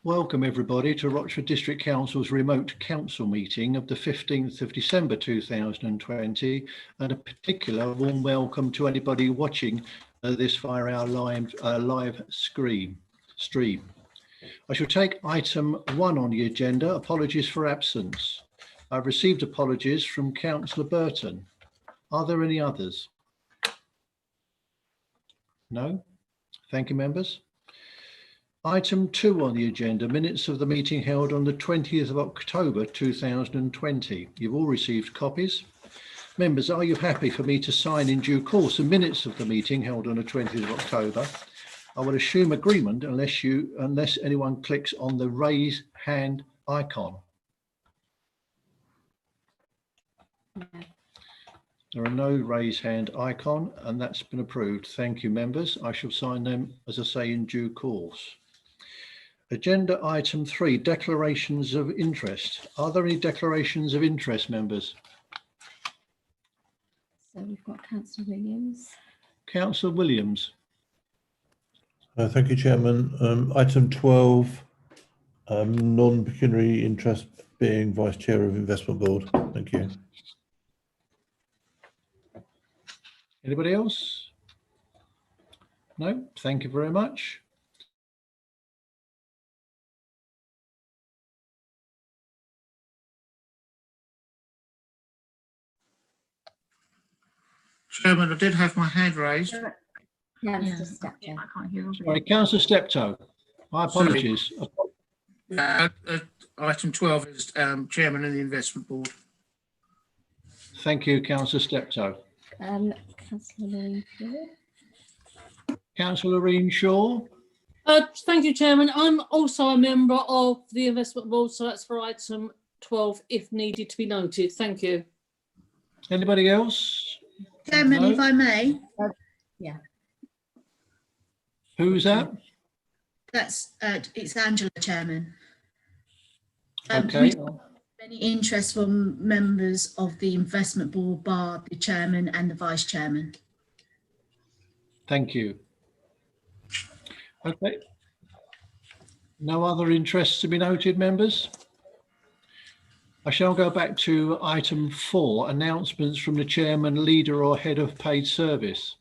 Welcome everybody to Rochford District Council's remote council meeting of the 15th of December 2020, and a particular warm welcome to anybody watching this via our live stream. I shall take item 1 on the agenda, apologies for absence. I've received apologies from Councillor Burton. Are there any others? No? Thank you, members. Item 2 on the agenda, minutes of the meeting held on the 20th of October 2020. You've all received copies. Members, are you happy for me to sign in due course the minutes of the meeting held on the 20th of October? I will assume agreement unless anyone clicks on the raise hand icon. No. There are no raise hand icon, and that's been approved. Thank you, members. I shall sign them, as I say, in due course. Agenda item 3, declarations of interest. Are there any declarations of interest, members? So we've got Councillor Williams. Councillor Williams. Thank you, Chairman. Item 12, non-pecuniary interest, being Vice Chair of Investment Board. Thank you. Anybody else? No, thank you very much. Chairman, I did have my hand raised. Councillor Steptoe. I can't hear. Sorry, Councillor Steptoe. My apologies. Item 12 is Chairman of the Investment Board. Thank you, Councillor Steptoe. Councillor Lorraine Shaw. Councillor Lorraine Shaw. Thank you, Chairman. I'm also a member of the Investment Board, so that's for item 12, if needed to be noted. Thank you. Anybody else? Chairman, No? if I may. Yeah. Who's that? That's it's Angela, Chairman. Okay. We don't have any interest from members of the Investment Board, bar the Chairman and the Vice Chairman. Thank you. Okay. No other interests to be noted, members? I shall go back to item 4, announcements from the chairman, leader or head of paid service.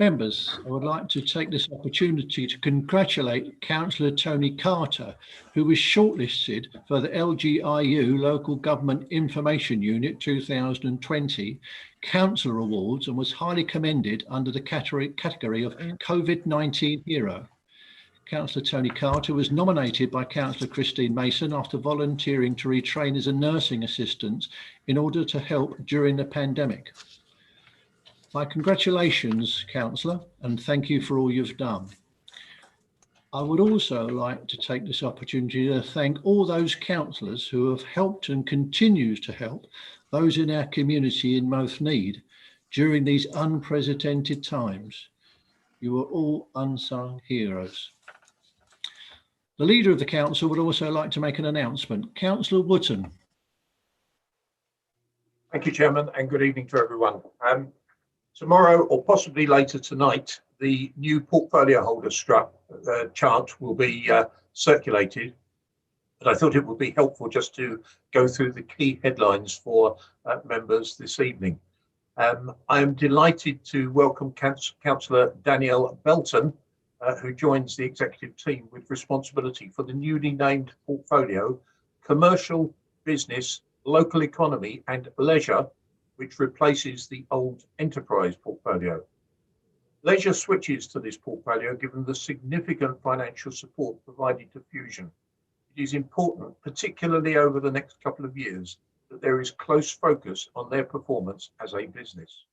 Members, I would like to take this opportunity to congratulate Councillor Tony Carter, who was shortlisted for the LGIU Local Government Information Unit 2020 Councillor Awards and was highly commended under the category of COVID-19 Hero. Councillor Tony Carter was nominated by Councillor Christine Mason after volunteering to retrain as a nursing assistant in order to help during the pandemic. My congratulations, Councillor, and thank you for all you've done. I would also like to take this opportunity to thank all those councillors who have helped and continues to help those in our community in most need during these unprecedented times. You are all unsung heroes. The leader of the council would also like to make an announcement. Councillor Wootton. Thank you, Chairman, and good evening to everyone. Tomorrow, or possibly later tonight, the new portfolio holder chart will be circulated. But I thought it would be helpful just to go through the key headlines for members this evening. I am delighted to welcome Councillor Danielle Belton, who joins the executive team with responsibility for the newly named portfolio, commercial, business, local economy and leisure, which replaces the old enterprise portfolio. Leisure switches to this portfolio given the significant financial support provided to Fusion. It is important, particularly over the next couple of years, that there is close focus on their performance as a business.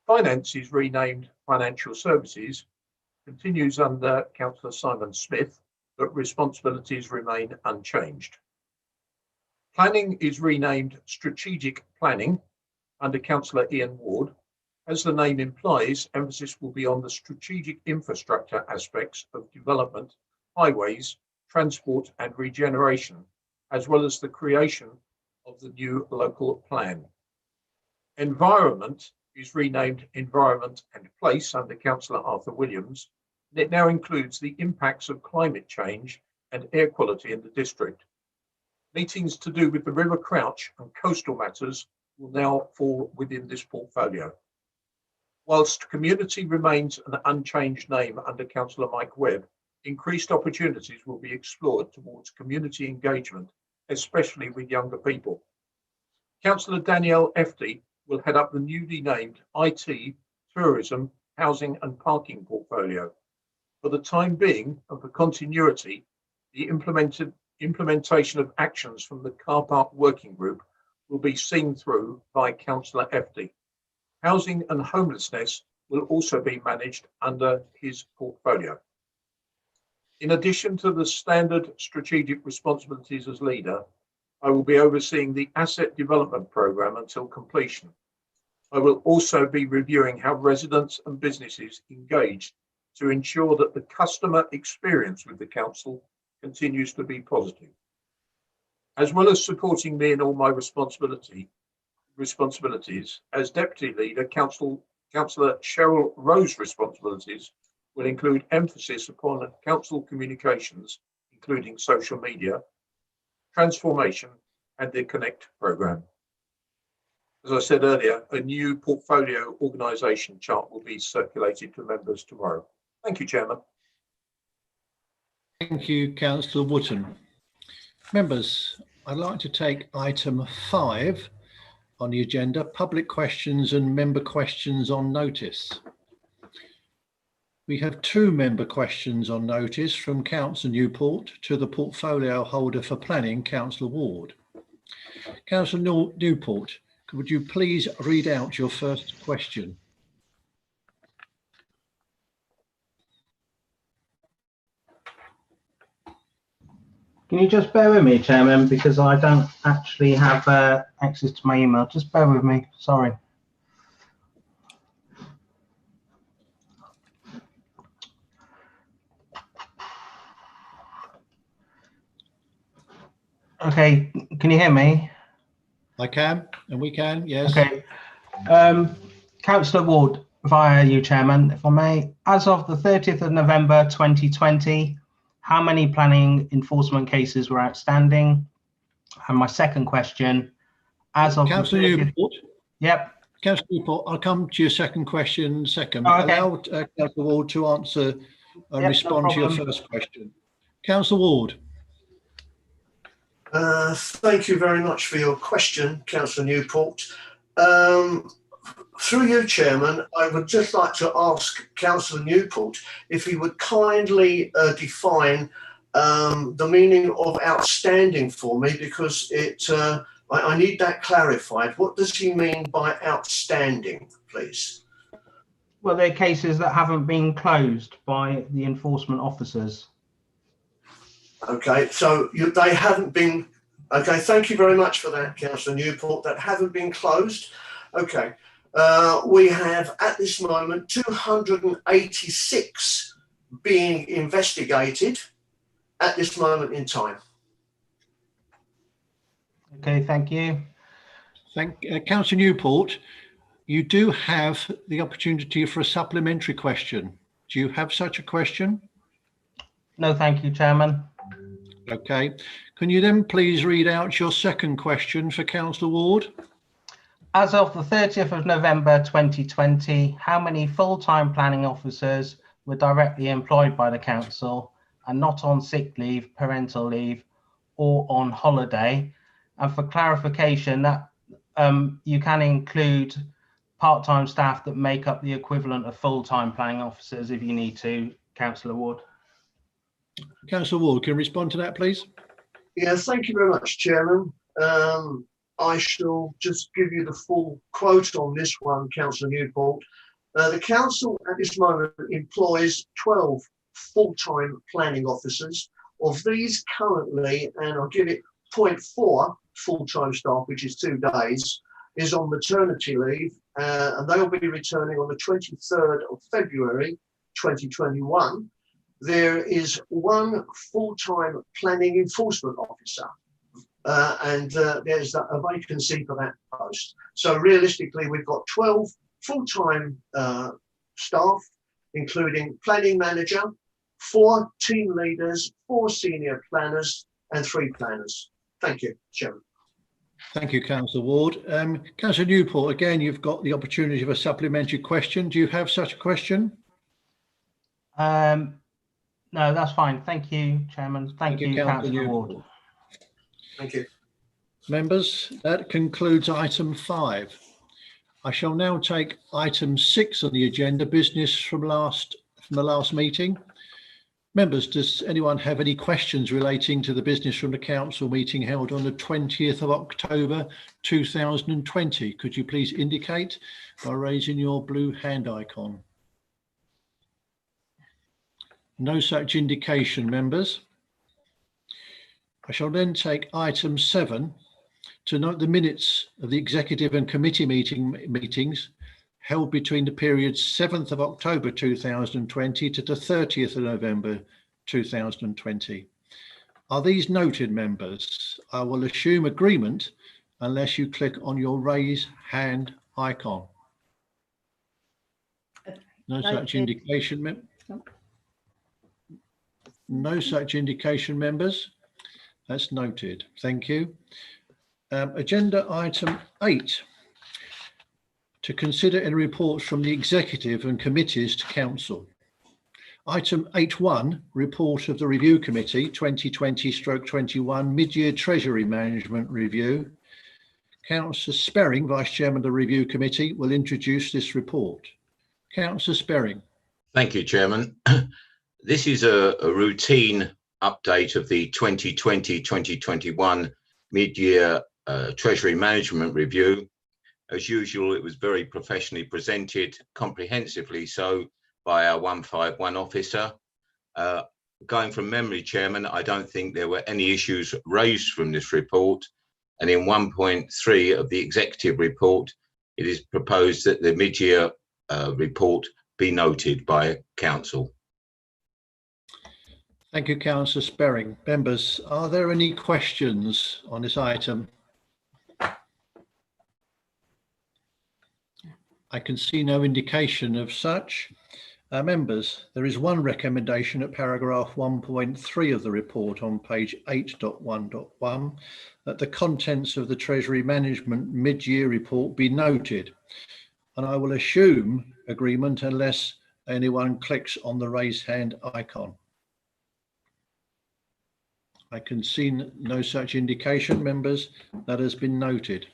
Finance is renamed Financial Services, continues under Councillor Simon Smith, but responsibilities remain unchanged. Planning is renamed Strategic Planning under Councillor Ian Ward. As the name implies, emphasis will be on the strategic infrastructure aspects of development, highways, transport and regeneration, as well as the creation of the new local plan. Environment is renamed Environment and Place under Councillor Arthur Williams, and it now includes the impacts of climate change and air quality in the district. Meetings to do with the River Crouch and coastal matters will now fall within this portfolio. Whilst community remains an unchanged name under Councillor Mike Webb, increased opportunities will be explored towards community engagement, especially with younger people. Councillor Danielle Efty will head up the newly named IT, Tourism, Housing and Parking portfolio. For the time being and for continuity, the implementation of actions from the car park working group will be seen through by Councillor Efty. Housing and homelessness will also be managed under his portfolio. In addition to the standard strategic responsibilities as leader, I will be overseeing the asset development programme until completion. I will also be reviewing how residents and businesses engage to ensure that the customer experience with the council continues to be positive. As well as supporting me in all my responsibilities, as Deputy Leader, Councillor Cheryl Rowe's responsibilities will include emphasis upon council communications, including social media, transformation and the Connect programme. As I said earlier, a new portfolio organisation chart will be circulated to members tomorrow. Thank you, Chairman. Thank you, Councillor Wootton. Members, I'd like to take item 5 on the agenda, public questions and member questions on notice. We have 2 member questions on notice from Councillor Newport to the portfolio holder for planning, Councillor Ward. Councillor Newport, would you please read out your first question? Can you just bear with me, Chairman, because I don't actually have access to my email. Just bear with me, sorry. Okay, can you hear me? I can, and we can, yes. Okay. Councillor Ward, via you, Chairman, if I may. As of the 30th of November 2020, how many planning enforcement cases were outstanding? And my second question, as of Councillor Newport. Yep. Councillor Newport, I'll come to your second question second. Oh, okay. Allow Councillor Ward to answer and Yep, respond no to your problem. first question. Councillor Ward. Thank you very much for your question, Councillor Newport. Through you, Chairman, I would just like to ask Councillor Newport if he would kindly define the meaning of outstanding for me, because I need that clarified. What does he mean by outstanding, please? Well, they're cases that haven't been closed by the enforcement officers. Okay, so they haven't been. Okay, thank you very much for that, Councillor Newport. That haven't been closed. Okay, we have at this moment 286 being investigated at this moment in time. Okay, thank you. Councillor Newport, you do have the opportunity for a supplementary question. Do you have such a question? No, thank you, Chairman. Okay. Can you then please read out your second question for Councillor Ward? As of the 30th of November 2020, how many full-time planning officers were directly employed by the council and not on sick leave, parental leave, or on holiday? And for clarification, that you can include part-time staff that make up the equivalent of full-time planning officers if you need to, Councillor Ward. Councillor Ward, can you respond to that, please? Yeah, thank you very much, Chairman. I shall just give you the full quote on this one, Councillor Newport. The council at this moment employs 12 full-time planning officers. Of these currently, and I'll give it 0.4 full-time staff, which is 2 days, is on maternity leave, and they'll be returning on the 23rd of February 2021. There is 1 full-time planning enforcement officer, and there's a vacancy for that post. So realistically, we've got 12 full-time staff, including planning manager, 4 team leaders, 4 senior planners, and 3 planners. Thank you, Chairman. Thank you, Councillor Ward. Councillor Newport, again, you've got the opportunity of a supplementary question. Do you have such a question? No, that's fine. Thank you, Chairman. Thank you, Councillor Councillor Ward. Newport. Thank you. Members, that concludes item 5. I shall now take item 6 on the agenda, business from the last meeting. Members, does anyone have any questions relating to the business from the council meeting held on the 20th of October 2020? Could you please indicate by raising your blue hand icon? No such indication, members. I shall then take item 7 to note the minutes of the executive and committee meetings held between the periods 7th of October 2020 to the 30th of November 2020. Are these noted, members? I will assume agreement unless you click on your raise hand icon. No such indication, no such indication, members. That's noted. Thank you. Agenda item 8. To consider any reports from the executive and committees to council. Item 8.1, report of the review committee 2020/21 mid-year treasury management review. Councillor Sperring, Vice Chairman of the review committee, will introduce this report. Councillor Sperring. Thank you, Chairman. This is a routine update of the 2020/2021 mid-year treasury management review. As usual, it was very professionally presented, comprehensively so, by our 151 officer. Going from memory, Chairman, I don't think there were any issues raised from this report. And in 1.3 of the executive report, it is proposed that the mid-year report be noted by council. Thank you, Councillor Sperring. Members, are there any questions on this item? I can see no indication of such. Members, there is one recommendation at paragraph 1.3 of the report on page 8.1.1 that the contents of the Treasury Management mid-year report be noted. And I will assume agreement unless anyone clicks on the raised hand icon. I can see no such indication, members. That has been noted.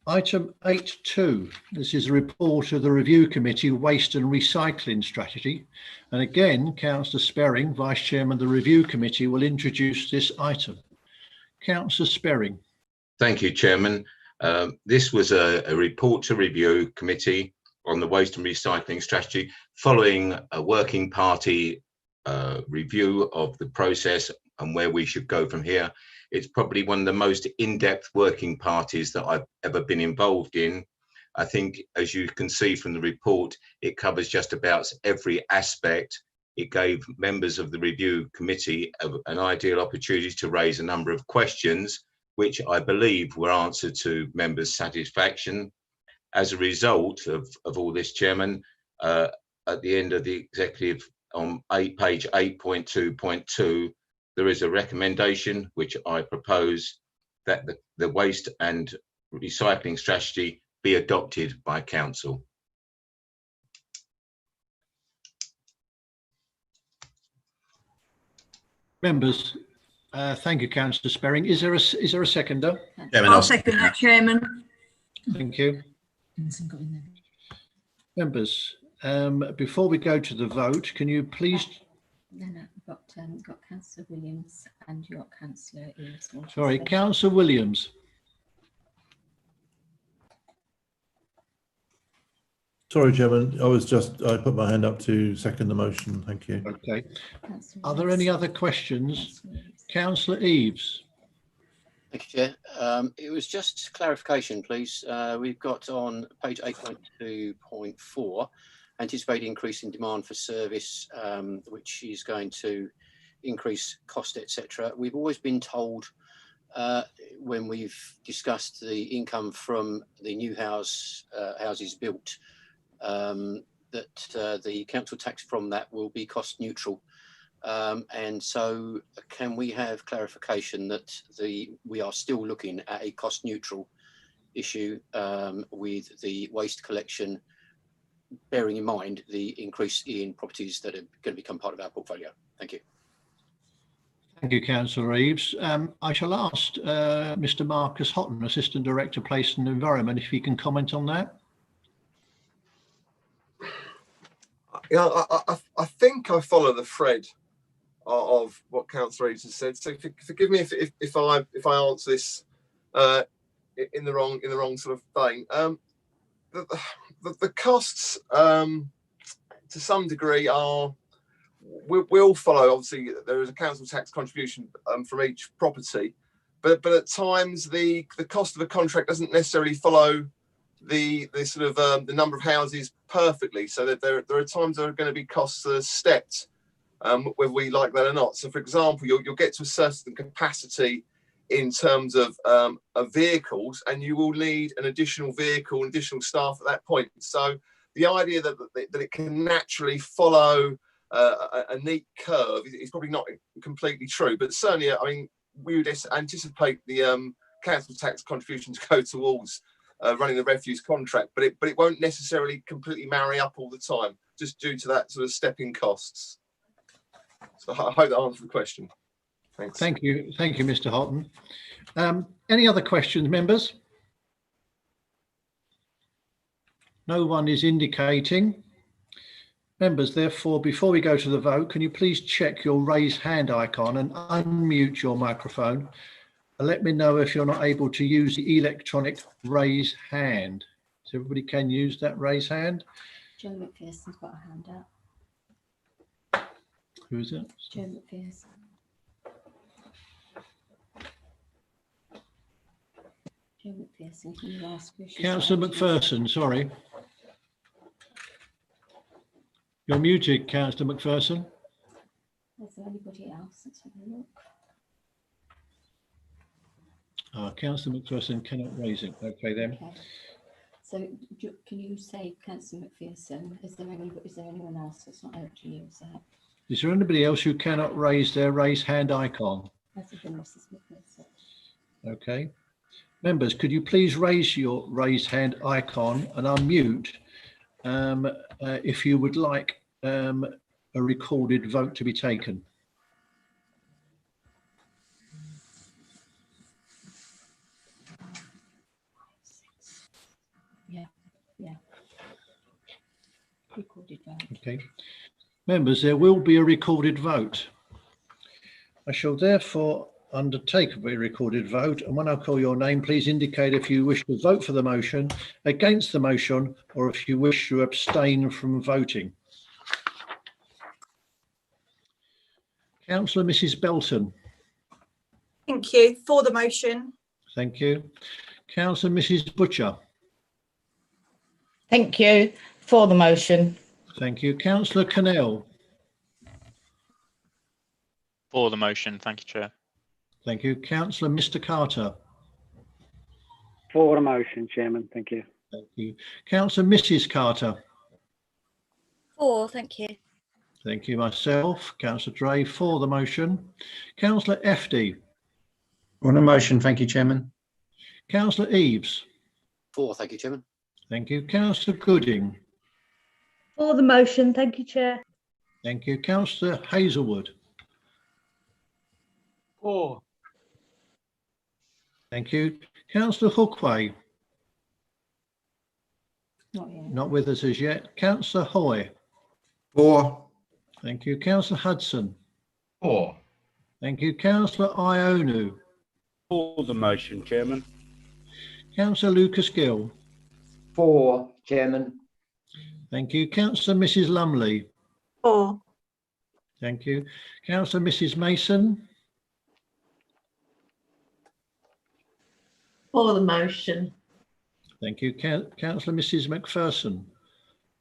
Item 8.2, this is a report of the Review Committee Waste and Recycling Strategy. And again, Councillor Sperring, Vice Chairman of the Review Committee, will introduce this item. Councillor Sperring. Thank you, Chairman. This was a report to Review Committee on the Waste and Recycling Strategy following a working party review of the process and where we should go from here. It's probably one of the most in-depth working parties that I've ever been involved in. I think, as you can see from the report, it covers just about every aspect. It gave members of the review committee an ideal opportunity to raise a number of questions, which I believe were answered to members' satisfaction. As a result of all this, Chairman, at the end of the executive on page 8.2.2, there is a recommendation which I propose that the waste and recycling strategy be adopted by council. Members, thank you, Councillor Sperring. Is there a seconder? I'll second that, Chairman. Thank you. Members, before we go to the vote, can you please... No, we've got Councillor Williams and you've got Councillor Eaves. Sorry, Councillor Williams. Sorry, Chairman, I put my hand up to second the motion. Thank you. Okay. Councillor Are there any other questions? Councillor Reeves. Councillor Eaves. Thank you, Chair. It was just clarification, please. We've got on page 8.2.4, anticipated increase in demand for service, which is going to increase cost, etc. We've always been told when we've discussed the income from the new houses built, that the council tax from that will be cost neutral. And so can we have clarification that we are still looking at a cost neutral issue with the waste collection, bearing in mind the increase in properties that are going to become part of our portfolio? Thank you. Thank you, Councillor Eaves. I shall ask Mr. Marcus Houghton, Assistant Director, Place and Environment, if he can comment on that. Yeah, I think I follow the thread of what Councillor Eaves has said. So forgive me if I answer this in the wrong sort of vein. The costs to some degree will follow. Obviously, there is a council tax contribution from each property, but at times the cost of a contract doesn't necessarily follow the sort of the number of houses perfectly. So that there are times there are going to be costs that are stepped, whether we like that or not. So, for example, you'll get to a certain capacity in terms of vehicles, and you will need an additional vehicle, additional staff at that point. So the idea that it can naturally follow a neat curve is probably not completely true, but certainly, I mean, we would anticipate the council tax contribution to go towards running the refuse contract, but it won't necessarily completely marry up all the time, just due to that sort of stepping costs. So I hope that answers the question. Thanks. Thank you, Mr. Houghton. Any other questions, members? No one is indicating. Members, therefore, before we go to the vote, can you please check your raised hand icon and unmute your microphone? And let me know if you're not able to use the electronic raise hand. So everybody can use that raise hand. Joe McPherson's got a hand up. Who is it? Joe McPherson. Joe McPherson, can you ask her? Councillor McPherson, sorry. You're muted, Councillor McPherson. Is there anybody else? Let's have a look. Councillor McPherson cannot raise it. Okay, then. Okay. So can you say, Councillor McPherson, is there anyone else that's not able to use that? Is there anybody else who cannot raise their raise hand icon? Other than Mrs. McPherson. Okay. Members, could you please raise your raised hand icon and unmute if you would like a recorded vote to be taken? Yeah. Recorded vote. Okay. Members, there will be a recorded vote. I shall therefore undertake a recorded vote, and when I call your name, please indicate if you wish to vote for the motion, against the motion, or if you wish to abstain from voting. Councillor Mrs. Belton. Thank you. For the motion. Thank you. Councillor Mrs. Butcher. Thank you. For the motion. Thank you. Councillor Cannell. For the motion. Thank you, Chair. Thank you. Councillor Mr. Carter. For the motion, Chairman. Thank you. Thank you. Councillor Mrs. Carter. For, thank you. Thank you. Myself, Councillor Dray, for the motion. Councillor FD. On the motion, thank you, Chairman. Councillor Eaves. For, thank you, Chairman. Thank you. Councillor Gooding. For the motion. Thank you, Chair. Thank you. Councillor Hazelwood. For. Thank you. Councillor Hookway. Not yet. Not with us as yet. Councillor Hoy. For. Thank you. Councillor Hudson. For. Thank you. Councillor Ionu. For the motion, Chairman. Councillor Lucas Gill. For, Chairman. Thank you. Councillor Mrs Lumley. 4. Thank you. Councillor Mrs Mason. For the motion. Thank you. Councillor Mrs McPherson.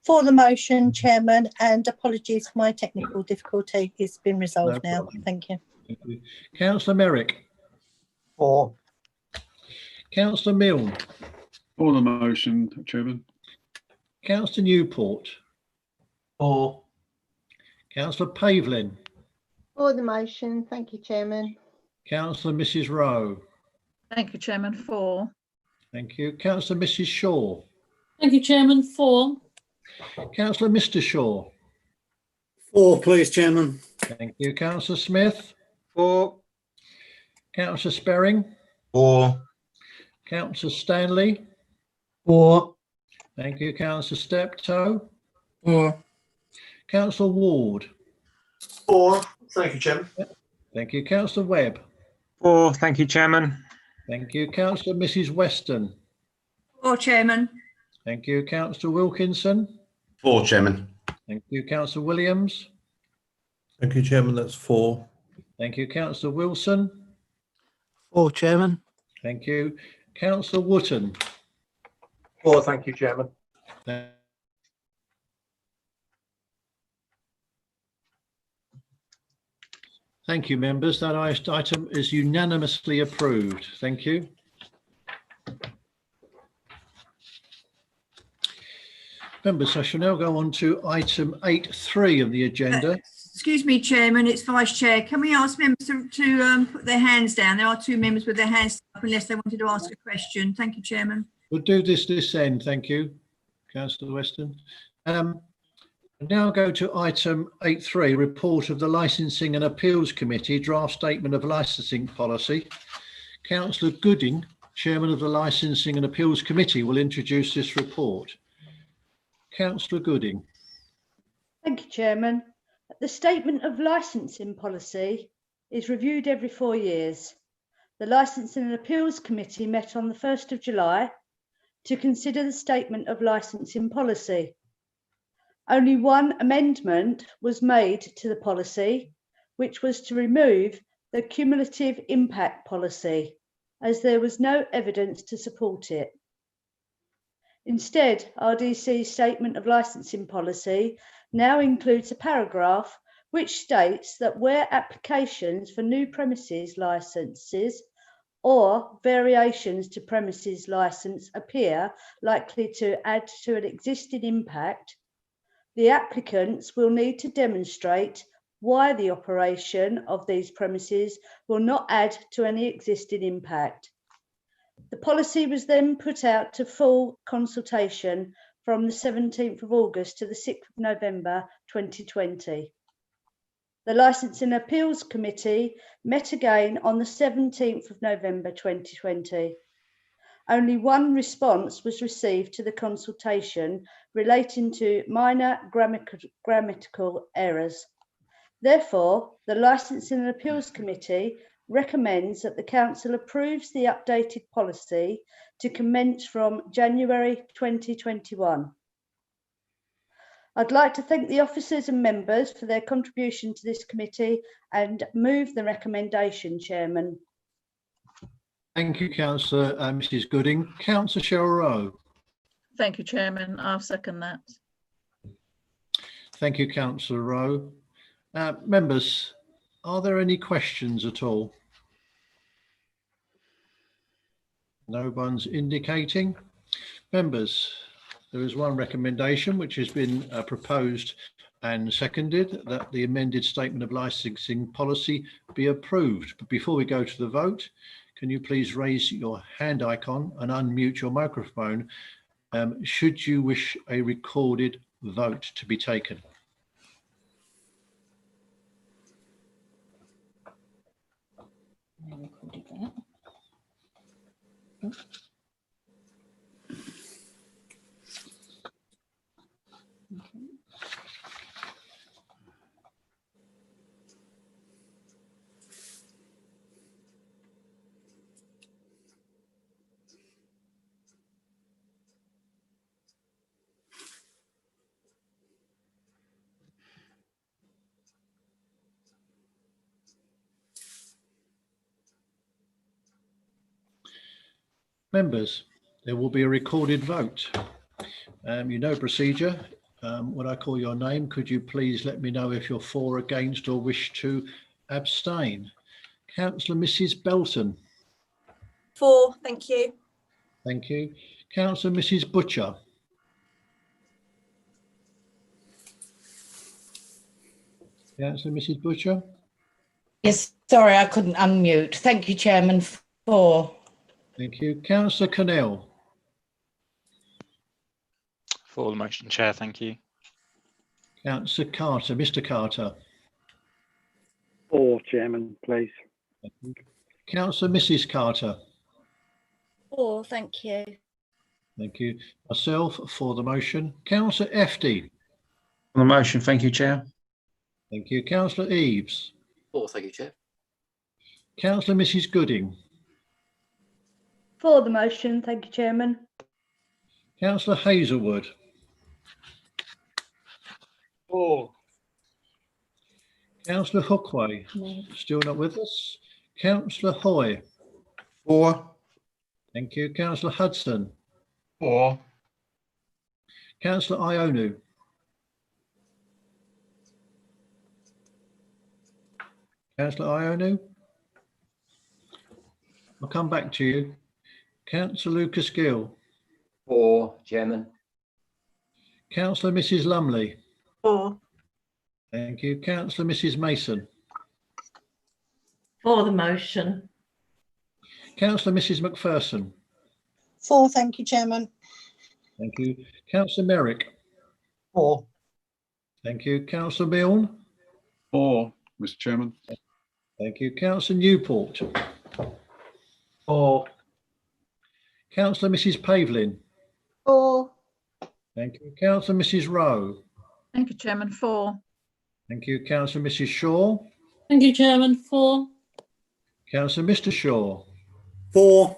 For the motion, Chairman, and apologies for my technical difficulty. It's been resolved No now. problem. Thank you. Thank you. Councillor Merrick. 4. Councillor Milne. For the motion, Chairman. Councillor Newport. 4. Councillor Pavlin. For the motion. Thank you, Chairman. Councillor Mrs Rowe. Thank you, Chairman. 4. Thank you. Councillor Mrs Shaw. Thank you, Chairman. 4. Councillor Mr Shaw. 4, please, Chairman. Thank you. Councillor Smith. 4. Councillor Sperring. 4. Councillor Stanley. 4. Thank you. Councillor Steptoe. 4. Councillor Ward. 4. Thank you, Chairman. Thank you. Councillor Webb. 4. Thank you, Chairman. Thank you. Councillor Mrs Weston. 4, Chairman. Thank you. Councillor Wilkinson. 4, Chairman. Thank you. Councillor Williams. Thank you, Chairman. That's 4. Thank you. Councillor Wilson. 4, Chairman. Thank you. Councillor Wotton. 4. Thank you, Chairman. Thank you, members. That item is unanimously approved. Thank you. Members, I shall now go on to item 8.3 of the agenda. Excuse me, Chairman, it's Vice Chair. Can we ask members to put their hands down? There are 2 members with their hands up unless they wanted to ask a question. Thank you, Chairman. We'll do this end. Thank you, Councillor Weston. Now go to item 8.3, report of the Licensing and Appeals Committee, draft statement of licensing policy. Councillor Gooding, Chairman of the Licensing and Appeals Committee, will introduce this report. Councillor Gooding. Thank you, Chairman. The statement of licensing policy is reviewed every 4 years. The Licensing and Appeals Committee met on the 1st of July to consider the statement of licensing policy. Only one amendment was made to the policy, which was to remove the cumulative impact policy, as there was no evidence to support it. Instead, RDC's statement of licensing policy now includes a paragraph which states that where applications for new premises licenses or variations to premises license appear likely to add to an existing impact, the applicants will need to demonstrate why the operation of these premises will not add to any existing impact. The policy was then put out to full consultation from the 17th of August to the 6th of November 2020. The Licensing and Appeals Committee met again on the 17th of November 2020. Only one response was received to the consultation relating to minor grammatical errors. Therefore, the Licensing and Appeals Committee recommends that the Council approves the updated policy to commence from January 2021. I'd like to thank the officers and members for their contribution to this committee and move the recommendation, Chairman. Thank you, Councillor Mrs Gooding. Councillor Cheryl Rowe. Thank you, Chairman. I'll second that. Thank you, Councillor Rowe. Members, are there any questions at all? No one's indicating. Members, there is one recommendation which has been proposed and seconded, that the amended statement of licensing policy be approved. But before we go to the vote, can you please raise your hand icon and unmute your microphone should you wish a recorded vote to be taken? I recorded that. Okay. Members, there will be a recorded vote. You know procedure. When I call your name, could you please let me know if you're for, against, or wish to abstain? Councillor Mrs. Belton. For, thank you. Thank you. Councillor Mrs. Butcher. Councillor Mrs. Butcher. Yes, sorry, I couldn't unmute. Thank you, Chairman. For. Thank you. Councillor Connell. For the motion, Chair, thank you. Councillor Carter. Mr. Carter. For, Chairman, please. Councillor Mrs. Carter. For, thank you. Thank you. Myself for the motion. Councillor FD. On the motion, thank you, Chair. Thank you. Councillor Eaves. For, thank you, Chair. Councillor Mrs. Gooding. For the motion, thank you, Chairman. Councillor Hazelwood. For. Councillor Hookway. No. Still not with us. Councillor Hoy. For. Thank you. Councillor Hudson. For. Councillor Ionu. Councillor Ionu. I'll come back to you. Councillor Lucas Gill. For, Chairman. Councillor Mrs. Lumley. For. Thank you. Councillor Mrs. Mason. For the motion. Councillor Mrs. McPherson. For, thank you, Chairman. Thank you. Councillor Merrick. For. Thank you. Councillor Milne. For, Mr. Chairman. Thank you. Councillor Newport. For. Councillor Mrs. Pavlin. For. Thank you. Councillor Mrs. Rowe. Thank you, Chairman. For. Thank you. Councillor Mrs. Shaw. Thank you, Chairman. For. Councillor Mr. Shaw. For.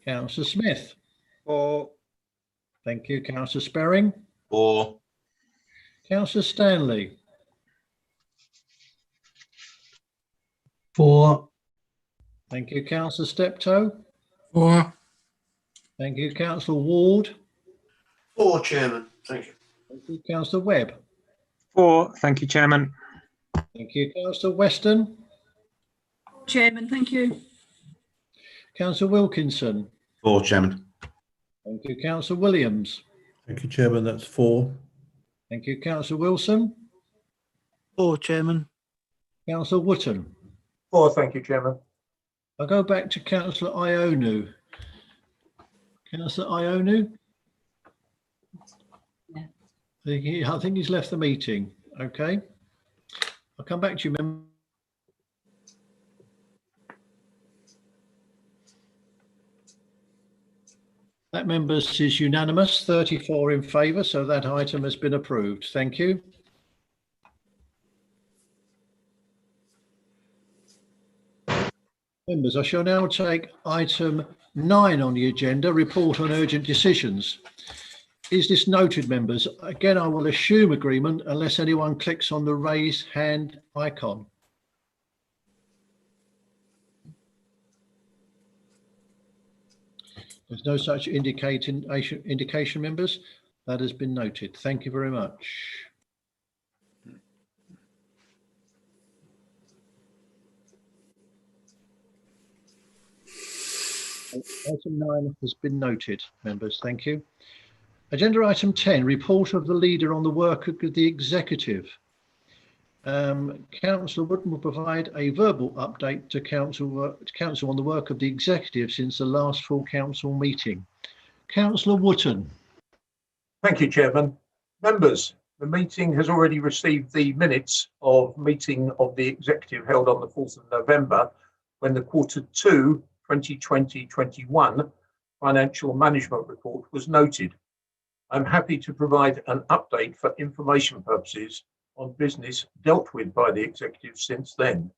Councillor Smith. For. Thank you. Councillor Sperring. For. Councillor Stanley. For. Thank you. Councillor Steptoe. For. Thank you. Councillor Ward. For, Chairman. Thank you. Thank you. Councillor Webb. For, thank you, Chairman. Thank you. Councillor Weston. Chairman, thank you. Councillor Wilkinson. For, Chairman. Thank you. Councillor Williams. Thank you, Chairman. That's 4. Thank you. Councillor Wilson. For, Chairman. Councillor Wootton. For, thank you, Chairman. I'll go back to Councillor Ionu. Councillor Ionu? Yeah. I think he's left the meeting. Okay. I'll come back to you, member. That, members, is unanimous, 34 in favour, so that item has been approved. Thank you. Members, I shall now take item 9 on the agenda, report on urgent decisions. Is this noted, members? Again, I will assume agreement unless anyone clicks on the raise hand icon. There's no such indication, members. That has been noted. Thank you very much. Item 9 has been noted, members. Thank you. Agenda item 10, report of the leader on the work of the executive. Councillor Wootton will provide a verbal update to council on the work of the executive since the last full council meeting. Councillor Wootton. Thank you, Chairman. Members, the meeting has already received the minutes of meeting of the executive held on the 4th of November when the Q2 2020-21 financial management report was noted. I'm happy to provide an update for information purposes on business dealt with by the executive since then.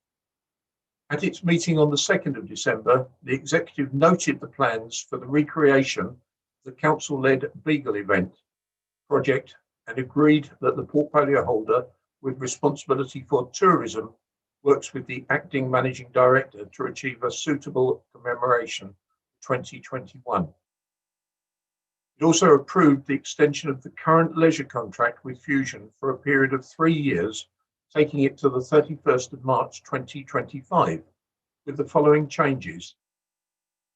At its meeting on the 2nd of December, the executive noted the plans for the recreation of the council-led Beagle event project and agreed that the portfolio holder with responsibility for tourism works with the acting managing director to achieve a suitable commemoration 2021. It also approved the extension of the current leisure contract with Fusion for a period of 3 years, taking it to the 31st of March 2025, with the following changes: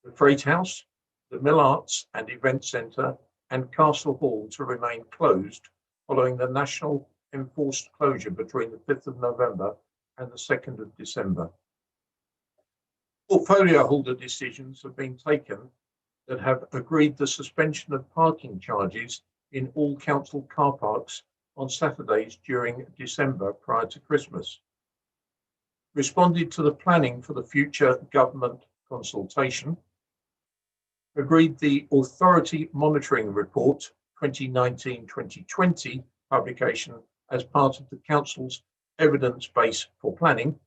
the Freight House, the Mill Arts and Event Centre and Castle Hall to remain closed following the national enforced closure between the 5th of November and the 2nd of December. Portfolio holder decisions have been taken that have agreed the suspension of parking charges in all council car parks on Saturdays during December prior to Christmas. Responded to the planning for the future government consultation. Agreed the Authority Monitoring Report 2019-2020 publication as part of the Council's evidence base for planning,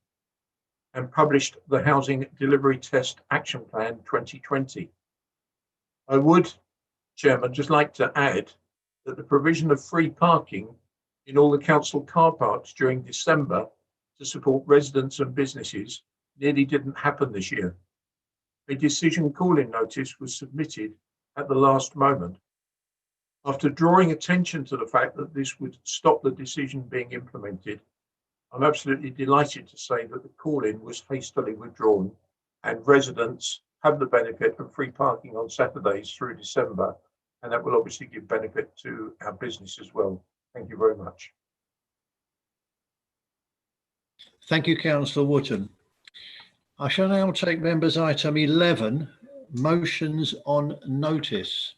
and published the Housing Delivery Test Action Plan 2020. I would, Chairman, just like to add that the provision of free parking in all the council car parks during December to support residents and businesses nearly didn't happen this year. A decision calling notice was submitted at the last moment. After drawing attention to the fact that this would stop the decision being implemented, I'm absolutely delighted to say that the call-in was hastily withdrawn and residents have the benefit of free parking on Saturdays through December, and that will obviously give benefit to our business as well. Thank you very much. Thank you, Councillor Wootton. I shall now take members item 11, motions on notice.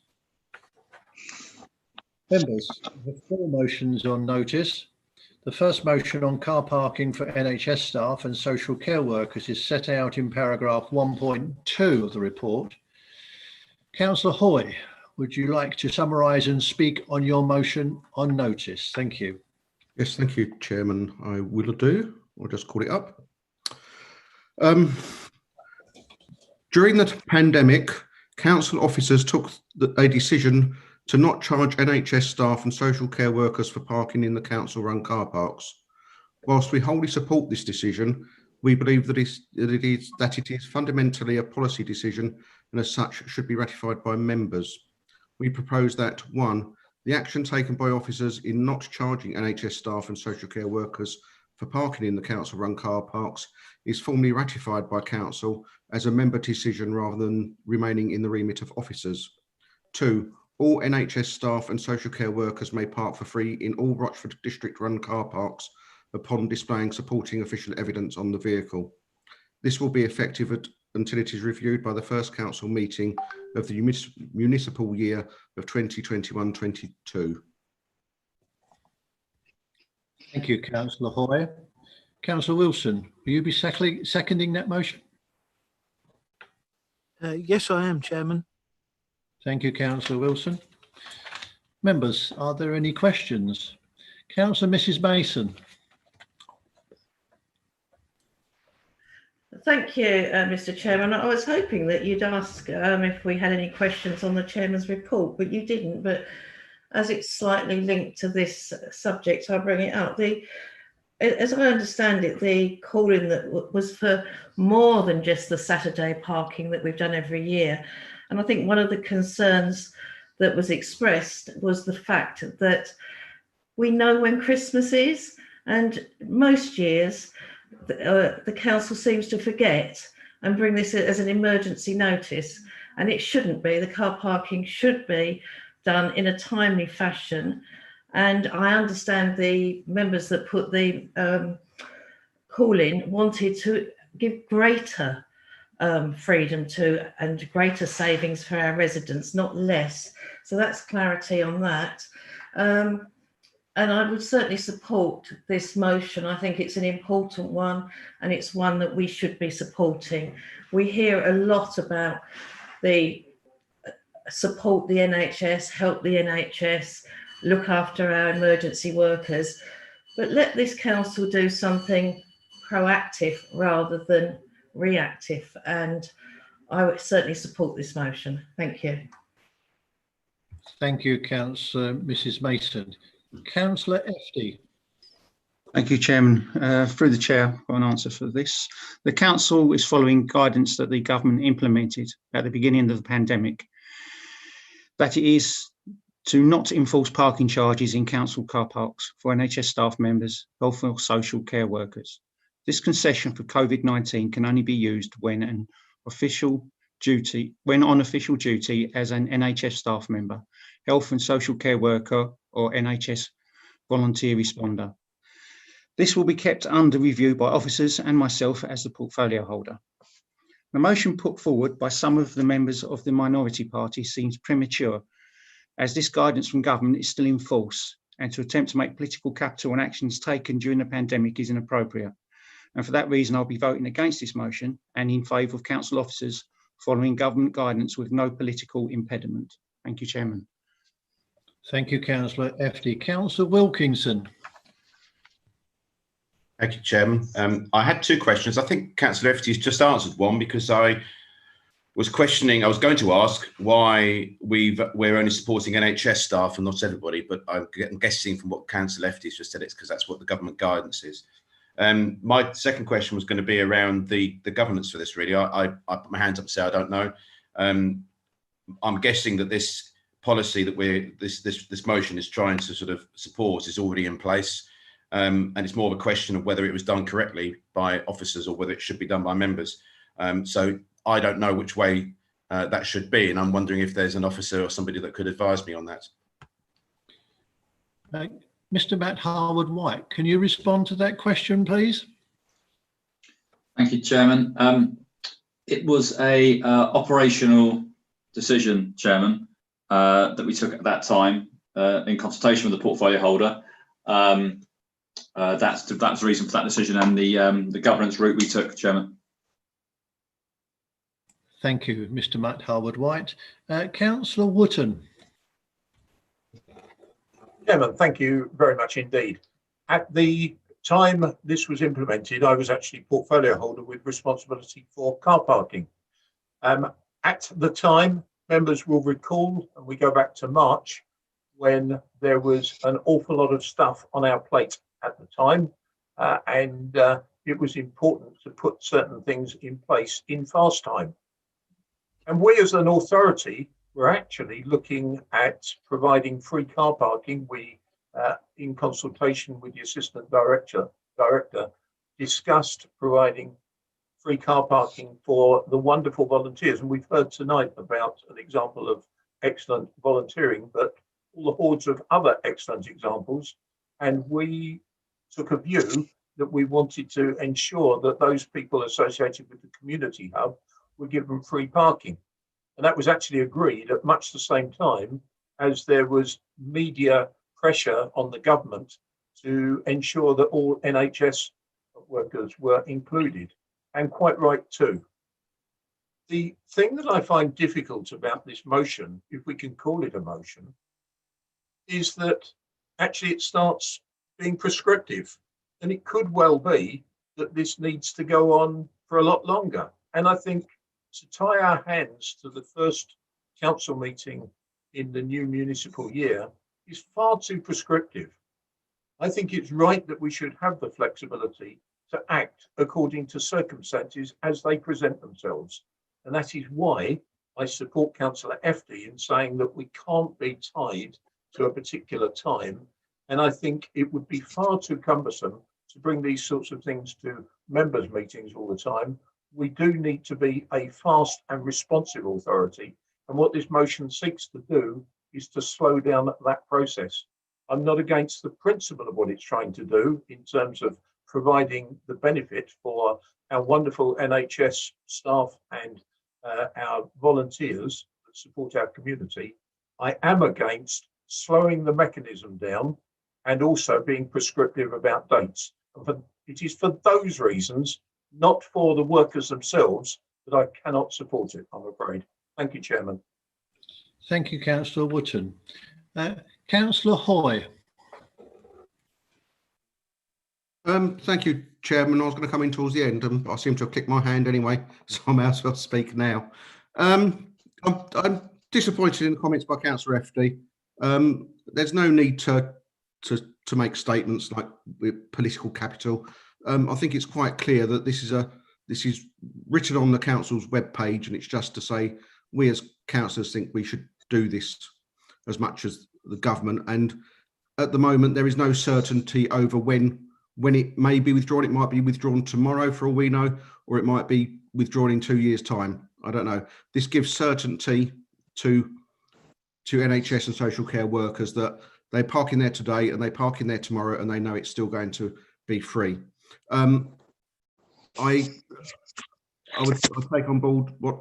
Members, there are 4 motions on notice. The first motion on car parking for NHS staff and social care workers is set out in paragraph 1.2 of the report. Councillor Hoy, would you like to summarise and speak on your motion on notice? Thank you. Yes, thank you, Chairman. I will do. I'll just call it up. During the pandemic, council officers took a decision to not charge NHS staff and social care workers for parking in the council-run car parks. Whilst we wholly support this decision, we believe that it is fundamentally a policy decision and as such should be ratified by members. We propose that 1, the action taken by officers in not charging NHS staff and social care workers for parking in the council-run car parks is formally ratified by council as a member decision rather than remaining in the remit of officers. 2, all NHS staff and social care workers may park for free in all Rochford district-run car parks upon displaying supporting official evidence on the vehicle. This will be effective until it is reviewed by the first council meeting of the municipal year of 2021-22. Thank you, Councillor Hoy. Councillor Wilson, will you be seconding that motion? Yes, I am, Chairman. Thank you, Councillor Wilson. Members, are there any questions? Councillor Mrs Mason. Thank you, Mr Chairman. I was hoping that you'd ask if we had any questions on the Chairman's report, but you didn't. But as it's slightly linked to this subject, I'll bring it up. As I understand it, the call-in that was for more than just the Saturday parking that we've done every year. And I think one of the concerns that was expressed was the fact that we know when Christmas is, and most years the council seems to forget and bring this as an emergency notice, and it shouldn't be. The car parking should be done in a timely fashion. And I understand the members that put the call in wanted to give greater freedom to and greater savings for our residents, not less. So that's clarity on that. And I would certainly support this motion. I think it's an important one and it's one that we should be supporting. We hear a lot about the support the NHS, help the NHS, look after our emergency workers, but let this council do something proactive rather than reactive, and I would certainly support this motion. Thank you. Thank you, Councillor Mrs Mason. Councillor Efty. Thank you, Chairman. Through the chair, I've got an answer for this. The council is following guidance that the government implemented at the beginning of the pandemic, that it is to not enforce parking charges in council car parks for NHS staff members, health or social care workers. This concession for COVID-19 can only be used when on official duty as an NHS staff member, health and social care worker, or NHS volunteer responder. This will be kept under review by officers and myself as the portfolio holder. The motion put forward by some of the members of the minority party seems premature, as this guidance from government is still in force, and to attempt to make political capital and actions taken during the pandemic is inappropriate. And for that reason, I'll be voting against this motion and in favour of council officers following government guidance with no political impediment. Thank you, Chairman. Thank you, Councillor FD. Councillor Wilkinson. Thank you, Chairman. I had two questions. I think Councillor Efty's just answered one, because I was going to ask why we're only supporting NHS staff and not everybody, but I'm guessing from what Councillor Efty's just said, it's because that's what the government guidance is. My second question was going to be around the governance for this, really. I put my hands up and say I don't know. I'm guessing that this policy that this motion is trying to sort of support is already in place. And it's more of a question of whether it was done correctly by officers or whether it should be done by members. So I don't know which way that should be, and I'm wondering if there's an officer or somebody that could advise me on that. Mr. Matt Harwood-White, can you respond to that question, please? Thank you, Chairman. It was a operational decision, Chairman, that we took at that time in consultation with the portfolio holder. That's the reason for that decision and the governance route we took, Chairman. Thank you, Mr. Matt Harwood-White. Councillor Wootton. Chairman, thank you very much indeed. At the time this was implemented, I was actually portfolio holder with responsibility for car parking. At the time, members will recall, and we go back to March, when there was an awful lot of stuff on our plate at the time, and it was important to put certain things in place in fast time. And we as an authority were actually looking at providing free car parking. We, in consultation with the assistant director, discussed providing free car parking for the wonderful volunteers. And we've heard tonight about an example of excellent volunteering, but all the hordes of other excellent examples. And we took a view that we wanted to ensure that those people associated with the community hub were given free parking. And that was actually agreed at much the same time as there was media pressure on the government to ensure that all NHS workers were included, and quite right too. The thing that I find difficult about this motion, if we can call it a motion, is that actually it starts being prescriptive, and it could well be that this needs to go on for a lot longer. And I think to tie our hands to the first council meeting in the new municipal year is far too prescriptive. I think it's right that we should have the flexibility to act according to circumstances as they present themselves. And that is why I support Councillor FD in saying that we can't be tied to a particular time. And I think it would be far too cumbersome to bring these sorts of things to members' meetings all the time. We do need to be a fast and responsive authority. And what this motion seeks to do is to slow down that process. I'm not against the principle of what it's trying to do in terms of providing the benefit for our wonderful NHS staff and our volunteers that support our community. I am against slowing the mechanism down and also being prescriptive about dates. It is for those reasons, not for the workers themselves, that I cannot support it, I'm afraid. Thank you, Chairman. Thank you, Councillor Wootton. Councillor Hoy. Thank you, Chairman. I was going to come in towards the end, and I seem to have clicked my hand anyway, so I may as well speak now. I'm disappointed in the comments by Councillor FD. There's no need to to make statements like with political capital. I think it's quite clear that this is written on the council's webpage, and it's just to say we as councillors think we should do this as much as the government. And at the moment, there is no certainty over when it may be withdrawn. It might be withdrawn tomorrow for all we know, or it might be withdrawn in 2 years' time. I don't know. This gives certainty to NHS and social care workers that they park in there today and they park in there tomorrow, and they know it's still going to be free. I would take on board what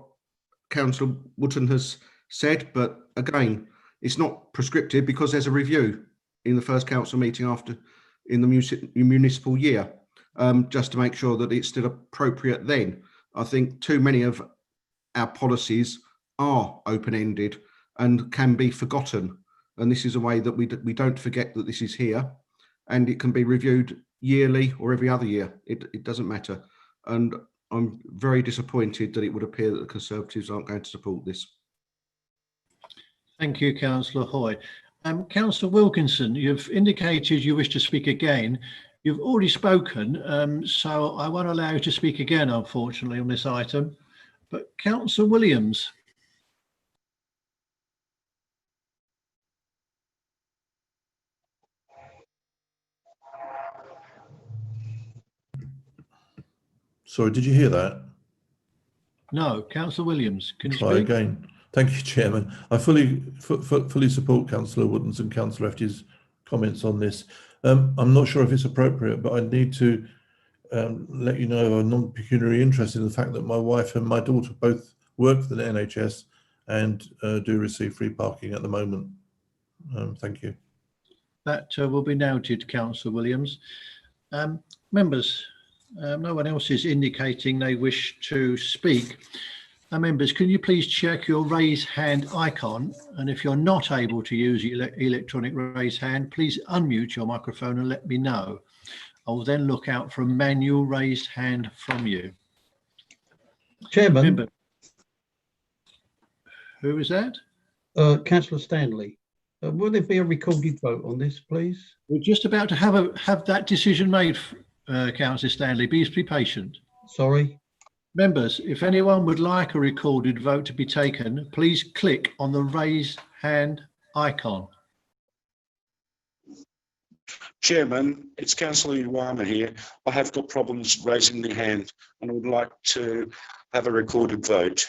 Councillor Wootton has said, but again, it's not prescriptive because there's a review in the first council meeting in the municipal year, just to make sure that it's still appropriate then. I think too many of our policies are open-ended and can be forgotten, and this is a way that we don't forget that this is here, and it can be reviewed yearly or every other year. It doesn't matter, and I'm very disappointed that it would appear that the Conservatives aren't going to support this. Thank you, Councillor Hoy. Councillor Wilkinson, you've indicated you wish to speak again. You've already spoken, so I won't allow you to speak again, unfortunately, on this item. But Councillor Williams. Sorry, did you hear that? No, Councillor Williams, can you Try speak? again. Thank you, Chairman. I fully support Councillor Wootton's and Councillor Efty's comments on this. I'm not sure if it's appropriate, but I need to let you know of a non-pecuniary interest in the fact that my wife and my daughter both work for the NHS and do receive free parking at the moment. Thank you. That will be noted, Councillor Williams. Members, no one else is indicating they wish to speak. Members, can you please check your raise hand icon? And if you're not able to use electronic raise hand, please unmute your microphone and let me know. I will then look out for a manual raised hand from you. Chairman. Member, who is that? Councillor Stanley. Will there be a recorded vote on this, please? We're just about to have that decision made, Councillor Stanley. Please be patient. Sorry. Members, if anyone would like a recorded vote to be taken, please click on the raise hand icon. Chairman, it's Councillor Iwama here. I have got problems raising the hand and I would like to have a recorded vote.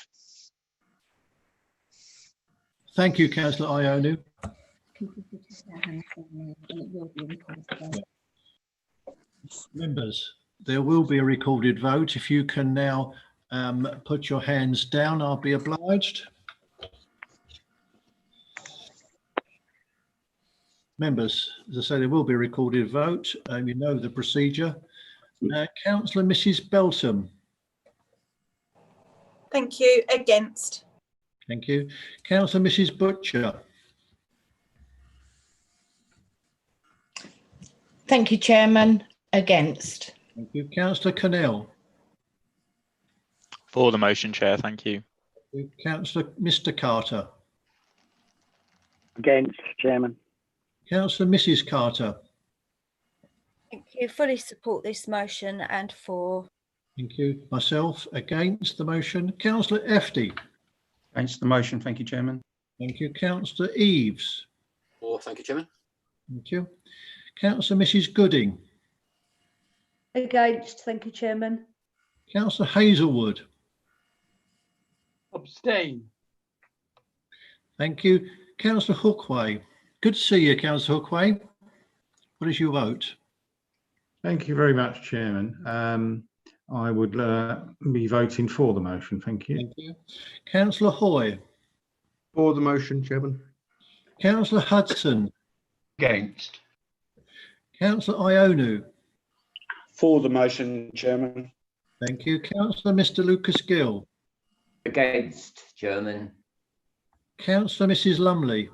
Thank you, Councillor Ionu. Members, there will be a recorded vote. If you can now put your hands down, I'll be obliged. Members, as I say, there will be a recorded vote. You know the procedure. Councillor Mrs. Beltham. Thank you. Against. Thank you. Councillor Mrs. Butcher. Thank you, Chairman. Against. Thank you. Councillor Connell. For the motion, Chair. Thank you. Councillor Mr. Carter. Against, Chairman. Councillor Mrs. Carter. Thank you. Fully support this motion and for. Thank you. Myself against the motion. Councillor Efty. Against the motion. Thank you, Chairman. Thank you. Councillor Eaves. For, thank you, Chairman. Thank you. Councillor Mrs. Gooding. Against, thank you, Chairman. Councillor Hazelwood. Abstain. Thank you. Councillor Hookway. Good to see you, Councillor Hookway. What is your vote? Thank you very much, Chairman. I would be voting for the motion. Thank you. Thank you. Councillor Hoy. For the motion, Chairman. Councillor Hudson. Against. Councillor Ionu. For the motion, Chairman. Thank you. Councillor Mr. Lucas Gill. Against, Chairman. Councillor Mrs. Lumley.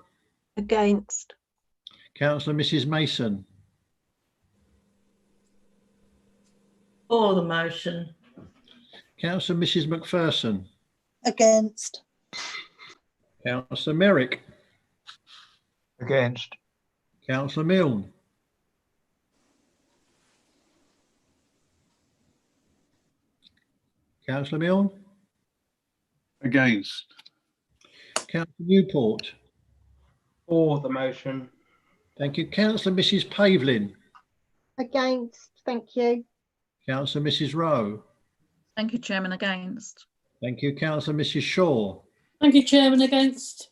Against. Councillor Mrs. Mason. For the motion. Councillor Mrs. McPherson. Against. Councillor Merrick. Against. Councillor Milne. Councillor Milne, Against. Councillor Newport. For the motion. Thank you. Councillor Mrs Pavlin, Against. Thank you. Councillor Mrs Rowe. Thank you, Chairman. Against. Thank you. Councillor Mrs Shaw. Thank you, Chairman. Against.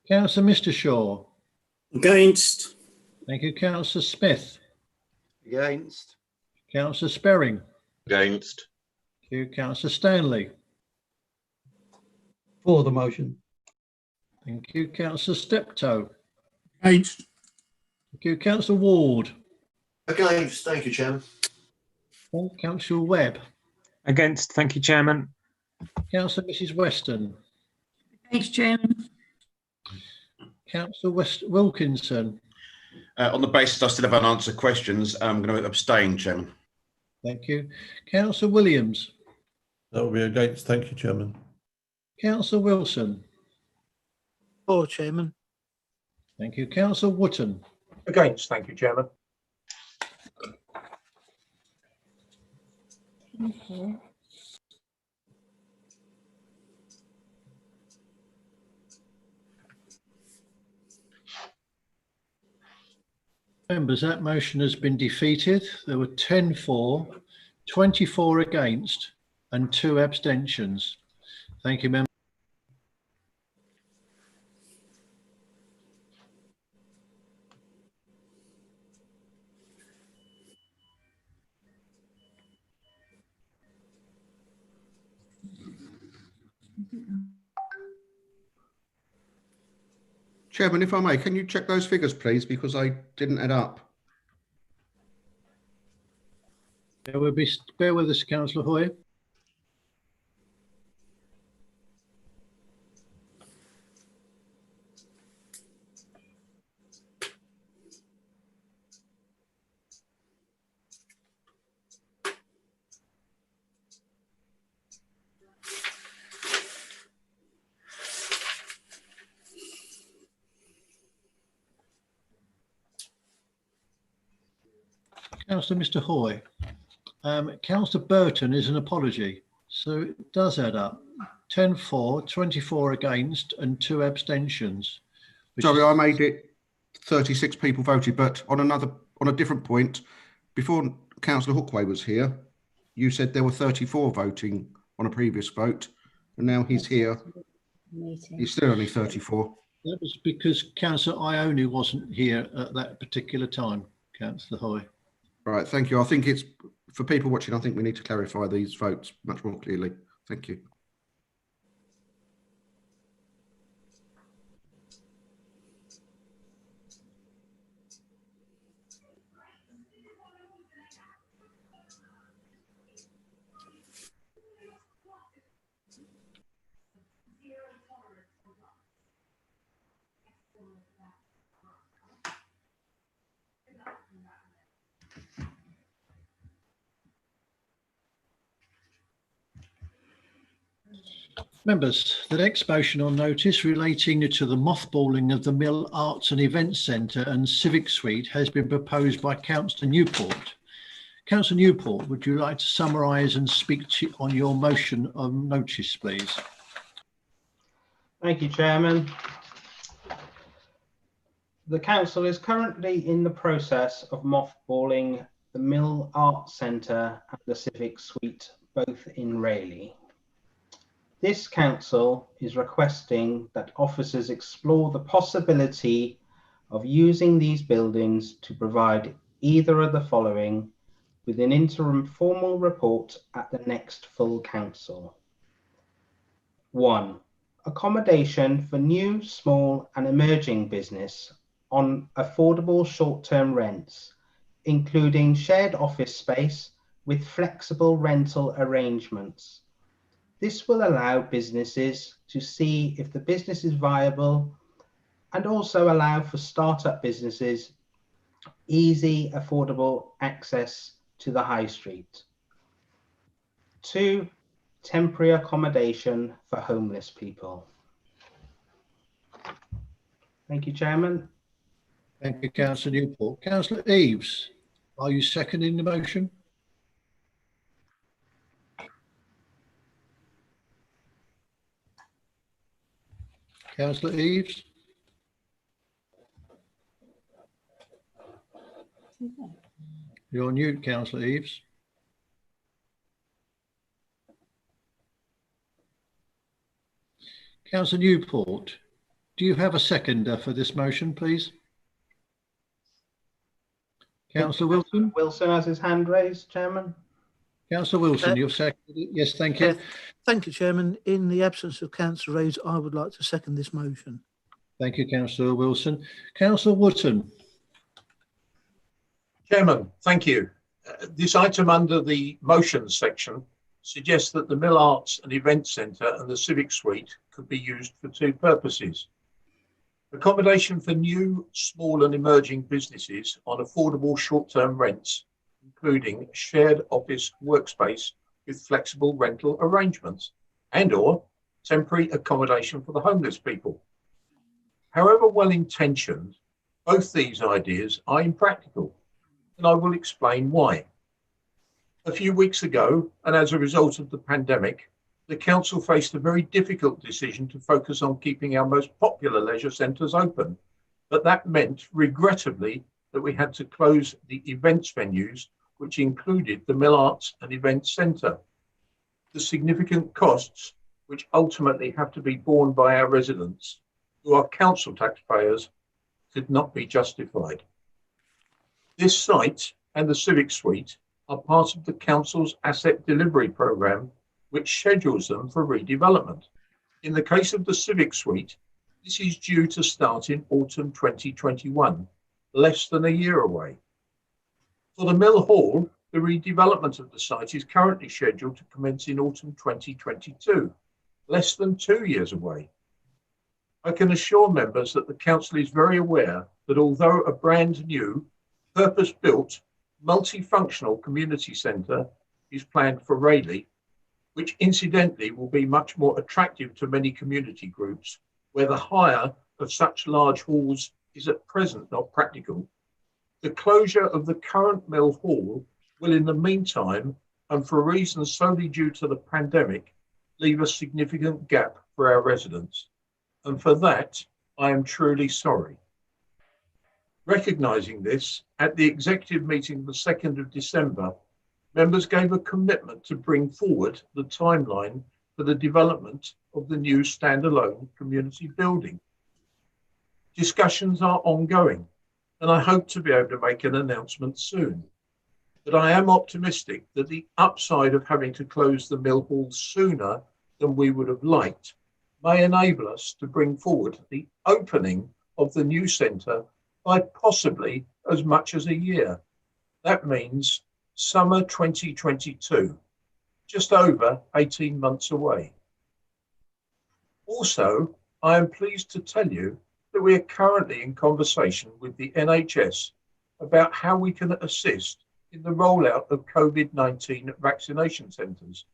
Councillor Mr Shaw. Against. Thank you. Councillor Smith. Against. Councillor Sperring. Against. Thank you. Councillor Stanley. For the motion. Thank you. Councillor Steptoe. Against. Thank you. Councillor Ward. Against. Thank you, Chairman. Thank you. Councillor Webb. Against. Thank you, Chairman. Councillor Mrs Weston. Against, Chairman. Councillor Wilkinson. On the basis I still have unanswered questions, I'm going to abstain, Chairman. Thank you. Councillor Williams. That will be against. Thank you, Chairman. Councillor Wilson. For, Chairman. Thank you. Councillor Wootton. Against, thank you, Chairman. Members, that motion has been defeated. There were 10 for, 24 against, and 2 abstentions. Thank you, members. Chairman, if I may, can you check those figures, please, because I didn't add up. Bear with us, Councillor Hoy. Councillor Mr Hoy, Councillor Burton is an apology, so it does add up. 10 for, 24 against, and 2 abstentions. Sorry, I made it 36 people voted, but on a different point, before Councillor Hookway was here, you said there were 34 voting on a previous vote, and now he's here. He's still only 34. That was because Councillor Ione wasn't here at that particular time, Councillor Hoy. Right, thank you. I think it's, for people watching, I think we need to clarify these votes much more clearly. Thank you. Members, the next motion on notice relating to the mothballing of the Mill Arts and Events Centre and Civic Suite has been proposed by Councillor Newport. Councillor Newport, would you like to summarise and speak on your motion of notice, please? Thank you, Chairman. The council is currently in the process of mothballing the Mill Arts Centre and the Civic Suite, both in Rayleigh. This council is requesting that officers explore the possibility of using these buildings to provide either of the following with an interim formal report at the next full council. 1. Accommodation for new, small and emerging business on affordable short-term rents, including shared office space with flexible rental arrangements. This will allow businesses to see if the business is viable and also allow for startup businesses easy, affordable access to the high street. 2. Temporary accommodation for homeless people. Thank you, Chairman. Thank you, Councillor Newport. Councillor Eaves, are you seconding the motion? Councillor Eaves? You're on mute, Councillor Eaves. Councillor Newport, do you have a seconder for this motion, please? Councillor Wilson? Wilson has his hand raised, Chairman. Councillor Wilson, you've seconded it. Yes, thank you. Thank you, Chairman. In the absence of Councillor Reid, I would like to second this motion. Thank you, Councillor Wilson. Councillor Wootton? Chairman, thank you. This item under the motions section suggests that the Mill Arts and Events Centre and the Civic Suite could be used for two purposes. Accommodation for new, small and emerging businesses on affordable short-term rents, including shared office workspace with flexible rental arrangements and/or temporary accommodation for the homeless people. However well-intentioned, both these ideas are impractical, and I will explain why. A few weeks ago, and as a result of the pandemic, the council faced a very difficult decision to focus on keeping our most popular leisure centres open, but that meant, regrettably, that we had to close the events venues, which included the Mill Arts and Events Centre. The significant costs, which ultimately have to be borne by our residents, who are council taxpayers, could not be justified. This site and the Civic Suite are part of the council's asset delivery programme, which schedules them for redevelopment. In the case of the Civic Suite, this is due to start in autumn 2021, less than a year away. For the Mill Hall, the redevelopment of the site is currently scheduled to commence in autumn 2022, less than 2 years away. I can assure members that the council is very aware that although a brand new, purpose-built, multifunctional community centre is planned for Rayleigh, which incidentally will be much more attractive to many community groups, where the hire of such large halls is at present not practical. The closure of the current Mill Hall will in the meantime, and for reasons solely due to the pandemic, leave a significant gap for our residents. And for that, I am truly sorry. Recognising this, at the executive meeting of the 2nd of December, members gave a commitment to bring forward the timeline for the development of the new standalone community building. Discussions are ongoing, and I hope to be able to make an announcement soon. But I am optimistic that the upside of having to close the Mill Hall sooner than we would have liked may enable us to bring forward the opening of the new centre by possibly as much as a year. That means summer 2022, just over 18 months away. Also, I am pleased to tell you that we are currently in conversation with the NHS about how we can assist in the rollout of COVID-19 vaccination centres,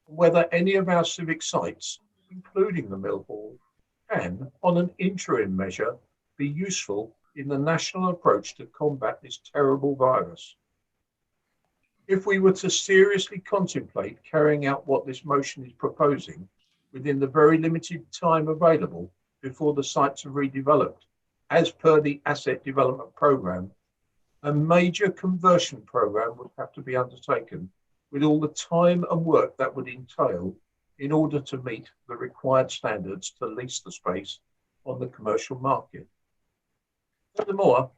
and whether any of our civic sites, including the Mill Hall, can, on an interim measure, be useful in the national approach to combat this terrible virus. If we were to seriously contemplate carrying out what this motion is proposing within the very limited time available before the sites are redeveloped, as per the asset development programme, a major conversion programme would have to be undertaken with all the time and work that would entail in order to meet the required standards to lease the space on the commercial market. Furthermore,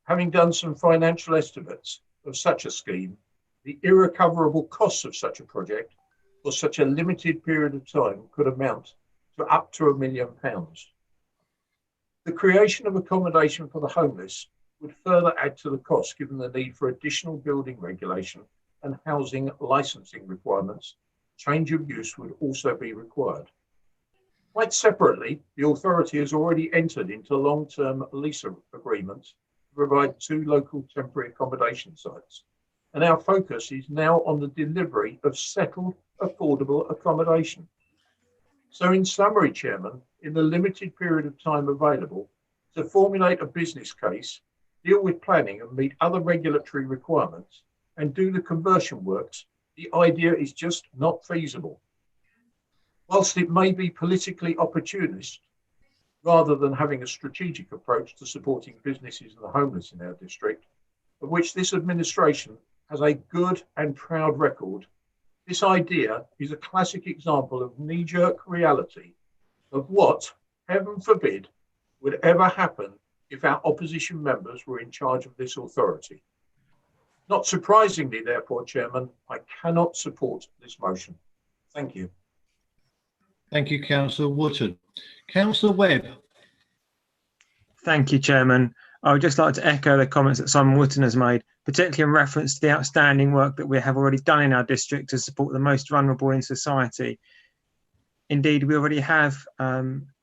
having done some financial estimates of such a scheme, the irrecoverable costs of such a project for such a limited period of time could amount to up to £1 million. The creation of accommodation for the homeless would further add to the cost, given the need for additional building regulation and housing licensing requirements. Change of use would also be required. Quite separately, the authority has already entered into long-term lease agreements to provide 2 local temporary accommodation sites. And our focus is now on the delivery of settled, affordable accommodation. So in summary, Chairman, in the limited period of time available, to formulate a business case, deal with planning and meet other regulatory requirements, and do the conversion works, the idea is just not feasible. Whilst it may be politically opportunist, rather than having a strategic approach to supporting businesses and the homeless in our district, of which this administration has a good and proud record, this idea is a classic example of knee-jerk reality of what, heaven forbid, would ever happen if our opposition members were in charge of this authority. Not surprisingly, therefore, Chairman, I cannot support this motion. Thank you. Thank you, Councillor Wootton. Councillor Webb. Thank you, Chairman. I would just like to echo the comments that Simon Wootton has made, particularly in reference to the outstanding work that we have already done in our district to support the most vulnerable in society. Indeed, we already have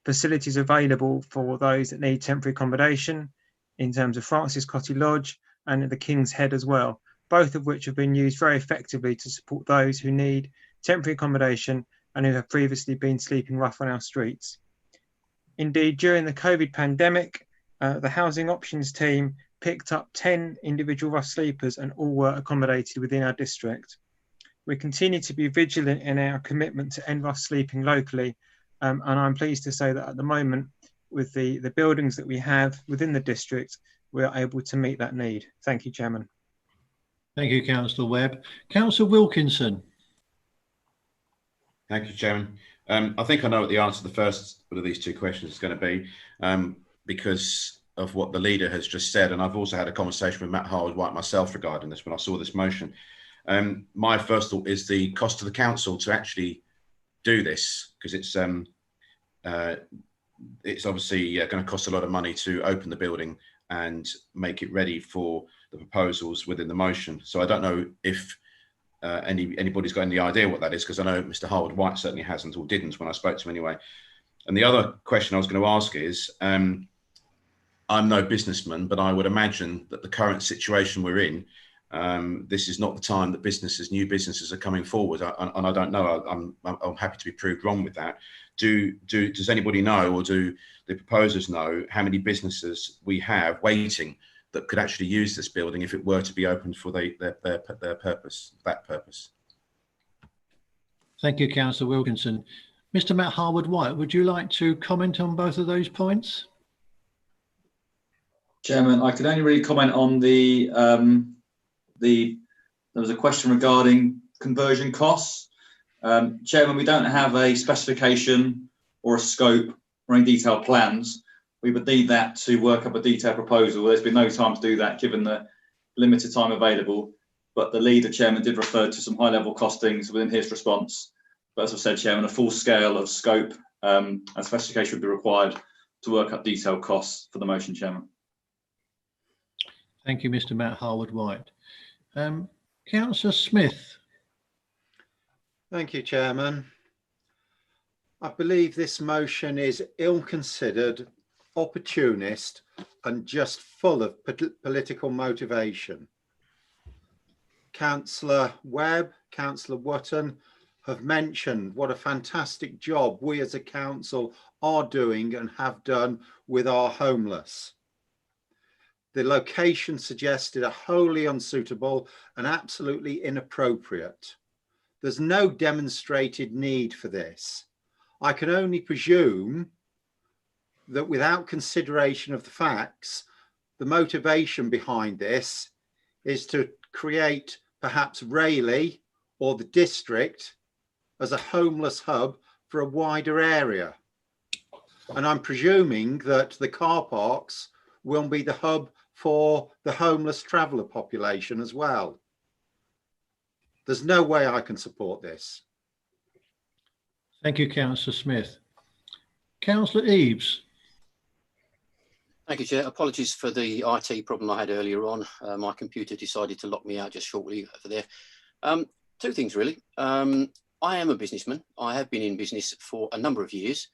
facilities available for those that need temporary accommodation in terms of Francis Cotty Lodge and at the King's Head as well, both of which have been used very effectively to support those who need temporary accommodation and who have previously been sleeping rough on our streets. Indeed, during the COVID pandemic, the Housing Options team picked up 10 individual rough sleepers and all were accommodated within our district. We continue to be vigilant in our commitment to end rough sleeping locally, and I'm pleased to say that at the moment, with the buildings that we have within the district, we are able to meet that need. Thank you, Chairman. Thank you, Councillor Webb. Councillor Wilkinson. Thank you, Chairman. I think I know what the answer to the first of these two questions is going to be, because of what the leader has just said. And I've also had a conversation with Matt Harwood-White myself regarding this when I saw this motion. My first thought is the cost to the council to actually do this, because it's obviously going to cost a lot of money to open the building and make it ready for the proposals within the motion. So I don't know if anybody's got any idea what that is, because I know Mr. Harwood-White certainly hasn't, or didn't when I spoke to him anyway. And the other question I was going to ask is, I'm no businessman, but I would imagine that the current situation we're in, this is not the time that new businesses are coming forward. And I don't know, I'm happy to be proved wrong with that. Does anybody know, or do the proposers know, how many businesses we have waiting that could actually use this building if it were to be opened for their purpose, that purpose? Thank you, Councillor Wilkinson. Mr. Matt Harwood-White, would you like to comment on both of those points? Chairman, I could only really comment on there was a question regarding conversion costs. Chairman, we don't have a specification or a scope or any detailed plans. We would need that to work up a detailed proposal. There's been no time to do that given the limited time available, but the leader, Chairman, did refer to some high-level costings within his response. But as I said, Chairman, a full scale of scope and specification would be required to work up detailed costs for the motion, Chairman. Thank you, Mr. Matt Harwood-White. Councillor Smith. Thank you, Chairman. I believe this motion is ill-considered, opportunist, and just full of political motivation. Councillor Webb, Councillor Wootton have mentioned what a fantastic job we as a council are doing and have done with our homeless. The location suggested are wholly unsuitable and absolutely inappropriate. There's no demonstrated need for this. I can only presume that without consideration of the facts, the motivation behind this is to create perhaps Rayleigh or the district as a homeless hub for a wider area. And I'm presuming that the car parks will be the hub for the homeless traveller population as well. There's no way I can support this. Thank you, Councillor Smith. Councillor Eaves. Thank you, Chair. Apologies for the IT problem I had earlier on. My computer decided to lock me out just shortly over there. Two things, really. I am a businessman. I have been in business for a number of years,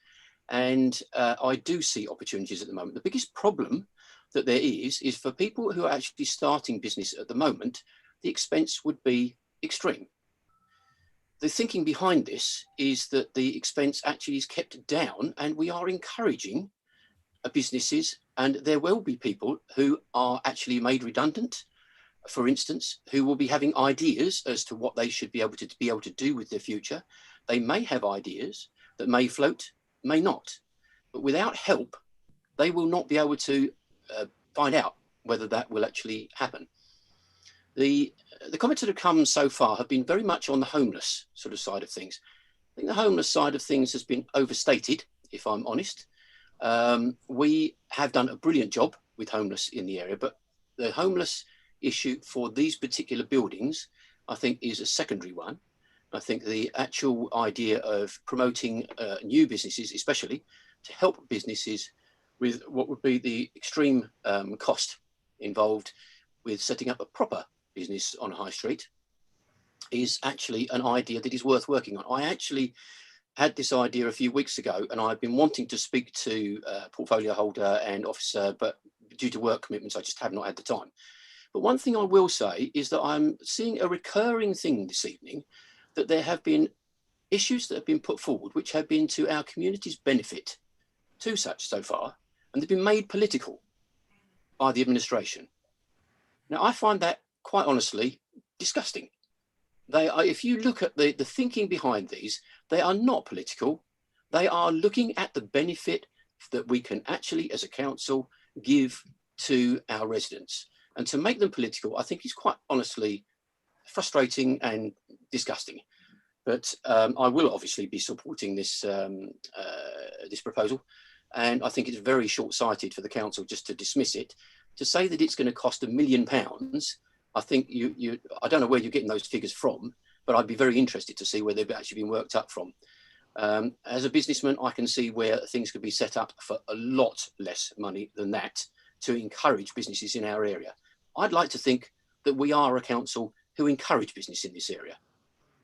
and I do see opportunities at the moment. The biggest problem that there is for people who are actually starting business at the moment, the expense would be extreme. The thinking behind this is that the expense actually is kept down, and we are encouraging businesses, and there will be people who are actually made redundant, for instance, who will be having ideas as to what they should be able to do with their future. They may have ideas that may float, may not. But without help, they will not be able to find out whether that will actually happen. The comments that have come so far have been very much on the homeless sort of side of things. I think the homeless side of things has been overstated, if I'm honest. We have done a brilliant job with homeless in the area, but the homeless issue for these particular buildings, I think, is a secondary one. I think the actual idea of promoting new businesses, especially to help businesses with what would be the extreme cost involved with setting up a proper business on High Street, is actually an idea that is worth working on. I actually had this idea a few weeks ago, and I've been wanting to speak to portfolio holder and officer, but due to work commitments, I just have not had the time. But one thing I will say is that I'm seeing a recurring thing this evening, that there have been issues that have been put forward which have been to our community's benefit, to such so far, and they've been made political by the administration. Now, I find that, quite honestly, disgusting. They are, if you look at the thinking behind these, they are not political. They are looking at the benefit that we can actually, as a council, give to our residents. And to make them political, I think is quite honestly frustrating and disgusting. But I will obviously be supporting this this proposal, and I think it's very short-sighted for the council just to dismiss it. To say that it's going to cost £1 million, I think I don't know where you're getting those figures from, but I'd be very interested to see where they've actually been worked up from. As a businessman, I can see where things could be set up for a lot less money than that to encourage businesses in our area. I'd like to think that we are a council who encourage business in this area.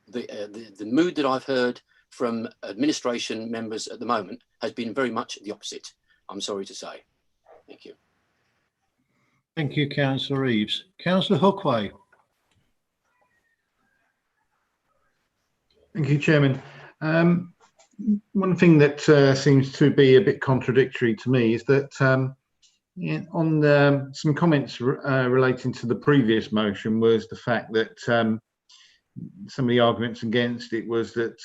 The mood that I've heard from administration members at the moment has been very much the opposite, I'm sorry to say. Thank you. Thank you, Councillor Reeves. Councillor Hookway. Thank you, Chairman. One thing that seems to be a bit contradictory to me is that on some comments relating to the previous motion was the fact that some of the arguments against it was that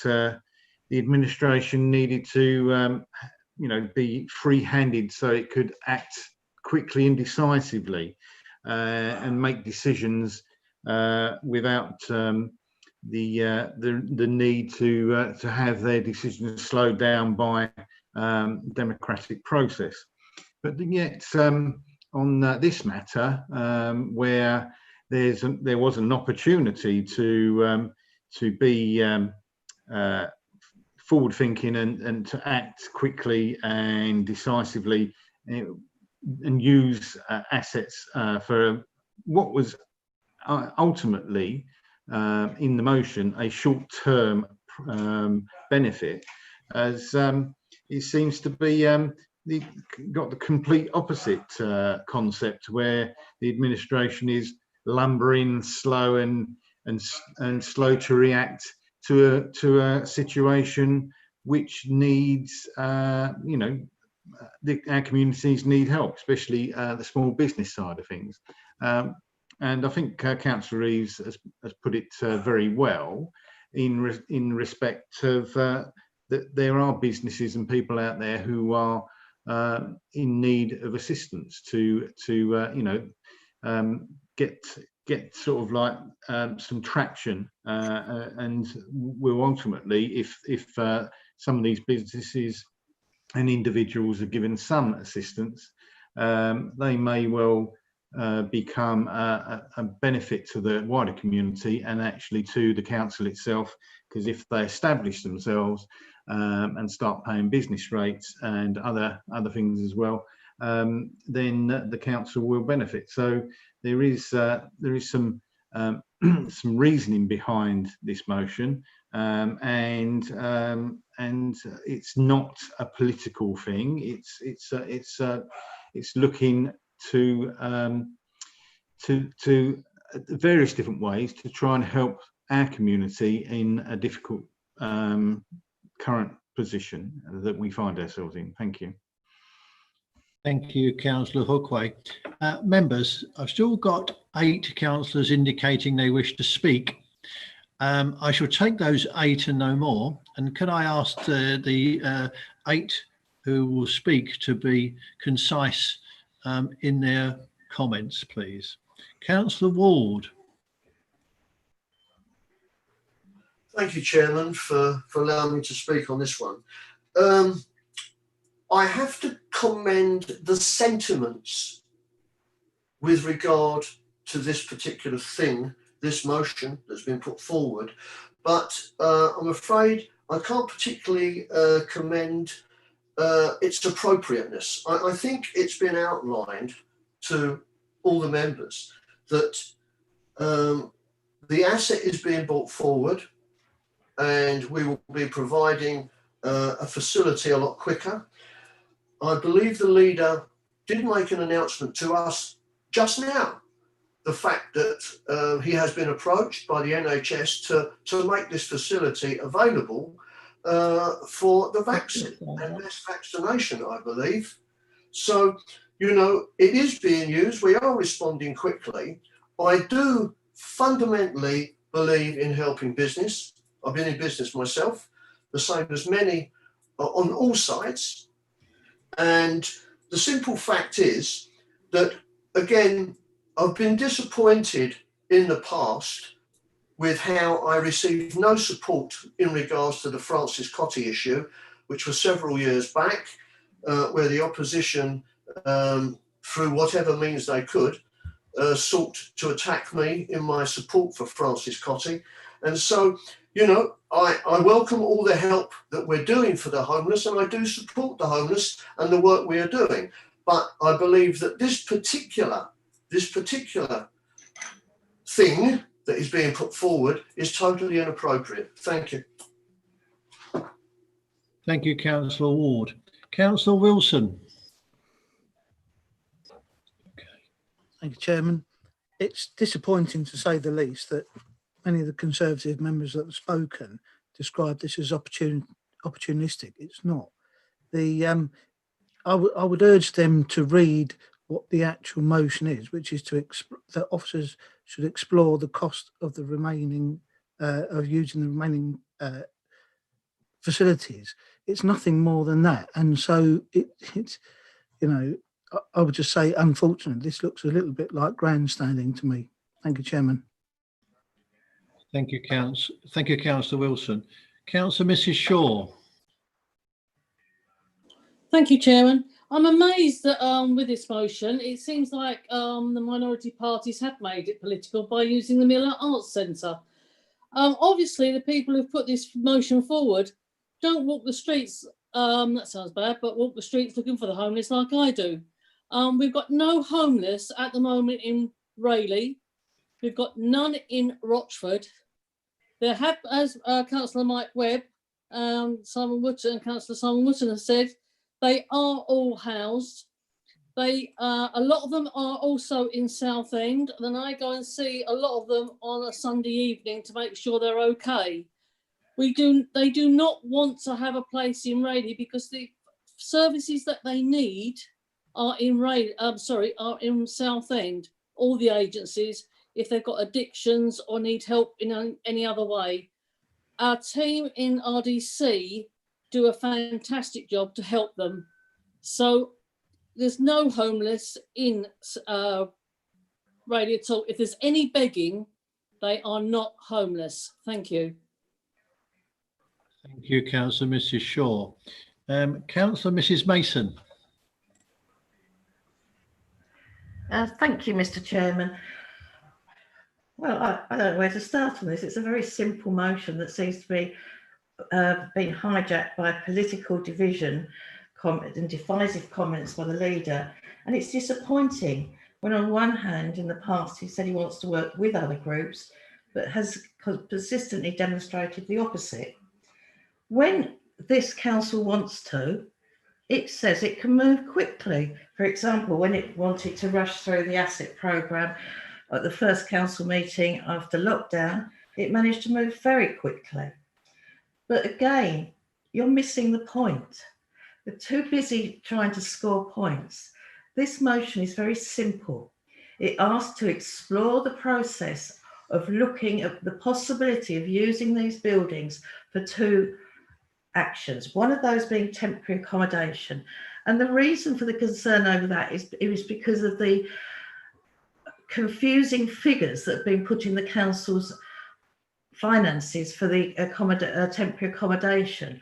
the administration needed to be free-handed so it could act quickly and decisively and make decisions without the need to have their decisions slowed down by democratic process. But yet on this matter, where there was an opportunity to be forward-thinking and to act quickly and decisively and use assets for what was ultimately in the motion a short-term benefit, as it seems to be got the complete opposite concept, where the administration is lumbering, slow and slow to react to a situation which needs our communities need help, especially the small business side of things. And I think Councillor Reeves has put it very well in respect of that there are businesses and people out there who are in need of assistance to get sort of like some traction, and will ultimately, if some of these businesses and individuals are given some assistance, they may well become a benefit to the wider community and actually to the council itself, because if they establish themselves and start paying business rates and other things as well, then the council will benefit. So there is some some reasoning behind this motion, and it's not a political thing. It's looking to various different ways to try and help our community in a difficult current position that we find ourselves in. Thank you. Thank you, Councillor Hookway. Members, I've still got 8 councillors indicating they wish to speak. I shall take those 8 and no more. And can I ask the 8 who will speak to be concise in their comments, please. Councillor Ward. Thank you, Chairman, for allowing me to speak on this one. I have to commend the sentiments with regard to this particular thing, this motion that's been put forward, but I'm afraid I can't particularly commend its appropriateness. I think it's been outlined to all the members that the asset is being brought forward and we will be providing a facility a lot quicker. I believe the leader did make an announcement to us just now, the fact that he has been approached by the NHS to make this facility available for the vaccine and mass vaccination, I believe. So, you know, it is being used. We are responding quickly. I do fundamentally believe in helping business. I've been in business myself, the same as many on all sides. And the simple fact is that, again, I've been disappointed in the past with how I received no support in regards to the Francis Cotty issue, which was several years back, where the opposition, through whatever means they could, sought to attack me in my support for Francis Cotty. And so, you know, I welcome all the help that we're doing for the homeless, and I do support the homeless and the work we are doing. But I believe that this particular thing that is being put forward is totally inappropriate. Thank you. Thank you, Councillor Ward. Councillor Wilson. Thank you, Chairman. It's disappointing, to say the least, that many of the Conservative members that have spoken describe this as opportunistic. It's not. I would urge them to read what the actual motion is, which is that officers should explore the cost of the remaining of using the remaining facilities. It's nothing more than that, and so it's, you know, I would just say, unfortunately, this looks a little bit like grandstanding to me. Thank you, Chairman. Thank you, Councillor Wilson. Councillor Mrs. Shaw. Thank you, Chairman. I'm amazed that with this motion, it seems like the minority parties have made it political by using the Miller Arts Centre. Obviously, the people who've put this motion forward don't walk the streets, that sounds bad, but walk the streets looking for the homeless like I do. We've got no homeless at the moment in Rayleigh. We've got none in Rochford. There have, as Councillor Mike Webb, Simon Wootton and Councillor Simon Wootton have said, they are all housed. A lot of them are also in Southend, and then I go and see a lot of them on a Sunday evening to make sure they're okay. They do not want to have a place in Rayleigh because the services that they need are in are in Southend. All the agencies, if they've got addictions or need help in any other way. Our team in RDC do a fantastic job to help them. So there's no homeless in Rayleigh at all. If there's any begging, they are not homeless. Thank you. Thank you, Councillor Mrs. Shaw. Councillor Mrs. Mason. Thank you, Mr. Chairman. Well, I don't know where to start on this. It's a very simple motion that seems to be being hijacked by political division and divisive comments by the leader. And it's disappointing when on one hand, in the past, he said he wants to work with other groups, but has persistently demonstrated the opposite. When this council wants to, it says it can move quickly. For example, when it wanted to rush through the asset programme at the first council meeting after lockdown, it managed to move very quickly. But again, you're missing the point. They're too busy trying to score points. This motion is very simple. It asks to explore the process of looking at the possibility of using these buildings for two actions, one of those being temporary accommodation. And the reason for the concern over that is because of the confusing figures that have been put in the council's finances for the temporary accommodation.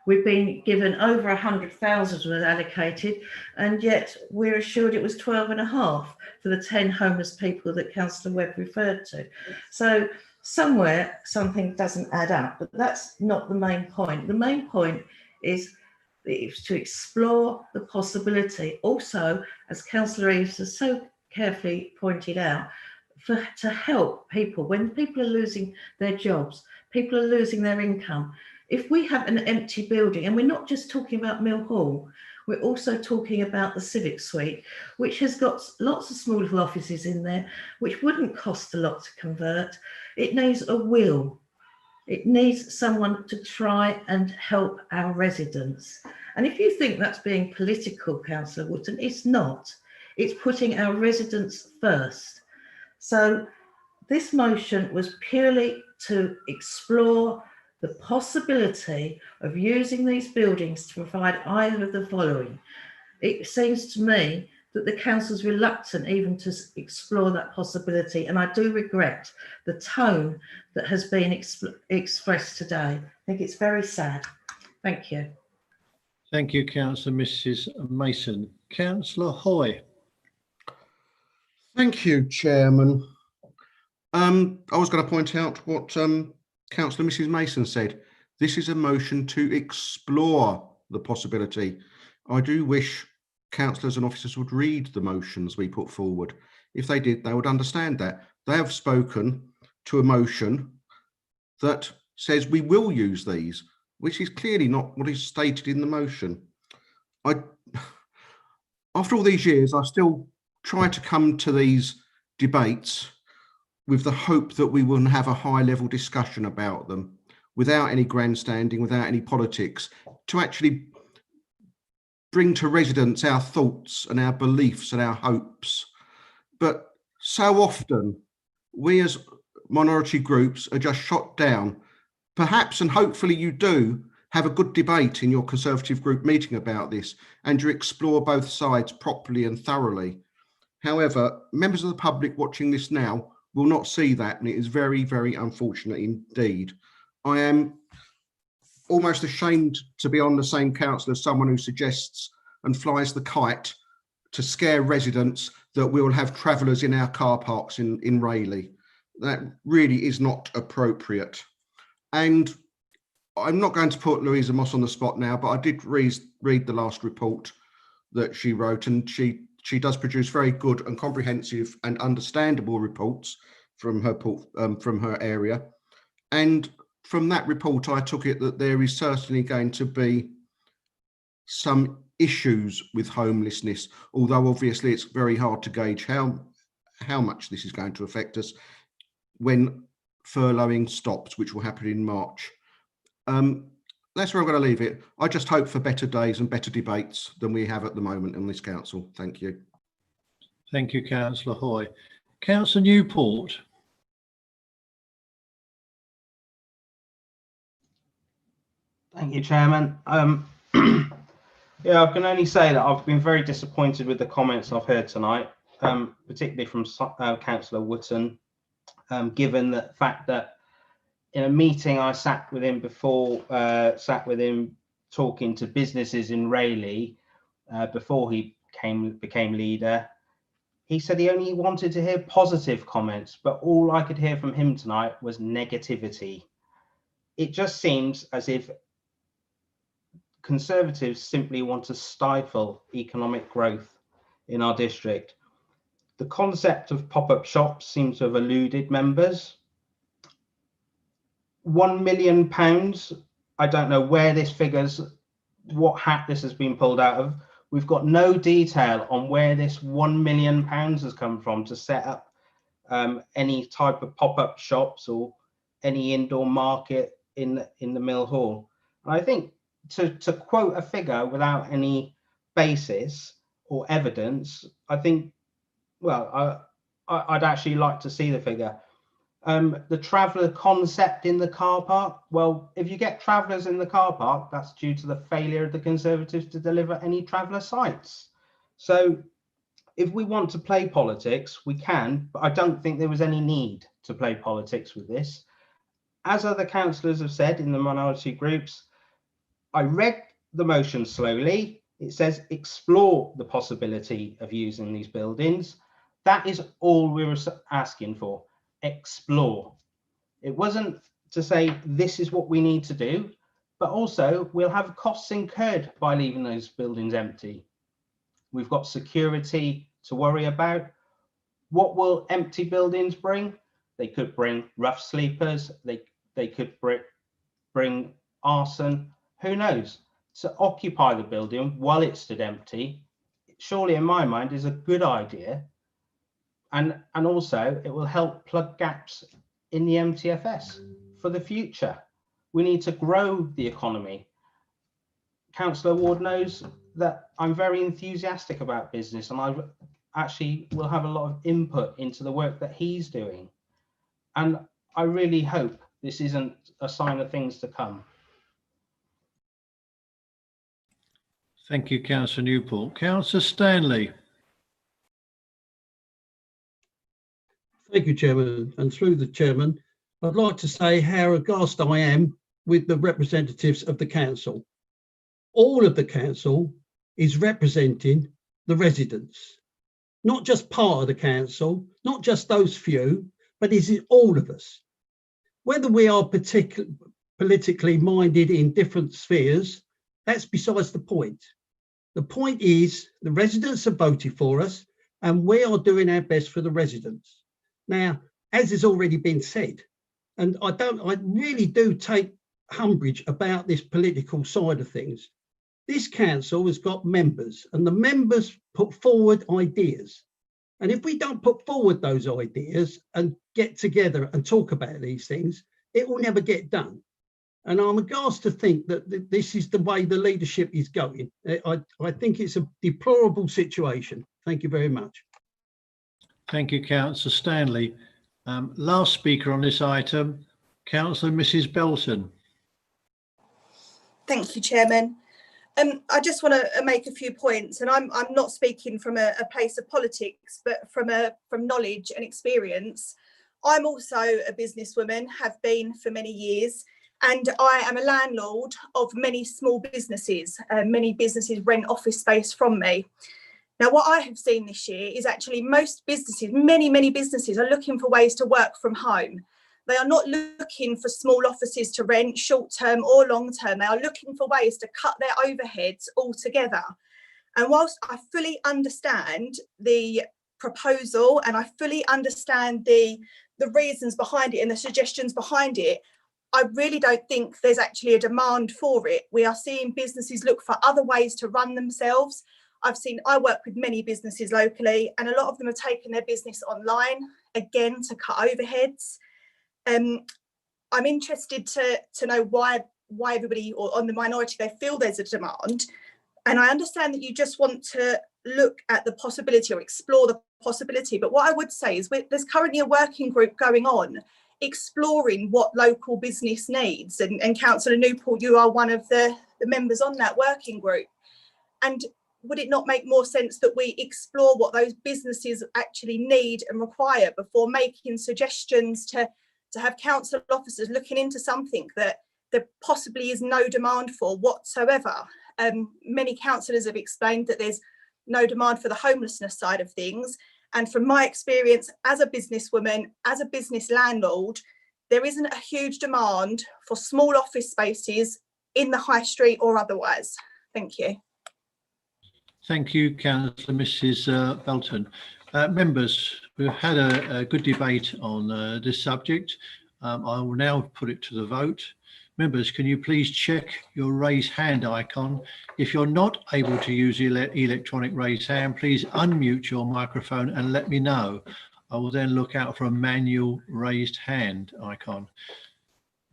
We've been given over 100,000 was allocated, and yet we're assured it was 12.5 for the 10 homeless people that Councillor Webb referred to. So somewhere something doesn't add up, but that's not the main point. The main point is to explore the possibility. Also, as Councillor Eaves has so carefully pointed out, to help people when people are losing their jobs, people are losing their income. If we have an empty building, and we're not just talking about Mill Hall, we're also talking about the Civic Suite, which has got lots of small little offices in there, which wouldn't cost a lot to convert. It needs a will. It needs someone to try and help our residents. And if you think that's being political, Councillor Wootton, it's not. It's putting our residents first. So this motion was purely to explore the possibility of using these buildings to provide either of the following. It seems to me that the council's reluctant even to explore that possibility, and I do regret the tone that has been expressed today. I think it's very sad. Thank you. Thank you, Councillor Mrs Mason. Councillor Hoy. Thank you, Chairman. I was going to point out what Councillor Mrs Mason said. This is a motion to explore the possibility. I do wish councillors and officers would read the motions we put forward. If they did, they would understand that. They have spoken to a motion that says we will use these, which is clearly not what is stated in the motion. After all these years, I still try to come to these debates with the hope that we will have a high level discussion about them without any grandstanding, without any politics, to actually bring to residents our thoughts and our beliefs and our hopes. But so often we as minority groups are just shot down. Perhaps and hopefully you do have a good debate in your Conservative group meeting about this and you explore both sides properly and thoroughly. However, members of the public watching this now will not see that, and it is very, very unfortunate indeed. I am almost ashamed to be on the same council as someone who suggests and flies the kite to scare residents that we will have travellers in our car parks in Rayleigh. That really is not appropriate. And I'm not going to put Louisa Moss on the spot now, but I did read the last report that she wrote, and she does produce very good and comprehensive and understandable reports from her area. And from that report, I took it that there is certainly going to be some issues with homelessness, although obviously it's very hard to gauge how much this is going to affect us when furloughing stops, which will happen in March. That's where I'm going to leave it. I just hope for better days and better debates than we have at the moment in this council. Thank you. Thank you, Councillor Hoy. Councillor Newport. Thank you, Chairman. Yeah, I can only say that I've been very disappointed with the comments I've heard tonight, particularly from Councillor Wootton, given the fact that in a meeting I sat with him before, talking to businesses in Rayleigh before he became leader. He said he only wanted to hear positive comments, but all I could hear from him tonight was negativity. It just seems as if Conservatives simply want to stifle economic growth in our district. The concept of pop-up shops seems to have eluded members. £1 million, I don't know where this figures, what hat this has been pulled out of. We've got no detail on where this £1 million has come from to set up any type of pop-up shops or any indoor market in the Mill Hall. And I think to quote a figure without any basis or evidence, I think, well, I'd actually like to see the figure. The traveller concept in the car park. Well, if you get travellers in the car park, that's due to the failure of the Conservatives to deliver any traveller sites. So if we want to play politics, we can, but I don't think there was any need to play politics with this. As other councillors have said in the minority groups, I read the motion slowly. It says explore the possibility of using these buildings. That is all we were asking for. Explore. It wasn't to say this is what we need to do, but also we'll have costs incurred by leaving those buildings empty. We've got security to worry about. What will empty buildings bring? They could bring rough sleepers, they could bring arson, who knows? To occupy the building while it stood empty, surely in my mind is a good idea. And also it will help plug gaps in the MTFS for the future. We need to grow the economy. Councillor Ward knows that I'm very enthusiastic about business, and I actually will have a lot of input into the work that he's doing. And I really hope this isn't a sign of things to come. Thank you, Councillor Newport. Councillor Stanley. Thank you, Chairman. And through the Chairman, I'd like to say how aghast I am with the representatives of the council. All of the council is representing the residents, not just part of the council, not just those few, but is it all of us? Whether we are politically minded in different spheres, that's besides the point. The point is the residents have voted for us and we are doing our best for the residents. Now, as has already been said, and I really do take umbrage about this political side of things. This council has got members and the members put forward ideas. And if we don't put forward those ideas and get together and talk about these things, it will never get done. And I'm aghast to think that this is the way the leadership is going. I think it's a deplorable situation. Thank you very much. Thank you, Councillor Stanley. Last speaker on this item, Councillor Mrs. Belton. Thank you, Chairman. I just want to make a few points, and I'm not speaking from a place of politics, but from knowledge and experience. I'm also a businesswoman, have been for many years, and I am a landlord of many small businesses. Many businesses rent office space from me. Now, what I have seen this year is actually most businesses, many businesses are looking for ways to work from home. They are not looking for small offices to rent short term or long term. They are looking for ways to cut their overheads altogether. And whilst I fully understand the proposal and I fully understand the reasons behind it and the suggestions behind it, I really don't think there's actually a demand for it. We are seeing businesses look for other ways to run themselves. I work with many businesses locally, and a lot of them have taken their business online, again, to cut overheads. I'm interested to know why everybody, or on the minority, they feel there's a demand. And I understand that you just want to look at the possibility or explore the possibility. But what I would say is there's currently a working group going on exploring what local business needs. And Councillor Newport, you are one of the members on that working group. And would it not make more sense that we explore what those businesses actually need and require before making suggestions to have council officers looking into something that there possibly is no demand for whatsoever? Many councillors have explained that there's no demand for the homelessness side of things. And from my experience as a businesswoman, as a business landlord, there isn't a huge demand for small office spaces in the high street or otherwise. Thank you. Thank you, Councillor Mrs. Belton. Members, we've had a good debate on this subject. I will now put it to the vote. Members, can you please check your raise hand icon? If you're not able to use the electronic raise hand, please unmute your microphone and let me know. I will then look out for a manual raised hand icon.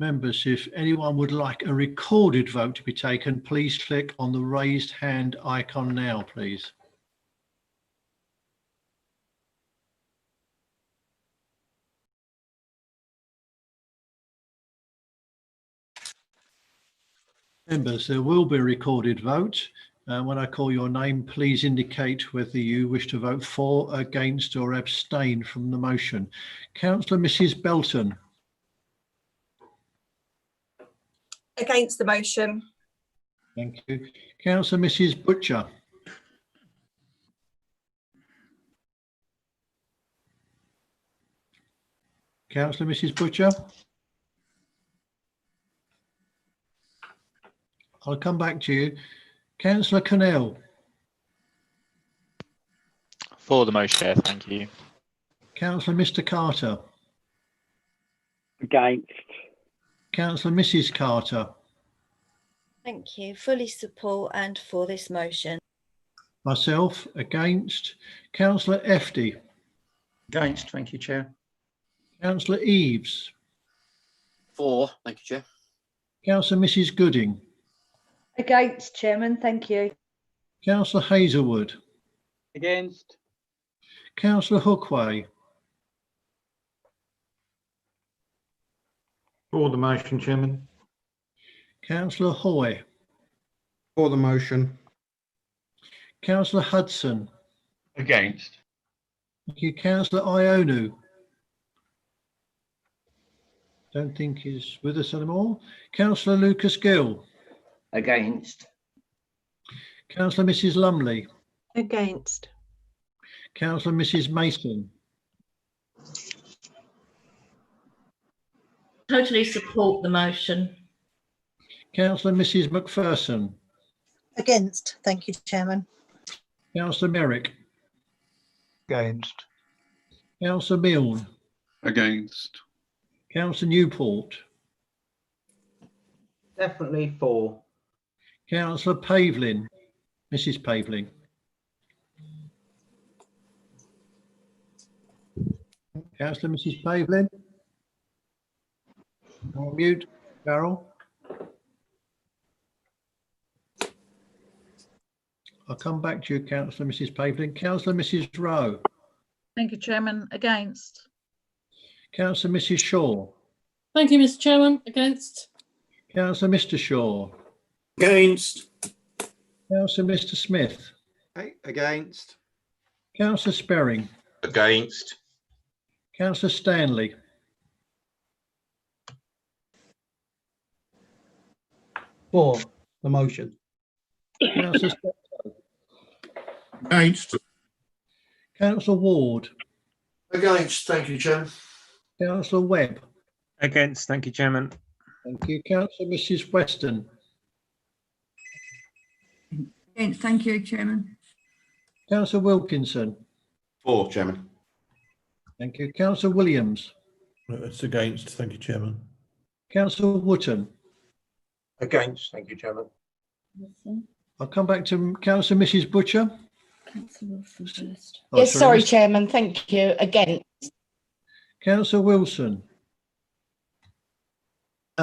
Members, if anyone would like a recorded vote to be taken, please click on the raised hand icon now, please. Members, there will be a recorded vote. When I call your name, please indicate whether you wish to vote for, against or abstain from the motion. Councillor Mrs Belton. Against the motion. Thank you. Councillor Mrs Butcher. Councillor Mrs Butcher. I'll come back to you. Councillor Connell. For the motion, Chair, thank you. Councillor Mr Carter. Against. Councillor Mrs Carter. Thank you. Fully support and for this motion. Myself, against. Councillor Efty. Against, thank you, Chair. Councillor Eaves. For, thank you, Chair. Councillor Mrs Gooding. Against, Chairman, thank you. Councillor Hazelwood. Against. Councillor Hookway. For the motion, Chairman. Councillor Hoy. For the motion. Councillor Hudson. Against. Thank you. Councillor Ionu. Don't think he's with us anymore. Councillor Lucas Gill. Against. Councillor Mrs Lumley. Against. Councillor Mrs Mason. Totally support the motion. Councillor Mrs Macpherson. Against, thank you, Chairman. Councillor Merrick. Against. Councillor Milne. Against. Councillor Newport. Definitely for. Councillor Pavlin. Mrs Pavlin. Councillor Mrs Pavlin. On mute, Carol. I'll come back to you, Councillor Mrs Pavlin. Councillor Mrs Rowe. Thank you, Chairman. Against. Councillor Mrs Shaw. Thank you, Mr. Chairman. Against. Councillor Mr Shaw. Against. Councillor Mr Smith. Against. Councillor Sperring. Against. Councillor Stanley. For the motion. Councillor Steptoe. Against. Councillor Ward. Against, thank you, Chairman. Councillor Webb. Against, thank you, Chairman. Thank you. Councillor Mrs Weston. Against, thank you, Chairman. Councillor Wilkinson. For, Chairman. Thank you. Councillor Williams. It's against, thank you, Chairman. Councillor Wootton. Against, thank you, Chairman. I'll come back to Councillor Mrs Butcher. Councillor Wilson first. Oh, Yes, sorry, Mr. Chairman. Thank you. Against. Councillor Wilson.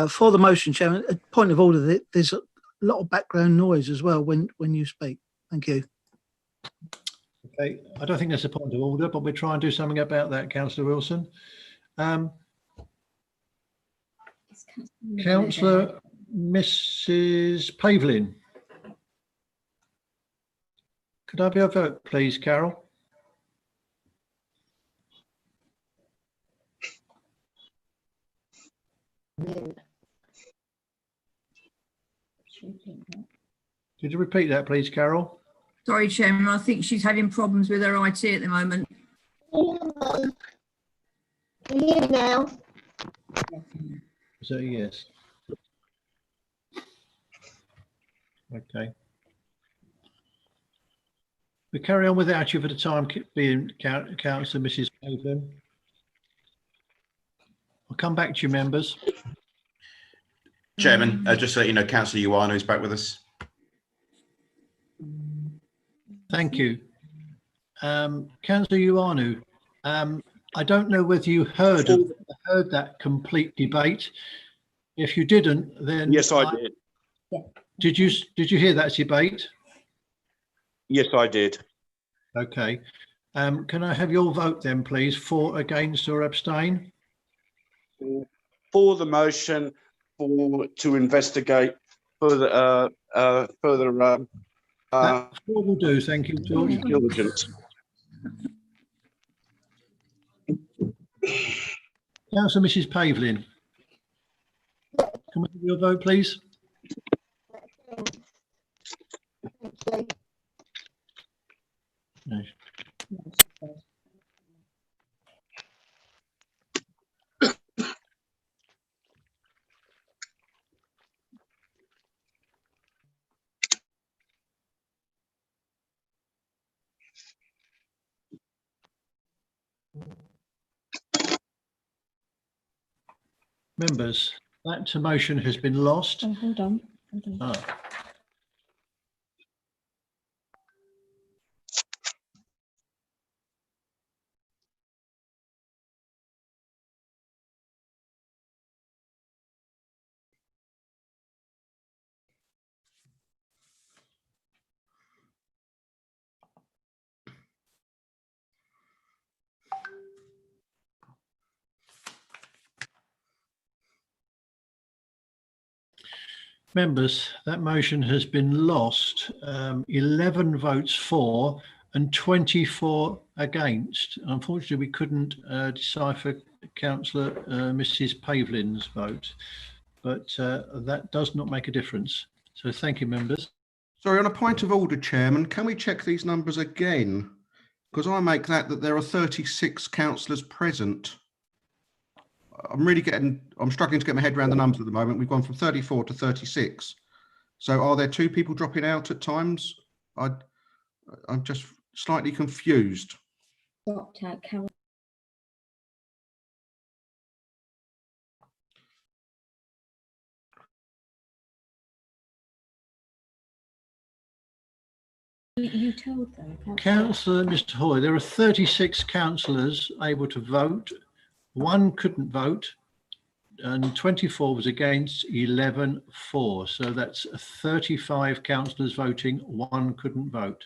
For the motion, Chairman, a point of order, there's a lot of background noise as well when you speak. Thank you. Okay, I don't think that's a point of order, but we'll try and do something about that, Councillor Wilson. Councillor Mrs Pavlin. Could I have your vote, please, Carol? Could you repeat that, please, Carol? Sorry, Chairman. I think she's having problems with her IT at the moment. Can you hear me now? Is that a yes? Okay. We carry on without you for the time being, Councillor Mrs Pavlin. I'll come back to you, members. Chairman, just to let you know, Councillor Ioano is back with us. Thank you. Councillor Ioanu, I don't know whether you heard that complete debate. If you didn't, then Yes, I did. Did you hear that debate? Yes, I did. Okay. Can I have your vote then, please, for, against, or abstain? For the motion to investigate further That will do. Thank you, George. due diligence. Councillor Mrs. Pavlin. Can we have your vote, please? No. Members, that motion has been lost. Oh, hold on. Ah. Members, that motion has been lost. 11 votes for and 24 against. Unfortunately, we couldn't decipher Councillor Mrs. Pavlin's vote, but that does not make a difference. So thank you, members. Sorry, on a point of order, Chairman, can we check these numbers again? Because I make that there are 36 councillors present. I'm struggling to get my head around the numbers at the moment. We've gone from 34 to 36. So are there two people dropping out at times? I'm just slightly confused. Dropped out, Carol. You told them. Councillor Mr. Hoy, there are 36 councillors able to vote. One couldn't vote and 24 was against, 11 for. So that's 35 councillors voting, one couldn't vote.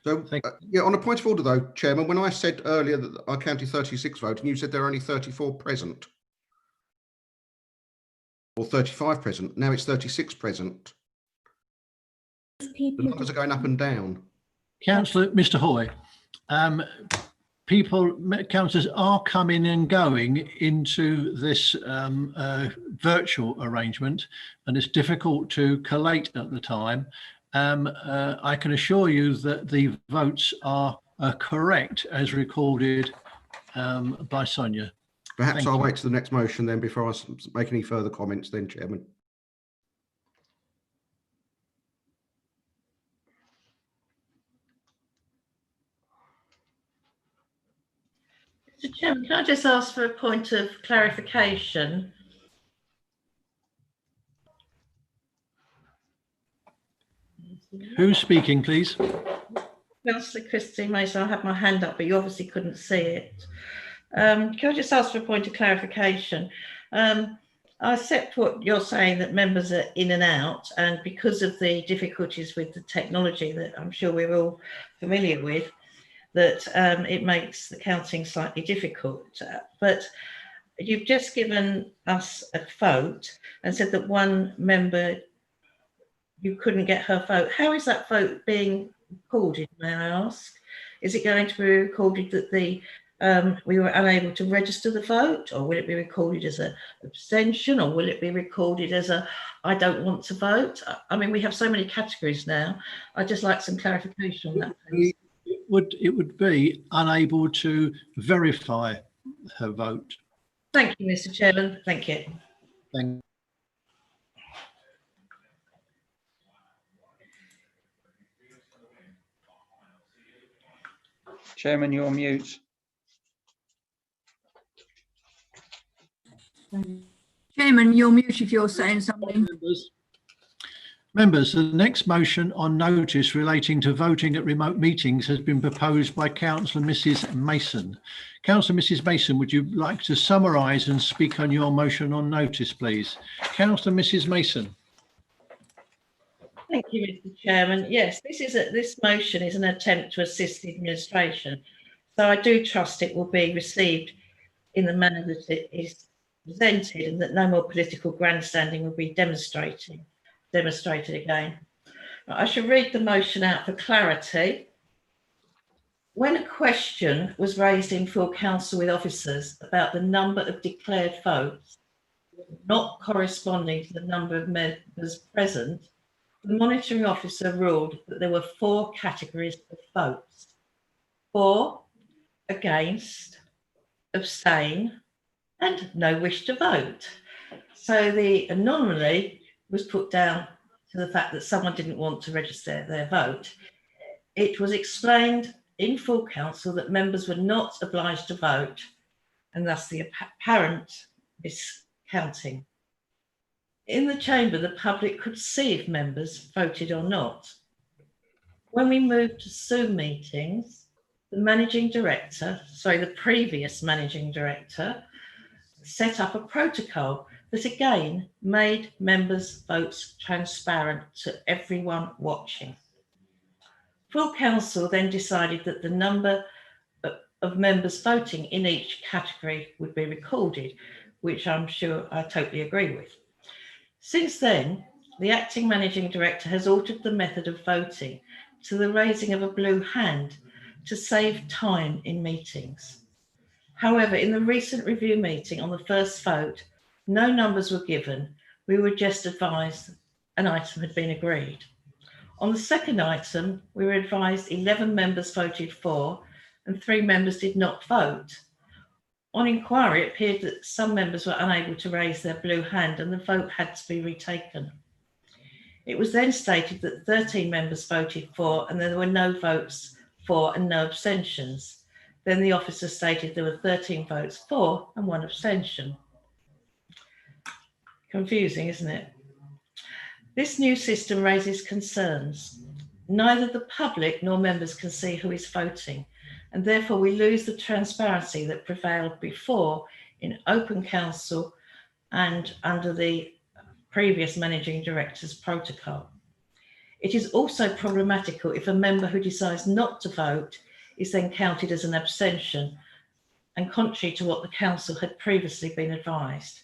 So, yeah, on a point of order though, Chairman, when I said earlier that I counted 36 votes and you said there are only 34 present, or 35 present, now it's 36 present. The numbers are going up and down. Councillor Mr. Hoy, councillors are coming and going into this virtual arrangement, and it's difficult to collate at the time. I can assure you that the votes are correct as recorded by Sonia. Perhaps I'll wait to the next motion then before I make any further comments then, Chairman. Mr. Chairman, can I just ask for a point of clarification? Who's speaking, please? Councillor Christine Mason, I had my hand up, but you obviously couldn't see it. Can I just ask for a point of clarification? I accept what you're saying, that members are in and out, and because of the difficulties with the technology that I'm sure we're all familiar with, that it makes the counting slightly difficult. But you've just given us a vote and said that one member, you couldn't get her vote. How is that vote being recorded, may I ask? Is it going to be recorded that we were unable to register the vote, or will it be recorded as an abstention, or will it be recorded as a I don't want to vote? I mean, we have so many categories now. I'd just like some clarification on that, please. It would be unable to verify her vote. Thank you, Mr. Chairman. Thank you. Thank Chairman, you're on mute. Chairman, you're mute if you're saying something. Members, the next motion on notice relating to voting at remote meetings has been proposed by Councillor Mrs. Mason. Councillor Mrs. Mason, would you like to summarise and speak on your motion on notice, please? Councillor Mrs. Mason. Thank you, Mr. Chairman. Yes, this motion is an attempt to assist the administration. So I do trust it will be received in the manner that it is presented, and that no more political grandstanding will be demonstrating. demonstrated again. I shall read the motion out for clarity. When a question was raised in full council with officers about the number of declared votes not corresponding to the number of members present, the monitoring officer ruled that there were 4 categories of votes: for, against, abstain, and no wish to vote. So the anomaly was put down to the fact that someone didn't want to register their vote. It was explained in full council that members were not obliged to vote, and thus the apparent miscounting. In the chamber, the public could see if members voted or not. When we moved to Zoom meetings, the previous managing director, set up a protocol that again made members' votes transparent to everyone watching. Full council then decided that the number of members voting in each category would be recorded, which I'm sure I totally agree with. Since then, the acting managing director has altered the method of voting to the raising of a blue hand to save time in meetings. However, in the recent review meeting on the first vote, no numbers were given. We were just advised an item had been agreed. On the second item, we were advised 11 members voted for and 3 members did not vote. On inquiry, it appeared that some members were unable to raise their blue hand and the vote had to be retaken. It was then stated that 13 members voted for and there were no votes for and no abstentions. Then the officer stated there were 13 votes for and 1 abstention. Confusing, isn't it? This new system raises concerns. Neither the public nor members can see who is voting, and therefore we lose the transparency that prevailed before in open council and under the previous managing director's protocol. It is also problematical if a member who decides not to vote is then counted as an abstention, and contrary to what the council had previously been advised.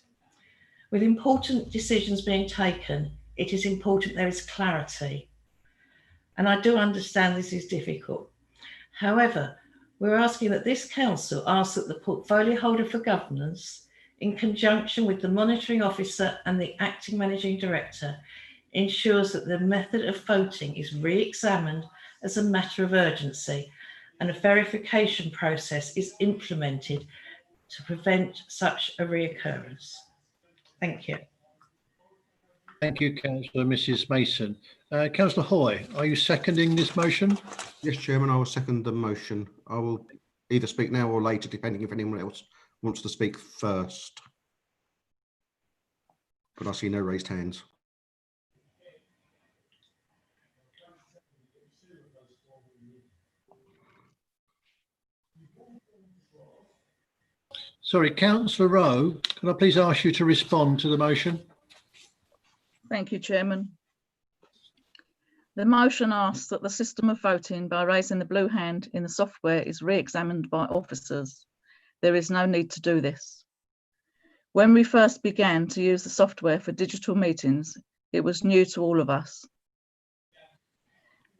With important decisions being taken, it is important there is clarity. And I do understand this is difficult. However, we're asking that this council ask that the portfolio holder for governance, in conjunction with the monitoring officer and the acting managing director, ensures that the method of voting is re-examined as a matter of urgency and a verification process is implemented to prevent such a reoccurrence. Thank you. Thank you, Councillor Mrs Mason. Councillor Hoy, are you seconding this motion? Yes, Chairman, I will second the motion. I will either speak now or later, depending if anyone else wants to speak first. But I see no raised hands. Sorry, Councillor Rowe, can I please ask you to respond to the motion? Thank you, Chairman. The motion asks that the system of voting by raising the blue hand in the software is re-examined by officers. There is no need to do this. When we first began to use the software for digital meetings, it was new to all of us.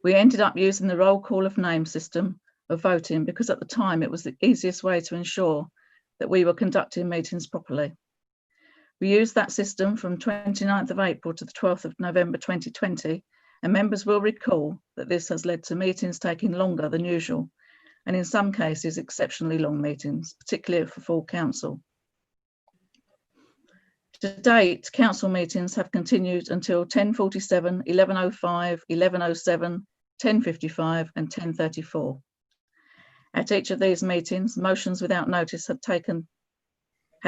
We ended up using the roll call of name system of voting because at the time it was the easiest way to ensure that we were conducting meetings properly. We used that system from 29th of April to the 12th of November 2020, and members will recall that this has led to meetings taking longer than usual, and in some cases exceptionally long meetings, particularly for full council. To date, council meetings have continued until 10:47, 11:05, 11:07, 10:55 and 10:34. At each of these meetings, motions without notice had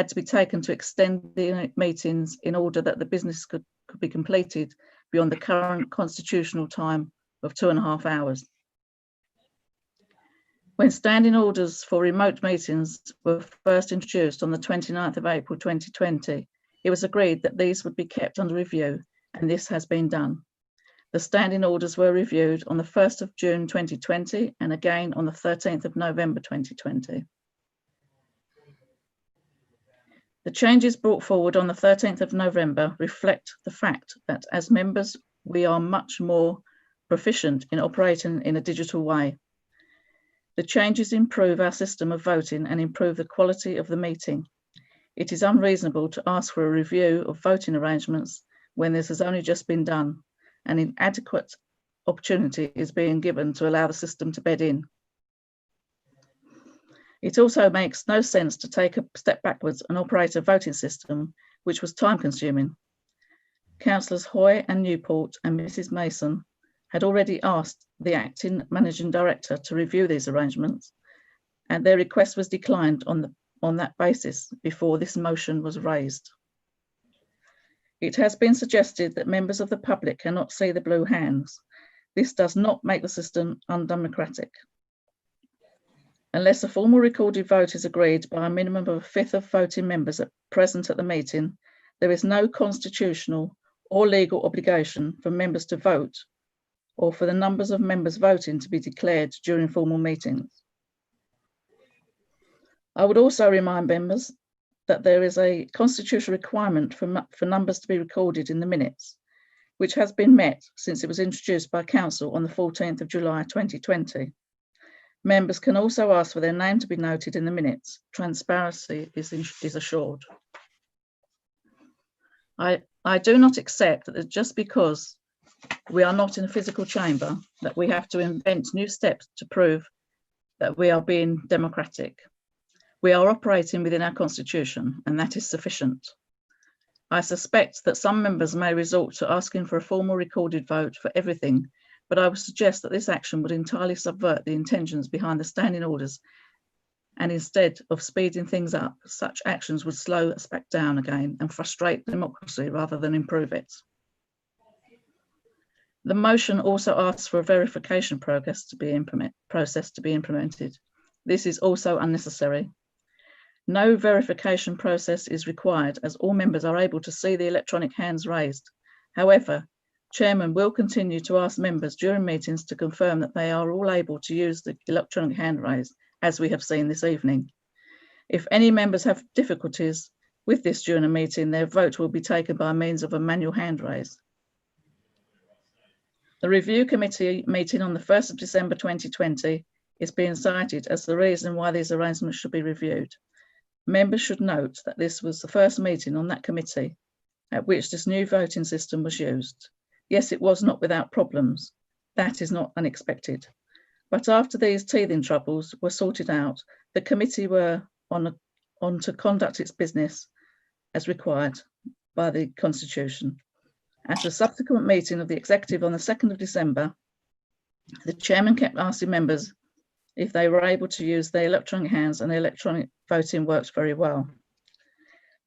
to be taken to extend the meetings in order that the business could be completed beyond the current constitutional time of 2.5 hours. When standing orders for remote meetings were first introduced on the 29th of April 2020, it was agreed that these would be kept under review, and this has been done. The standing orders were reviewed on the 1st of June 2020 and again on the 13th of November 2020. The changes brought forward on the 13th of November reflect the fact that as members, we are much more proficient in operating in a digital way. The changes improve our system of voting and improve the quality of the meeting. It is unreasonable to ask for a review of voting arrangements when this has only just been done and inadequate opportunity is being given to allow the system to bed in. It also makes no sense to take a step backwards and operate a voting system which was time consuming. Councillors Hoy and Newport and Mrs Mason had already asked the acting managing director to review these arrangements, and their request was declined on that basis before this motion was raised. It has been suggested that members of the public cannot see the blue hands. This does not make the system undemocratic. Unless a formal recorded vote is agreed by a minimum of a fifth of voting members present at the meeting, there is no constitutional or legal obligation for members to vote or for the numbers of members voting to be declared during formal meetings. I would also remind members that there is a constitutional requirement for numbers to be recorded in the minutes, which has been met since it was introduced by Council on the 14th of July 2020. Members can also ask for their name to be noted in the minutes. Transparency is assured. I do not accept that just because we are not in a physical chamber that we have to invent new steps to prove that we are being democratic. We are operating within our constitution, and that is sufficient. I suspect that some members may resort to asking for a formal recorded vote for everything, but I would suggest that this action would entirely subvert the intentions behind the standing orders, and instead of speeding things up, such actions would slow us back down again and frustrate democracy rather than improve it. The motion also asks for a verification process to be implemented. This is also unnecessary. No verification process is required as all members are able to see the electronic hands raised. However, Chairman will continue to ask members during meetings to confirm that they are all able to use the electronic hand raise, as we have seen this evening. If any members have difficulties with this during a meeting, their vote will be taken by means of a manual hand raise. The review committee meeting on the 1st of December 2020 is being cited as the reason why these arrangements should be reviewed. Members should note that this was the first meeting on that committee at which this new voting system was used. Yes, it was not without problems. That is not unexpected. But after these teething troubles were sorted out, the committee were on to conduct its business as required by the Constitution. At a subsequent meeting of the executive on the 2nd of December, the chairman kept asking members if they were able to use their electronic hands, and the electronic voting works very well.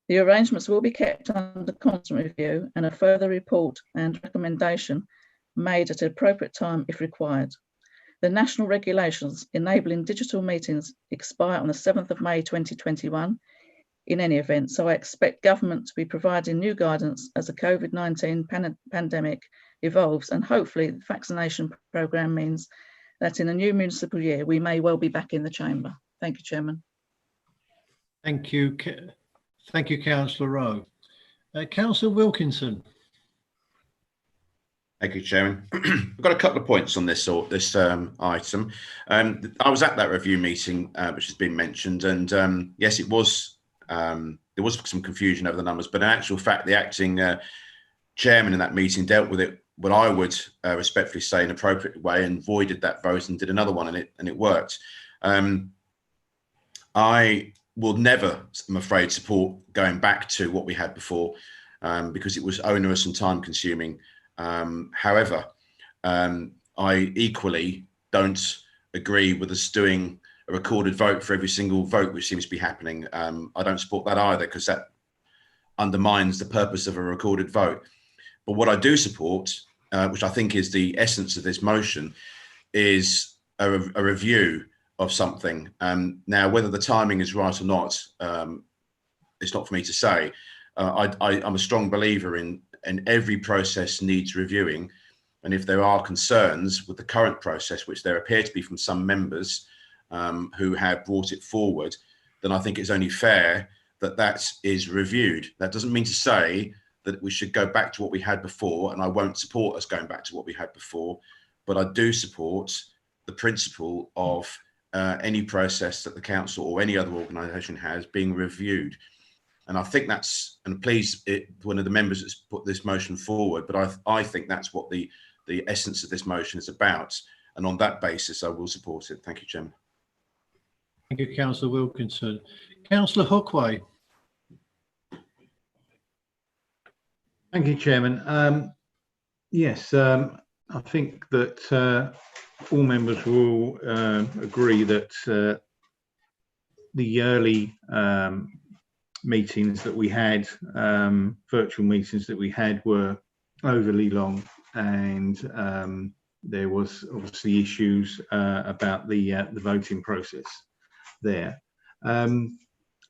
The arrangements will be kept under constant review and a further report and recommendation made at an appropriate time if required. The national regulations enabling digital meetings expire on the 7th of May 2021 in any event, so I expect government to be providing new guidance as the COVID-19 pandemic evolves, and hopefully the vaccination programme means that in a new municipal year we may well be back in the chamber. Thank you, Chairman. Thank you. Thank you, Councillor Rowe. Councillor Wilkinson. Thank you, Chairman. I've got a couple of points on this item. I was at that review meeting, which has been mentioned, and yes, it was. There was some confusion over the numbers, but in actual fact, the acting chairman in that meeting dealt with it, what I would respectfully say, in an appropriate way, and voided that vote and did another one, and it worked. I will never, I'm afraid, support going back to what we had before, because it was onerous and time consuming. However, I equally don't agree with us doing a recorded vote for every single vote which seems to be happening. I don't support that either, because that undermines the purpose of a recorded vote. But what I do support, which I think is the essence of this motion, is a review of something. Now, whether the timing is right or not, it's not for me to say. I'm a strong believer in every process needs reviewing. And if there are concerns with the current process, which there appear to be from some members who have brought it forward, then I think it's only fair that is reviewed. That doesn't mean to say that we should go back to what we had before, and I won't support us going back to what we had before, but I do support the principle of any process that the council or any other organisation has being reviewed. And I think that's, and please, one of the members that's put this motion forward, but I think that's what the essence of this motion is about. And on that basis, I will support it. Thank you, Chairman. Thank you, Councillor Wilkinson. Councillor Hookway. Thank you, Chairman. Yes, I think that all members will agree that the early meetings that we had, virtual meetings that we had, were overly long, and there was obviously issues about the voting process there.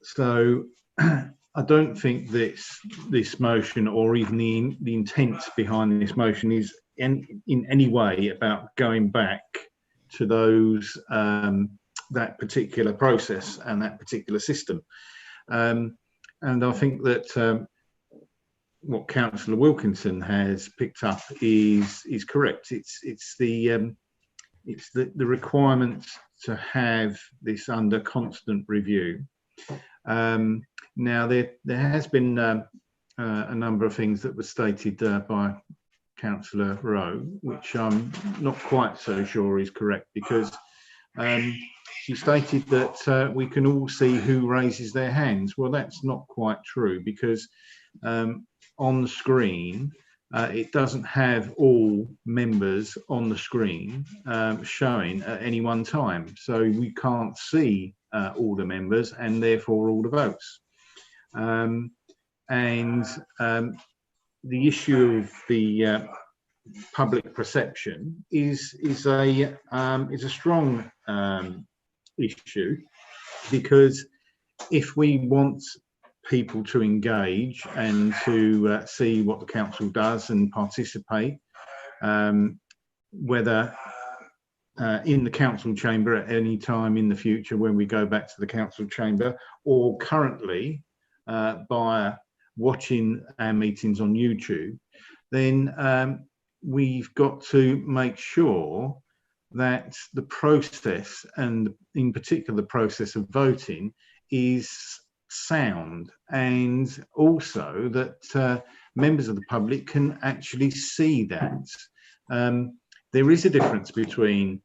So I don't think this motion, or even the intent behind this motion, is in any way about going back to those that particular process and that particular system. And I think that what Councillor Wilkinson has picked up is correct. It's the requirement to have this under constant review. Now there has been a number of things that were stated by Councillor Rowe, which I'm not quite so sure is correct, because she stated that we can all see who raises their hands. Well, that's not quite true, because on the screen, it doesn't have all members on the screen showing at any one time. So we can't see all the members and therefore all the votes. The issue of the public perception is a strong issue, because if we want people to engage and to see what the council does and participate, whether in the council chamber at any time in the future when we go back to the council chamber, or currently by watching our meetings on YouTube, then we've got to make sure that the process, and in particular the process of voting, is sound, and also that members of the public can actually see that. There is a difference between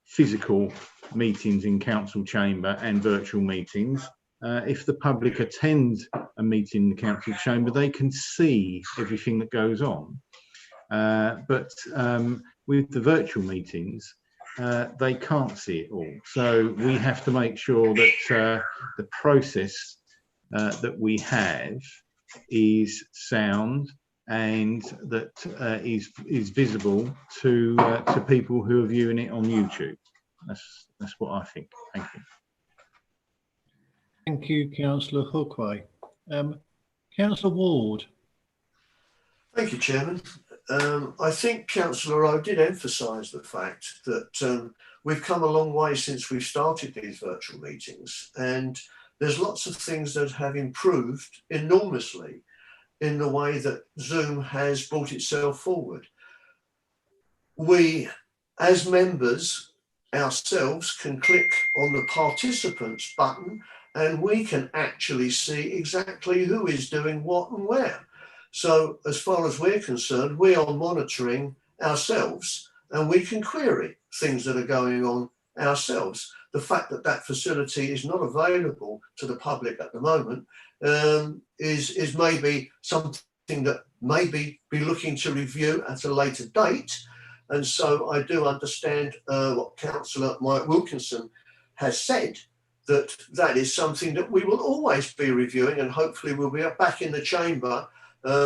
physical meetings in council chamber and virtual meetings. If the public attend a meeting in the council chamber, they can see everything that goes on. But with the virtual meetings, they can't see it all. So we have to make sure that the process that we have is sound, and that is visible to people who are viewing it on YouTube. That's what I think. Thank you. Thank you, Councillor Hookway. Councillor Ward. Thank you, Chairman. I think Councillor Rowe did emphasise the fact that we've come a long way since we started these virtual meetings, and there's lots of things that have improved enormously in the way that Zoom has brought itself forward. We, as members ourselves, can click on the participants button, and we can actually see exactly who is doing what and where. So as far as we're concerned, we are monitoring ourselves, and we can query things that are going on ourselves. The fact that that facility is not available to the public at the moment is maybe something that maybe be looking to review at a later date. And so I do understand what Councillor Mike Wilkinson has said, that that is something that we will always be reviewing, and hopefully we'll be back in the chamber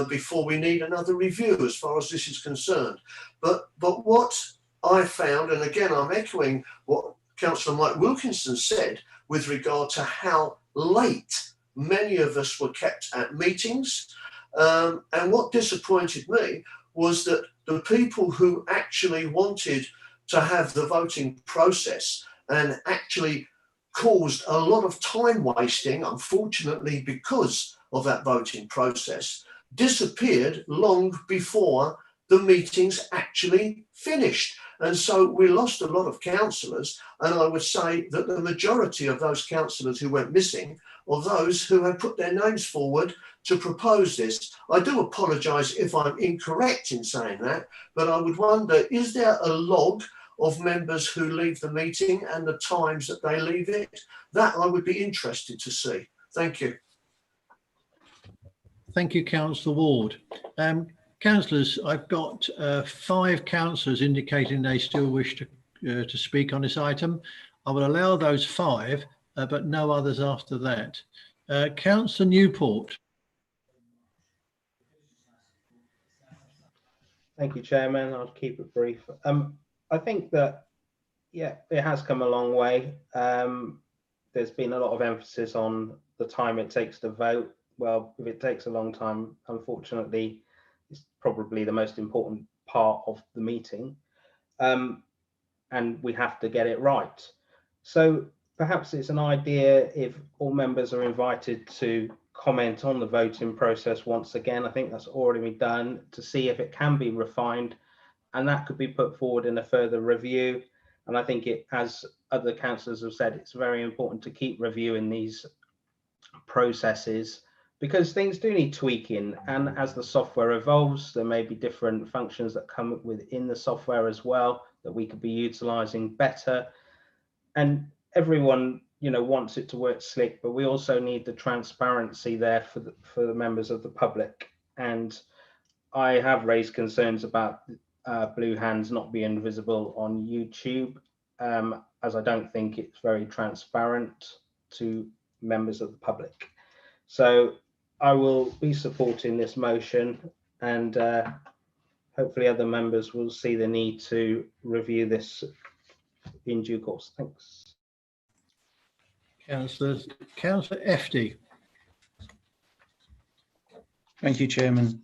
before we need another review as far as this is concerned. But what I found, and again I'm echoing what Councillor Mike Wilkinson said with regard to how late many of us were kept at meetings, and what disappointed me was that the people who actually wanted to have the voting process and actually caused a lot of time wasting, unfortunately, because of that voting process, disappeared long before the meetings actually finished. And so we lost a lot of councillors, and I would say that the majority of those councillors who went missing are those who had put their names forward to propose this. I do apologise if I'm incorrect in saying that, but I would wonder, is there a log of members who leave the meeting and the times that they leave it? That I would be interested to see. Thank you. Thank you, Councillor Ward. Councillors, I've got 5 councillors indicating they still wish to speak on this item. I will allow those 5, but no others after that. Councillor Newport. Thank you, Chairman. I'll keep it brief. I think that, yeah, it has come a long way. There's been a lot of emphasis on the time it takes to vote. Well, if it takes a long time, unfortunately, it's probably the most important part of the meeting. And we have to get it right. So perhaps it's an idea if all members are invited to comment on the voting process once again. I think that's already been done, to see if it can be refined, and that could be put forward in a further review. And I think it, as other councillors have said, it's very important to keep reviewing these processes, because things do need tweaking, and as the software evolves, there may be different functions that come within the software as well that we could be utilising better. And everyone, you know, wants it to work slick, but we also need the transparency there for the members of the public. And I have raised concerns about Blue Hands not being visible on YouTube, as I don't think it's very transparent to members of the public. So I will be supporting this motion, and hopefully other members will see the need to review this in due course. Thanks. Councillor FD. Thank you, Chairman.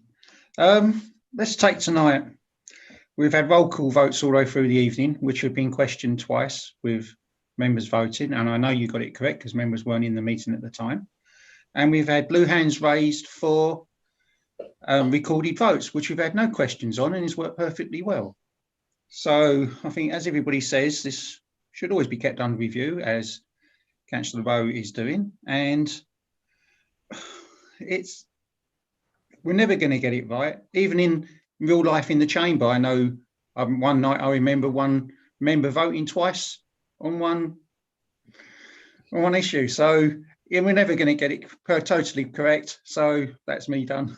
Let's take tonight. We've had roll call votes all the way through the evening, which have been questioned twice with members voting. And I know you got it correct because members weren't in the meeting at the time. And we've had blue hands raised for recorded votes, which we've had no questions on, and has worked perfectly well. So I think, as everybody says, this should always be kept under review, as Councillor Rowe is doing. And we're never going to get it right. Even in real life in the chamber, I know one night I remember one member voting twice on one issue. So yeah, we're never going to get it totally correct. So that's me done.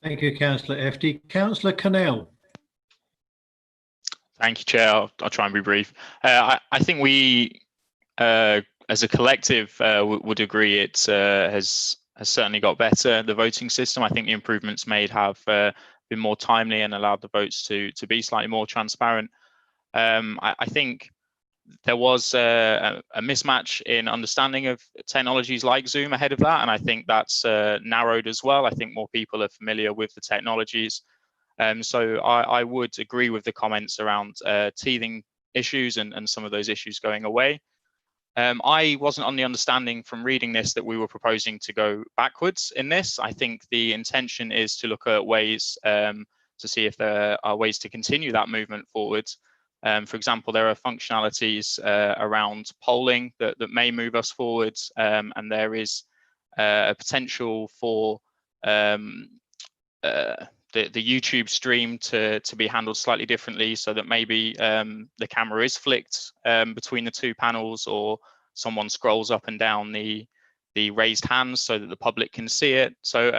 Thank you, Councillor FD. Councillor Connell. Thank you, Chair. I'll try and be brief. I think we, as a collective, would agree it has certainly got better, the voting system. I think the improvements made have been more timely and allowed the votes to be slightly more transparent. I think there was a mismatch in understanding of technologies like Zoom ahead of that, and I think that's narrowed as well. I think more people are familiar with the technologies. So I would agree with the comments around teething issues and some of those issues going away. I wasn't on the understanding from reading this that we were proposing to go backwards in this. I think the intention is to look at ways to see if there are ways to continue that movement forward. For example, there are functionalities around polling that may move us forward, and there is a potential for the YouTube stream to be handled slightly differently, so that maybe the camera is flicked between the two panels, or someone scrolls up and down the raised hands so that the public can see it. So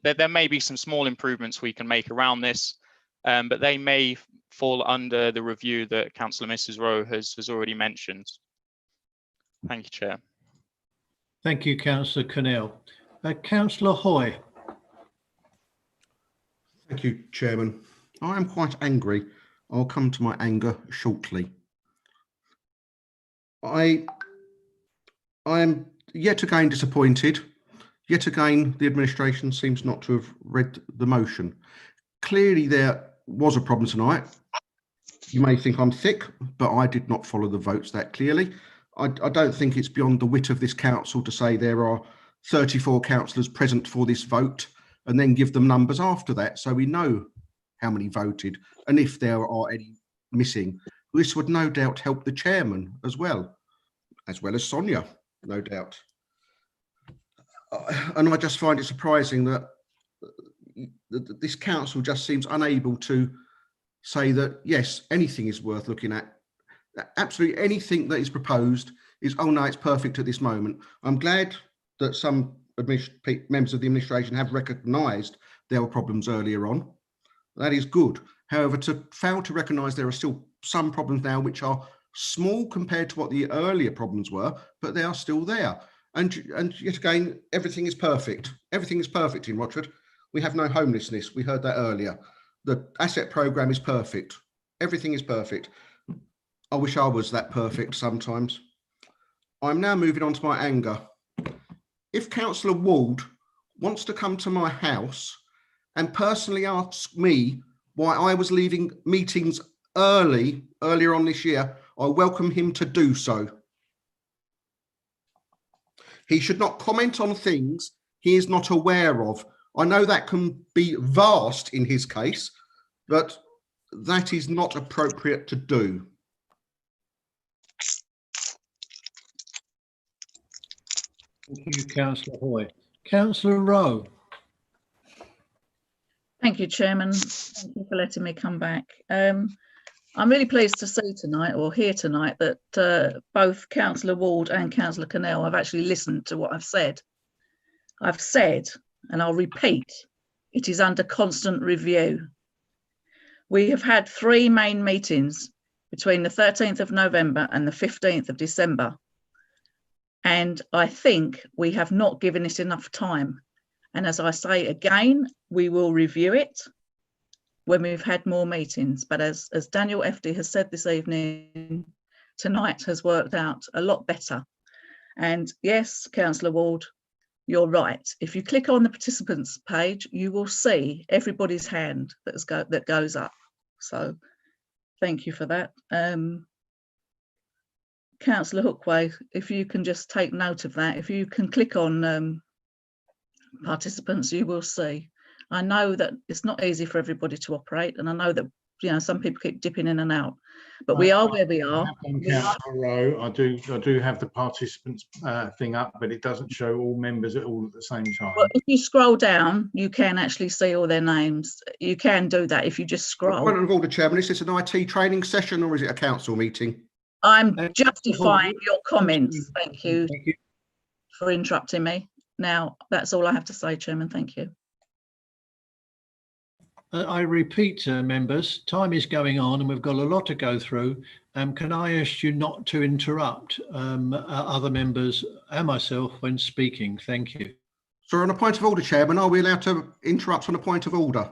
there may be some small improvements we can make around this, but they may fall under the review that Councillor Mrs. Rowe has already mentioned. Thank you, Chair. Thank you, Councillor Connell. Councillor Hoy. Thank you, Chairman. I am quite angry. I'll come to my anger shortly. I am yet again disappointed. Yet again, the administration seems not to have read the motion. Clearly, there was a problem tonight. You may think I'm thick, but I did not follow the votes that clearly. I don't think it's beyond the wit of this council to say there are 34 councillors present for this vote and then give them numbers after that, so we know how many voted and if there are any missing. This would no doubt help the chairman as well as Sonia, no doubt. And I just find it surprising that this council just seems unable to say that, yes, anything is worth looking at. Absolutely anything that is proposed is, oh no, it's perfect at this moment. I'm glad that some members of the administration have recognised there were problems earlier on. That is good. However, to fail to recognise there are still some problems now which are small compared to what the earlier problems were, but they are still there. And yet again, everything is perfect. Everything is perfect in Rochford. We have no homelessness. We heard that earlier. The asset programme is perfect. Everything is perfect. I wish I was that perfect sometimes. I'm now moving on to my anger. If Councillor Ward wants to come to my house and personally ask me why I was leaving meetings earlier on this year, I welcome him to do so. He should not comment on things he is not aware of. I know that can be vast in his case, but that is not appropriate to do. Thank you, Councillor Hoy. Councillor Rowe. Thank you, Chairman. Thank you for letting me come back. I'm really pleased to see tonight, or hear tonight, that both Councillor Ward and Councillor Cannell have actually listened to what I've said. I've said, and I'll repeat, it is under constant review. We have had 3 main meetings between the 13th of November and the 15th of December. And I think we have not given it enough time. And as I say again, we will review it when we've had more meetings. But as Daniel FD has said this evening, tonight has worked out a lot better. And yes, Councillor Ward, you're right. If you click on the participants page, you will see everybody's hand that goes up. So thank you for that. Councillor Hookway, if you can just take note of that, if you can click on participants, you will see. I know that it's not easy for everybody to operate, and I know that, you know, some people keep dipping in and out, but we are where we are. I do have the participants thing up, but it doesn't show all members all at the same time. Well, if you scroll down, you can actually see all their names. You can do that if you just scroll. Point of order, Chairman, is this an IT training session or is it a council meeting? I'm justifying your comments. Thank you for interrupting me. Now, that's all I have to say, Chairman. Thank you. I repeat, members, time is going on and we've got a lot to go through. Can I ask you not to interrupt other members and myself when speaking? Thank you. So on a point of order, Chairman, are we allowed to interrupt on a point of order?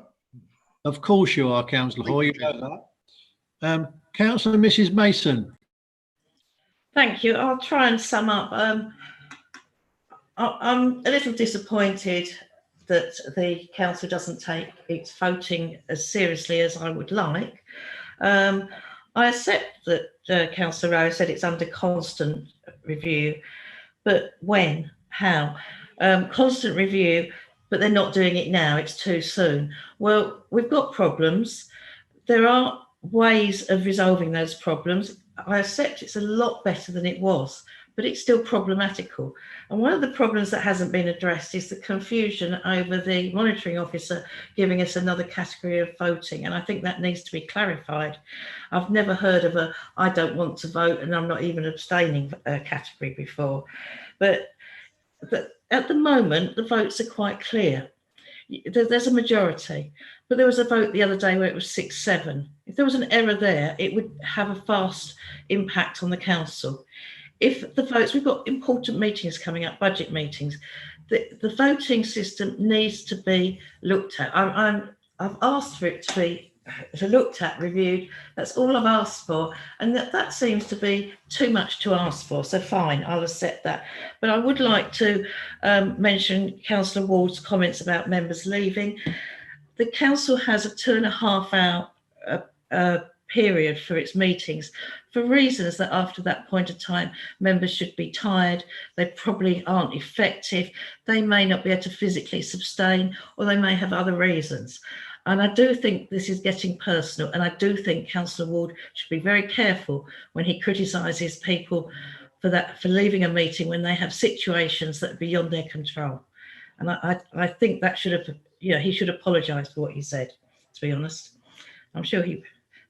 Of course you are, Councillor Hoy. You know that. Councillor Mrs Mason. Thank you. I'll try and sum up. I'm a little disappointed that the council doesn't take its voting as seriously as I would like. I accept that Councillor Rowe said it's under constant review, but when? How? Constant review, but they're not doing it now, it's too soon. Well, we've got problems. There are ways of resolving those problems. I accept it's a lot better than it was, but it's still problematical. And one of the problems that hasn't been addressed is the confusion over the monitoring officer giving us another category of voting. And I think that needs to be clarified. I've never heard of a I don't want to vote and I'm not even abstaining category before. But at the moment, the votes are quite clear. There's a majority, but there was a vote the other day where it was 6-7. If there was an error there, it would have a vast impact on the council. If the votes, we've got important meetings coming up, budget meetings, the voting system needs to be looked at. I've asked for it to be looked at, reviewed. That's all I've asked for, and that seems to be too much to ask for. So fine, I'll accept that. But I would like to mention Councillor Ward's comments about members leaving. The council has a 2.5 hour period for its meetings for reasons that after that point of time, members should be tired, they probably aren't effective, they may not be able to physically sustain, or they may have other reasons. And I do think this is getting personal, and I do think Councillor Ward should be very careful when he criticises people for leaving a meeting when they have situations that are beyond their control. And I think that should have, he should apologise for what he said, to be honest. I'm sure he,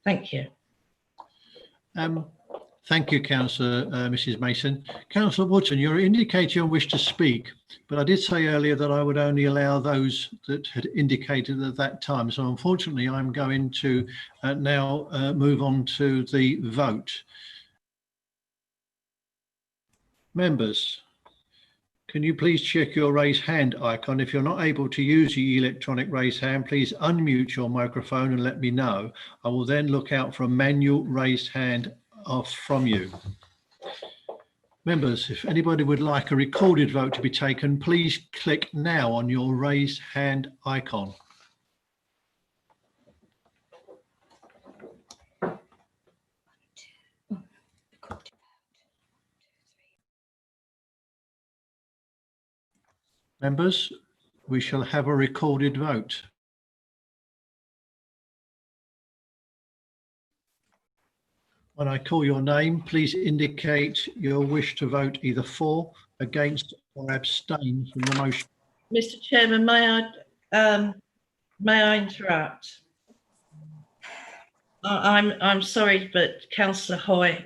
thank you. Thank you, Councillor Mrs Mason. Councillor Wootton, you're indicating your wish to speak, but I did say earlier that I would only allow those that had indicated at that time. So unfortunately, I'm going to now move on to the vote. Members, can you please check your raise hand icon? If you're not able to use the electronic raise hand, please unmute your microphone and let me know. I will then look out for a manual raised hand off from you. Members, if anybody would like a recorded vote to be taken, please click now on your raised hand icon. Members, we shall have a recorded vote. When I call your name, please indicate your wish to vote either for, against, or abstain from the motion. Mr Chairman, may I interrupt? I'm sorry, but Councillor Hoy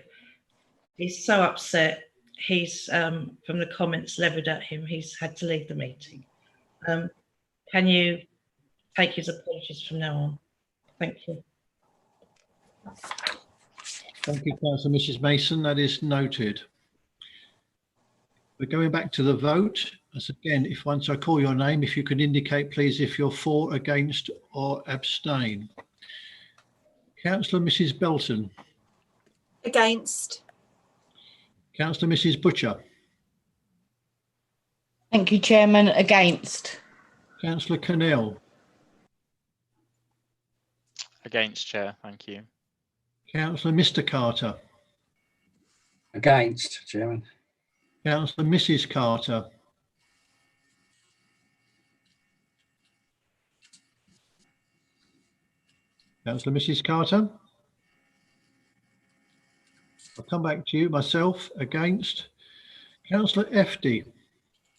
is so upset. He's from the comments levied at him, he's had to leave the meeting. Can you take his apologies from now on? Thank you. Thank you, Councillor Mrs Mason. That is noted. We're going back to the vote. As again, if once I call your name, if you can indicate, please, if you're for, against, or abstain. Councillor Mrs Belton. Against. Councillor Mrs Butcher. Thank you, Chairman. Against. Councillor Connell. Against, Chair. Thank you. Councillor Mr Carter. Against, Chairman. Councillor Mrs Carter. Councillor Mrs Carter. I'll come back to you. Myself, against. Councillor Efty.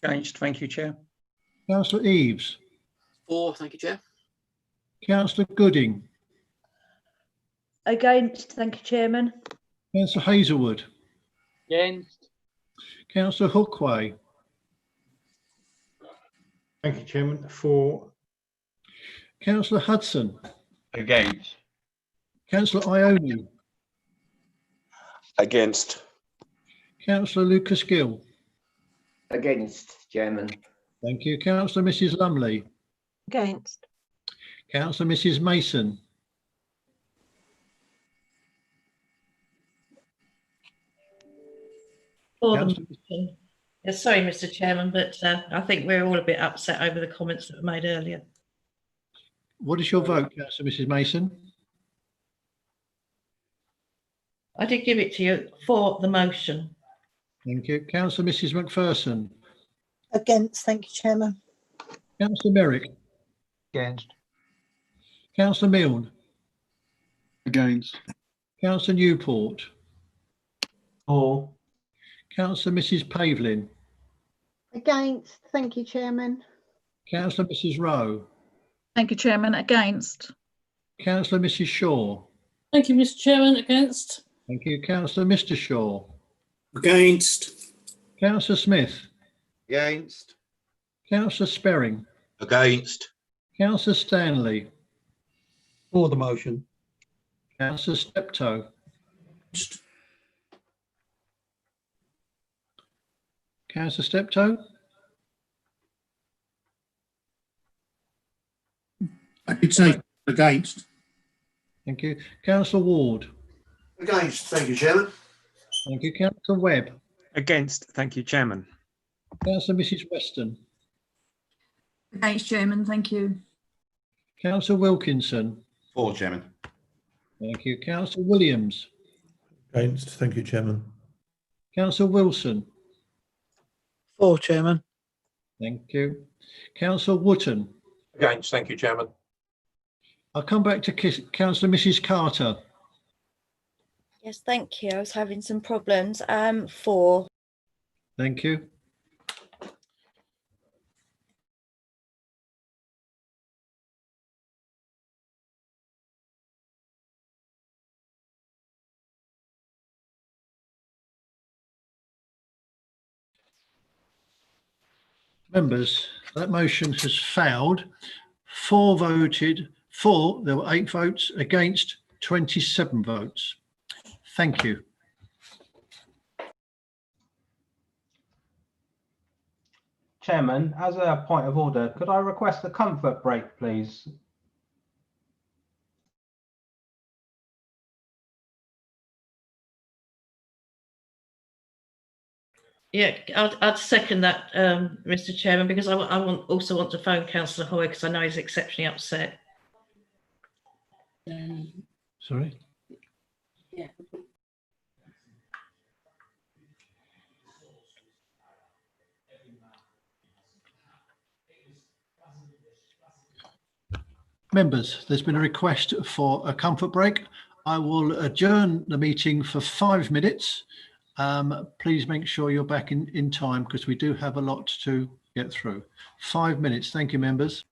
Against, thank you, Chair. Councillor Eaves. For, thank you, Chair. Councillor Gooding. Against, thank you, Chairman. Councillor Hazelwood. Against. Councillor Hookway. Thank you, Chairman. For. Councillor Hudson. Against. Councillor Ione. Against. Councillor Lucas Gill. Against, Chairman. Thank you. Councillor Mrs Lumley. Against. Councillor Mrs Mason. For the motion. Yeah, sorry, Mr Chairman, but I think we're all a bit upset over the comments that were made earlier. What is your vote, Councillor Mrs Mason? I did give it to you for the motion. Thank you. Councillor Mrs McPherson. Against, thank you, Chairman. Councillor Merrick. Against. Councillor Milne. Against. Councillor Newport. For. Councillor Mrs Pavlin. Against, thank you, Chairman. Councillor Mrs Rowe. Thank you, Chairman. Against. Councillor Mrs Shaw. Thank you, Mr Chairman. Against. Thank you. Councillor Mr Shaw. Against. Councillor Smith. Against. Councillor Sperring. Against. Councillor Stanley. For the motion. Councillor Steptoe. Councillor Steptoe. I did say against. Thank you. Councillor Ward. Against, thank you, Chairman. Thank you. Councillor Webb. Against, thank you, Chairman. Councillor Mrs Weston. Against, Chairman. Thank you. Councillor Wilkinson. For, Chairman. Thank you. Councillor Williams. Against. Thank you, Chairman. Councillor Wilson. For, Chairman. Thank you. Councillor Wotton. Against. Thank you, Chairman. I'll come back to Councillor Mrs. Carter. Yes, thank you. I was having some problems. For. Thank you. Members, that motion has failed. For voted for, there were 8 votes, against 27 votes. Thank you. Chairman, as a point of order, could I request a comfort break, please? Yeah, I'd second that, Mr. Chairman, because I also want to phone Councillor Hoy because I know he's exceptionally upset. Sorry. Yeah. Members, there's been a request for a comfort break. I will adjourn the meeting for 5 minutes. Please make sure you're back in time because we do have a lot to get through. 5 minutes. Thank you, members.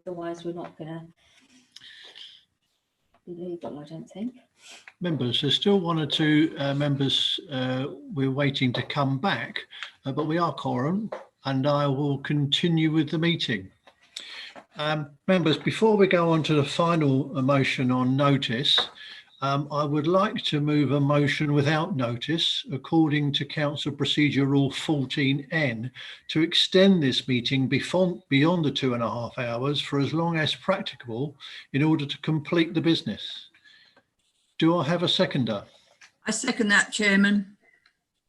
Otherwise, we're not going to be legal, I don't think. Members, there's still one or two members we're waiting to come back, but we are quorum, and I will continue with the meeting. Members, before we go on to the final motion on notice, I would like to move a motion without notice according to Council Procedure Rule 14N to extend this meeting beyond the 2.5 hours for as long as practicable in order to complete the business. Do I have a seconder? I second that, Chairman.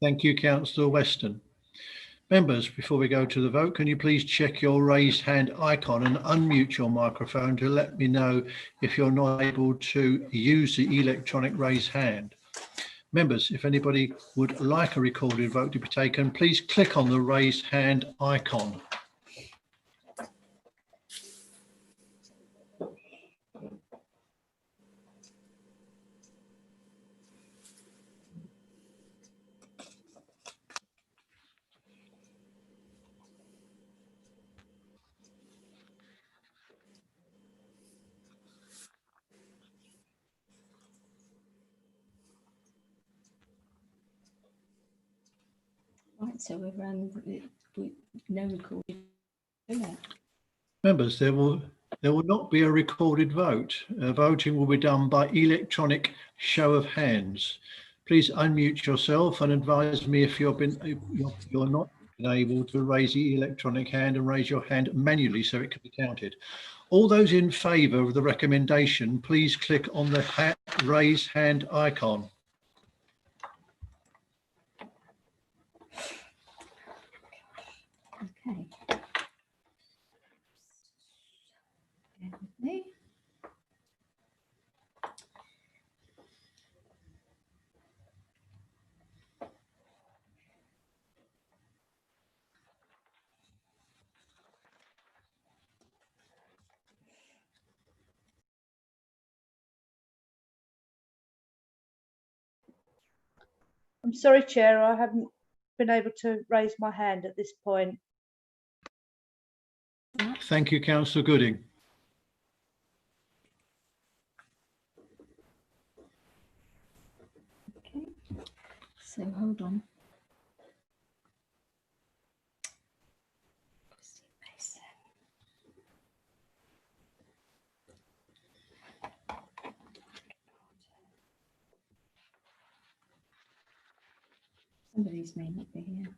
Thank you, Councillor Weston. Members, before we go to the vote, can you please check your raised hand icon and unmute your microphone to let me know if you're not able to use the electronic raised hand. Members, if anybody would like a recorded vote to be taken, please click on the raised hand icon. Right, so we no recording. Members, there will not be a recorded vote. Voting will be done by electronic show of hands. Please unmute yourself and advise me if you're not been able to raise the electronic hand and raise your hand manually so it can be counted. All those in favour of the recommendation, please click on the raise hand icon. Okay. Bear with me. I'm sorry, Chair, I haven't been able to raise my hand at this point. Thank you, Councillor Gooding. Okay, so hold on. Somebody's may not be here.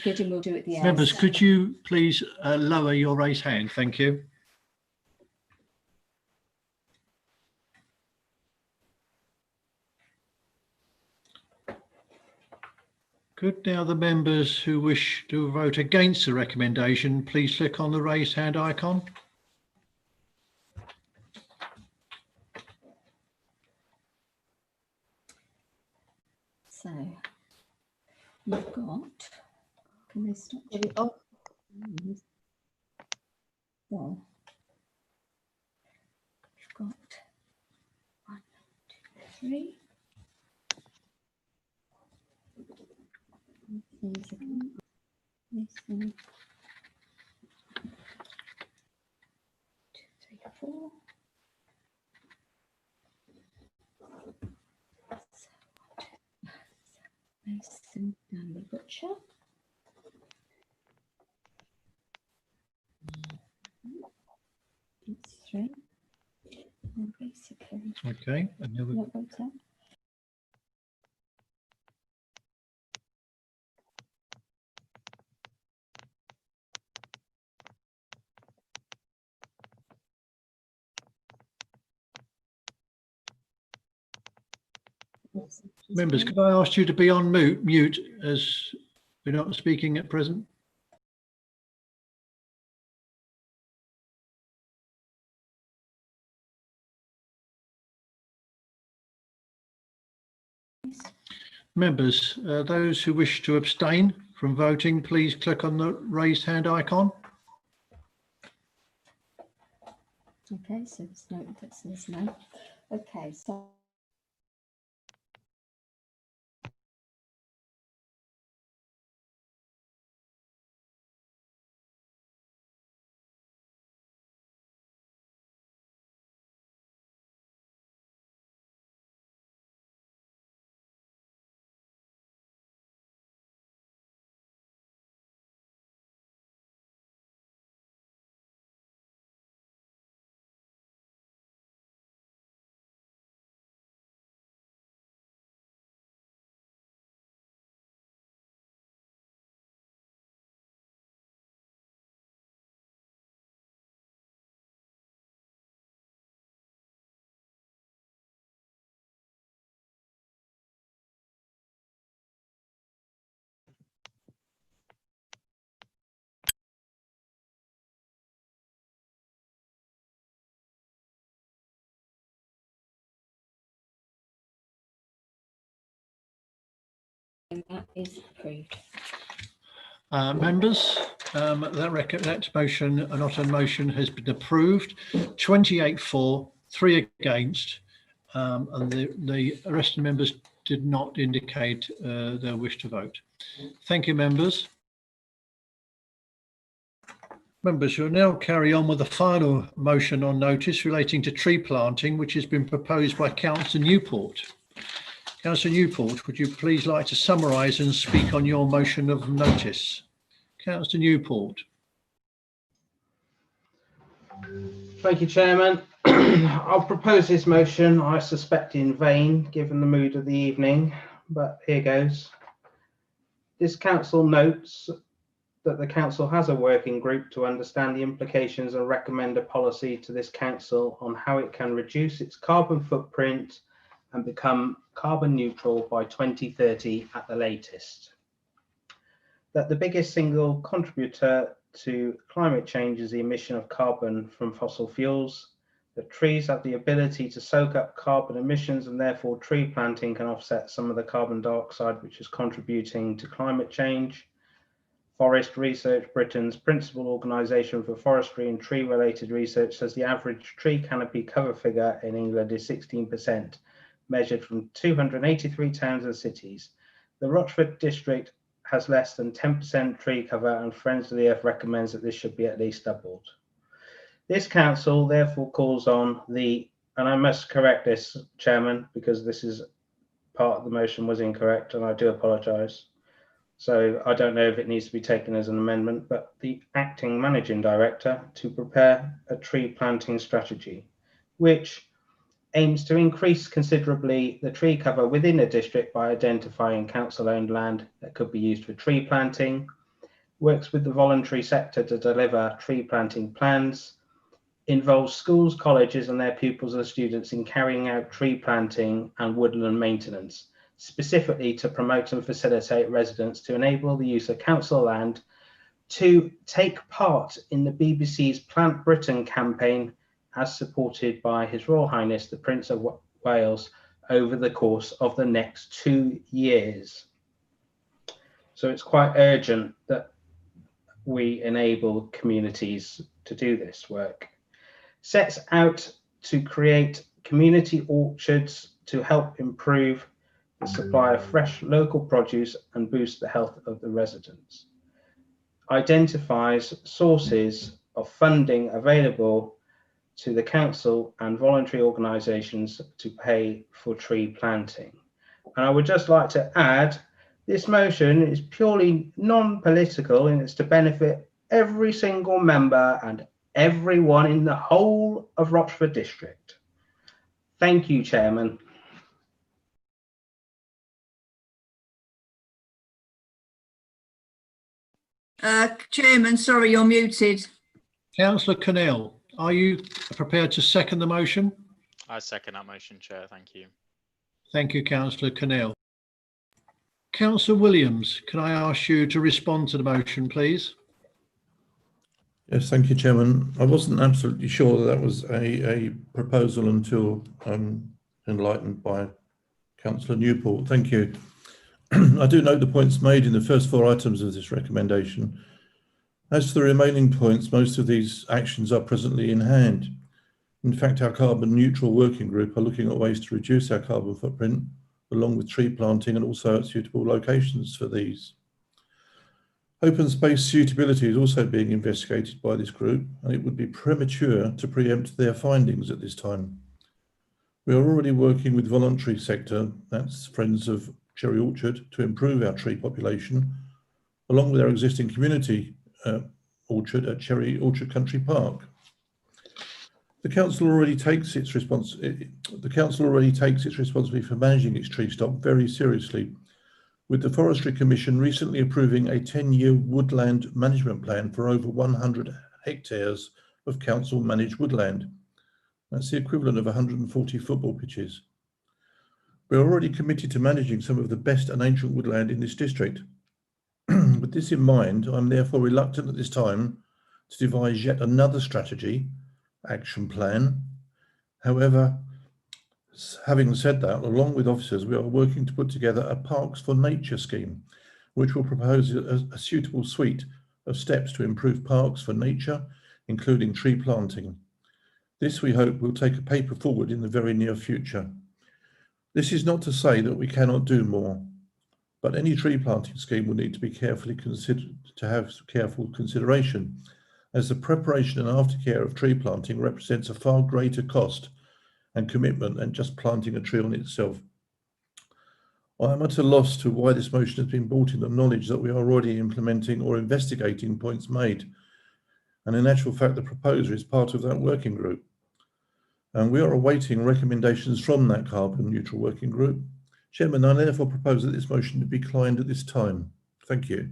Good, and we'll do it at the end. Members, could you please lower your raised hand? Thank you. Could now the members who wish to vote against the recommendation, please click on the raised hand icon. So you've got, can they stop? Get it off. Well, we've got 1, 2, 3. These again. This one. 2, 3, 4. Mason and the butcher. It's 3. And basically, Okay. Another. not vote out. Members, could I ask you to be on mute as we're not speaking at present? Members, those who wish to abstain from voting, please click on the raised hand icon. Okay, so it's no, that says no. Okay, so that is approved. Members, that motion, not a motion, has been approved. 28 for, 3 against, and the rest of the members did not indicate their wish to vote. Thank you, members. Members, you'll now carry on with the final motion on notice relating to tree planting, which has been proposed by Councillor Newport. Councillor Newport, would you please like to summarise and speak on your motion of notice? Councillor Newport. Thank you, Chairman. I'll propose this motion, I suspect in vain, given the mood of the evening, but here goes. This council notes that the council has a working group to understand the implications and recommend a policy to this council on how it can reduce its carbon footprint and become carbon neutral by 2030 at the latest. That the biggest single contributor to climate change is the emission of carbon from fossil fuels, that trees have the ability to soak up carbon emissions and therefore tree planting can offset some of the carbon dioxide which is contributing to climate change. Forest Research Britain's principal organisation for forestry and tree related research says the average tree canopy cover figure in England is 16%, measured from 283 towns and cities. The Rochford district has less than 10% tree cover and Friends of the Earth recommends that this should be at least doubled. This council therefore calls on the, and I must correct this, Chairman, because this is part of the motion was incorrect and I do apologise. So I don't know if it needs to be taken as an amendment, but the acting managing director to prepare a tree planting strategy, which aims to increase considerably the tree cover within a district by identifying council-owned land that could be used for tree planting, works with the voluntary sector to deliver tree planting plans, involves schools, colleges and their pupils and students in carrying out tree planting and woodland maintenance, specifically to promote and facilitate residents to enable the use of council land to take part in the BBC's Plant Britain campaign as supported by His Royal Highness the Prince of Wales over the course of the next 2 years. So it's quite urgent that we enable communities to do this work. Sets out to create community orchards to help improve the supply of fresh local produce and boost the health of the residents. Identifies sources of funding available to the council and voluntary organisations to pay for tree planting. And I would just like to add, this motion is purely non-political and it's to benefit every single member and everyone in the whole of Rochford District. Thank you, Chairman. Chairman, sorry, you're muted. Councillor Connell, are you prepared to second the motion? I second that motion, Chair. Thank you. Thank you, Councillor Connell. Councillor Williams, can I ask you to respond to the motion, please? Yes, thank you, Chairman. I wasn't absolutely sure that was a proposal until enlightened by Councillor Newport. Thank you. I do note the points made in the first 4 items of this recommendation. As to the remaining points, most of these actions are presently in hand. In fact, our carbon neutral working group are looking at ways to reduce our carbon footprint, along with tree planting and also at suitable locations for these. Open space suitability is also being investigated by this group, and it would be premature to preempt their findings at this time. We are already working with voluntary sector, that's Friends of Cherry Orchard, to improve our tree population, along with our existing community orchard at Cherry Orchard Country Park. The council already takes its responsibility for managing its tree stock very seriously, with the Forestry Commission recently approving a 10-year woodland management plan for over 100 hectares of council managed woodland. That's the equivalent of 140 football pitches. We're already committed to managing some of the best and ancient woodland in this district. With this in mind, I'm therefore reluctant at this time to devise yet another strategy, action plan. However, having said that, along with officers, we are working to put together a Parks for Nature scheme, which will propose a suitable suite of steps to improve parks for nature, including tree planting. This, we hope, will take a paper forward in the very near future. This is not to say that we cannot do more, but any tree planting scheme will need to be carefully considered, to have careful consideration, as the preparation and aftercare of tree planting represents a far greater cost and commitment than just planting a tree on itself. I am at a loss to why this motion has been brought in the knowledge that we are already implementing or investigating points made, and in actual fact the proposer is part of that working group. And we are awaiting recommendations from that carbon neutral working group. Chairman, I therefore propose that this motion be declined at this time. Thank you.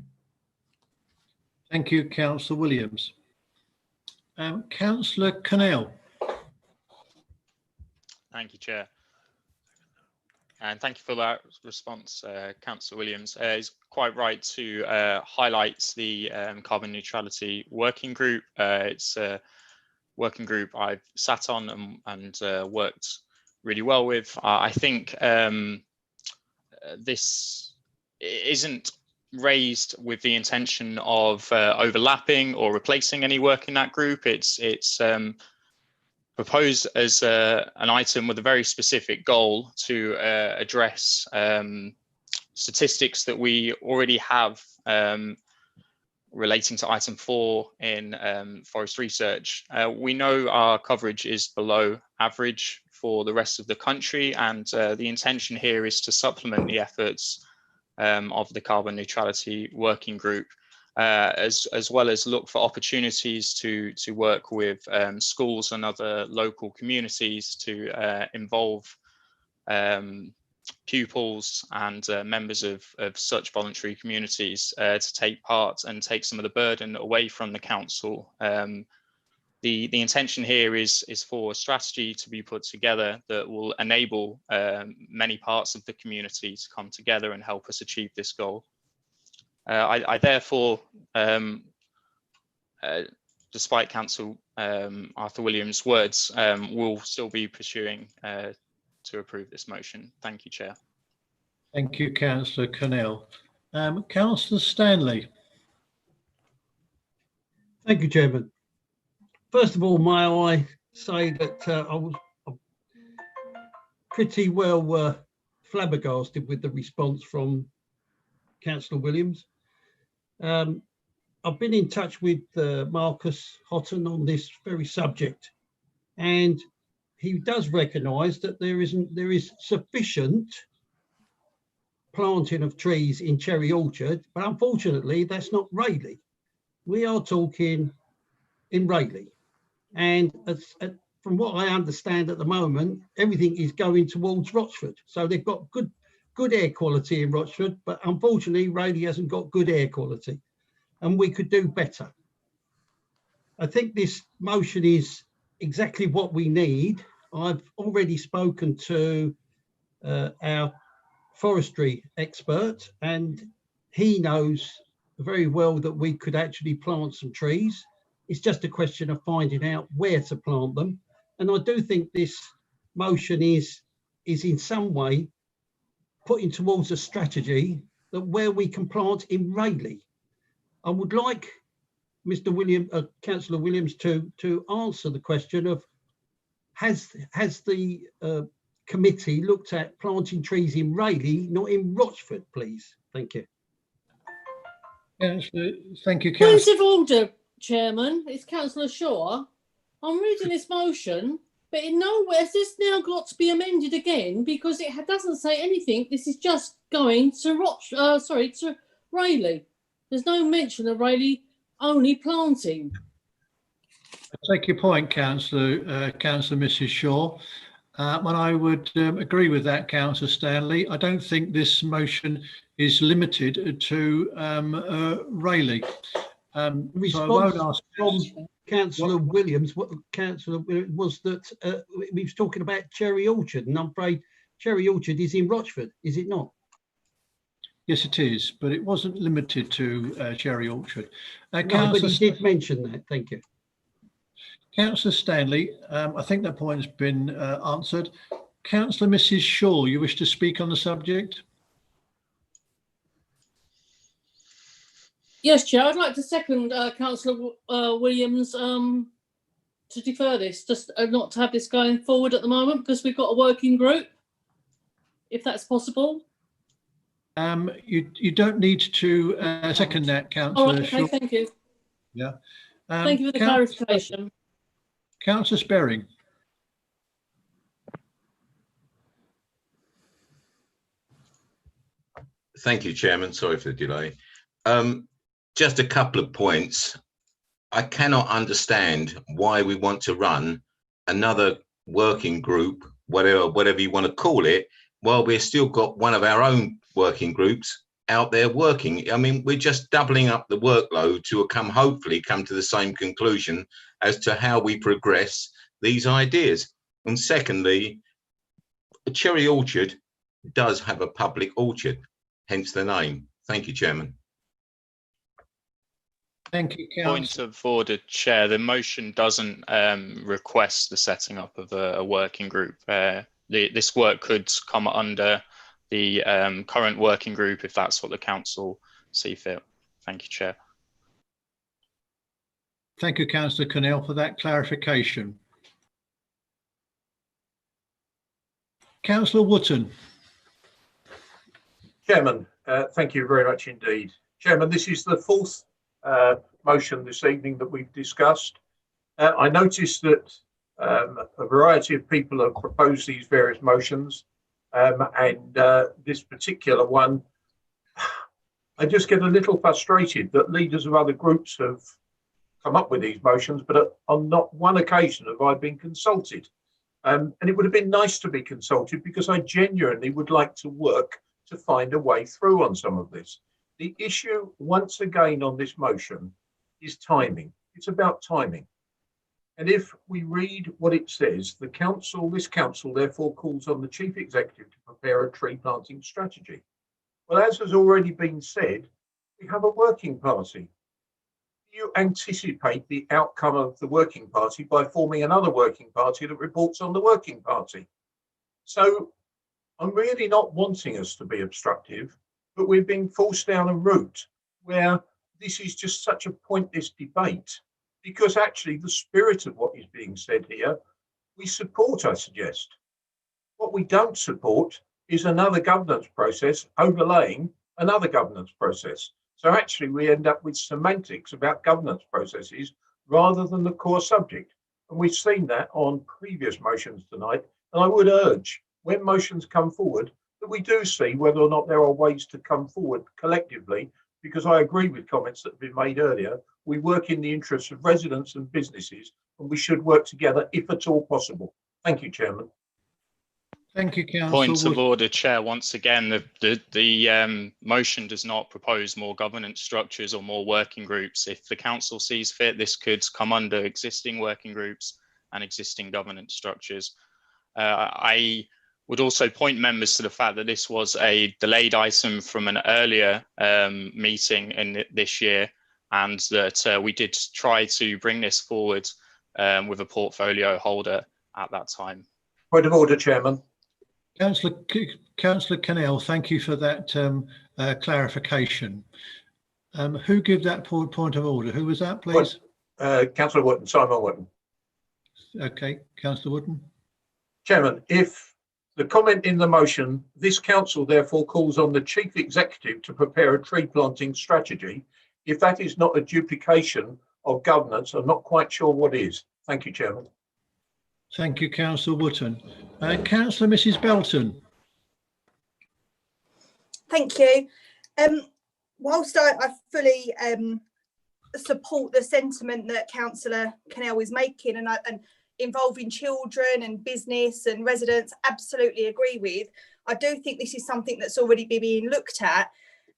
Thank you, Councillor Williams. Councillor Connell. Thank you, Chair. And thank you for that response, Councillor Williams. It's quite right to highlight the carbon neutrality working group. It's a working group I've sat on and worked really well with. I think this isn't raised with the intention of overlapping or replacing any work in that group. It's proposed as an item with a very specific goal to address statistics that we already have relating to item 4 in forest research. We know our coverage is below average for the rest of the country, and the intention here is to supplement the efforts of the carbon neutrality working group as well as look for opportunities to work with schools and other local communities to involve pupils and members of such voluntary communities to take part and take some of the burden away from the council. The intention here is for a strategy to be put together that will enable many parts of the community to come together and help us achieve this goal. I therefore, despite Councillor Arthur Williams' words, will still be pursuing to approve this motion. Thank you, Chair. Thank you, Councillor Connell. Councillor Stanley. Thank you, Chairman. First of all, may I say that I was pretty well flabbergasted with the response from Councillor Williams. I've been in touch with Marcus Houghton on this very subject, and he does recognise that there is sufficient planting of trees in Cherry Orchard, but unfortunately that's not Rayleigh. We are talking in Rayleigh, and from what I understand at the moment, everything is going towards Rochford. So they've got good air quality in Rochford, but unfortunately Rayleigh hasn't got good air quality, and we could do better. I think this motion is exactly what we need. I've already spoken to our forestry expert, and he knows very well that we could actually plant some trees. It's just a question of finding out where to plant them. And I do think this motion is in some way putting towards a strategy that where we can plant in Rayleigh. I would like Mr. Councillor Williams to answer the question of has the committee looked at planting trees in Rayleigh, not in Rochford, please? Thank you. Thank you, Point of order, Chairman. It's Councillor Shaw. I'm reading this motion, but in no way has this now got to be amended again, because it doesn't say anything. This is just going to to Rayleigh. There's no mention of Rayleigh only planting. I take your point, Councillor Mrs. Shaw. And I would agree with that, Councillor Stanley. I don't think this motion is limited to Rayleigh. So I won't ask from Councillor Williams. What Councillor was that we was talking about Cherry Orchard, and I'm afraid Cherry Orchard is in Rochford, is it not? Yes, it is, but it wasn't limited to Cherry Orchard. No, but he did mention that. Thank you. Councillor Stanley, I think that point has been answered. Councillor Mrs. Shaw, you wish to speak on the subject? Yes, Chair. I'd like to second Councillor Williams to defer this, just not to have this going forward at the moment, because we've got a working group, if that's possible. You don't need to second that, Councillor. All right, okay, Shaw. thank you. Yeah. Thank you for the clarification. Councillor Sperring. Thank you, Chairman. Sorry for the delay. Just a couple of points. I cannot understand why we want to run another working group, whatever you want to call it, while we've still got one of our own working groups out there working. I mean, we're just doubling up the workload to hopefully come to the same conclusion as to how we progress these ideas. And secondly, Cherry Orchard does have a public orchard, hence the name. Thank you, Chairman. Thank you, Point of order, Chair. The motion doesn't request the setting up of a working group. This work could come under the current working group if that's what the council see fit. Thank you, Chair. Thank you, Councillor Connell, for that clarification. Councillor Wootton. Chairman, thank you very much indeed. Chairman, this is the fourth motion this evening that we've discussed. I noticed that a variety of people have proposed these various motions, and this particular one, I just get a little frustrated that leaders of other groups have come up with these motions, but on not one occasion have I been consulted. And it would have been nice to be consulted because I genuinely would like to work to find a way through on some of this. The issue, once again, on this motion is timing. It's about timing. And if we read what it says, this council therefore calls on the chief executive to prepare a tree planting strategy. Well, as has already been said, we have a working party. You anticipate the outcome of the working party by forming another working party that reports on the working party. So I'm really not wanting us to be obstructive, but we're being forced down a route where this is just such a pointless debate, because actually the spirit of what is being said here, we support, I suggest. What we don't support is another governance process overlaying another governance process. So actually we end up with semantics about governance processes rather than the core subject. And we've seen that on previous motions tonight. And I would urge, when motions come forward, that we do see whether or not there are ways to come forward collectively, because I agree with comments that have been made earlier. We work in the interests of residents and businesses, and we should work together if at all possible. Thank you, Chairman. Thank you, Councillor. Point of order, Chair. Once again, the motion does not propose more governance structures or more working groups. If the council sees fit, this could come under existing working groups and existing governance structures. I would also point members to the fact that this was a delayed item from an earlier meeting in this year, and that we did try to bring this forward with a portfolio holder at that time. Point of order, Chairman. Councillor Cannell, thank you for that clarification. Who gave that point of order? Who was that, please? Councillor Wootton, Simon Wootton. Okay, Councillor Wootton. Chairman, if the comment in the motion, this council therefore calls on the chief executive to prepare a tree planting strategy, if that is not a duplication of governance, I'm not quite sure what is. Thank you, Chairman. Thank you, Councillor Wootton. Councillor Mrs. Belton. Thank you. Whilst I fully support the sentiment that Councillor Cannell is making and involving children and business and residents, absolutely agree with, I do think this is something that's already being looked at.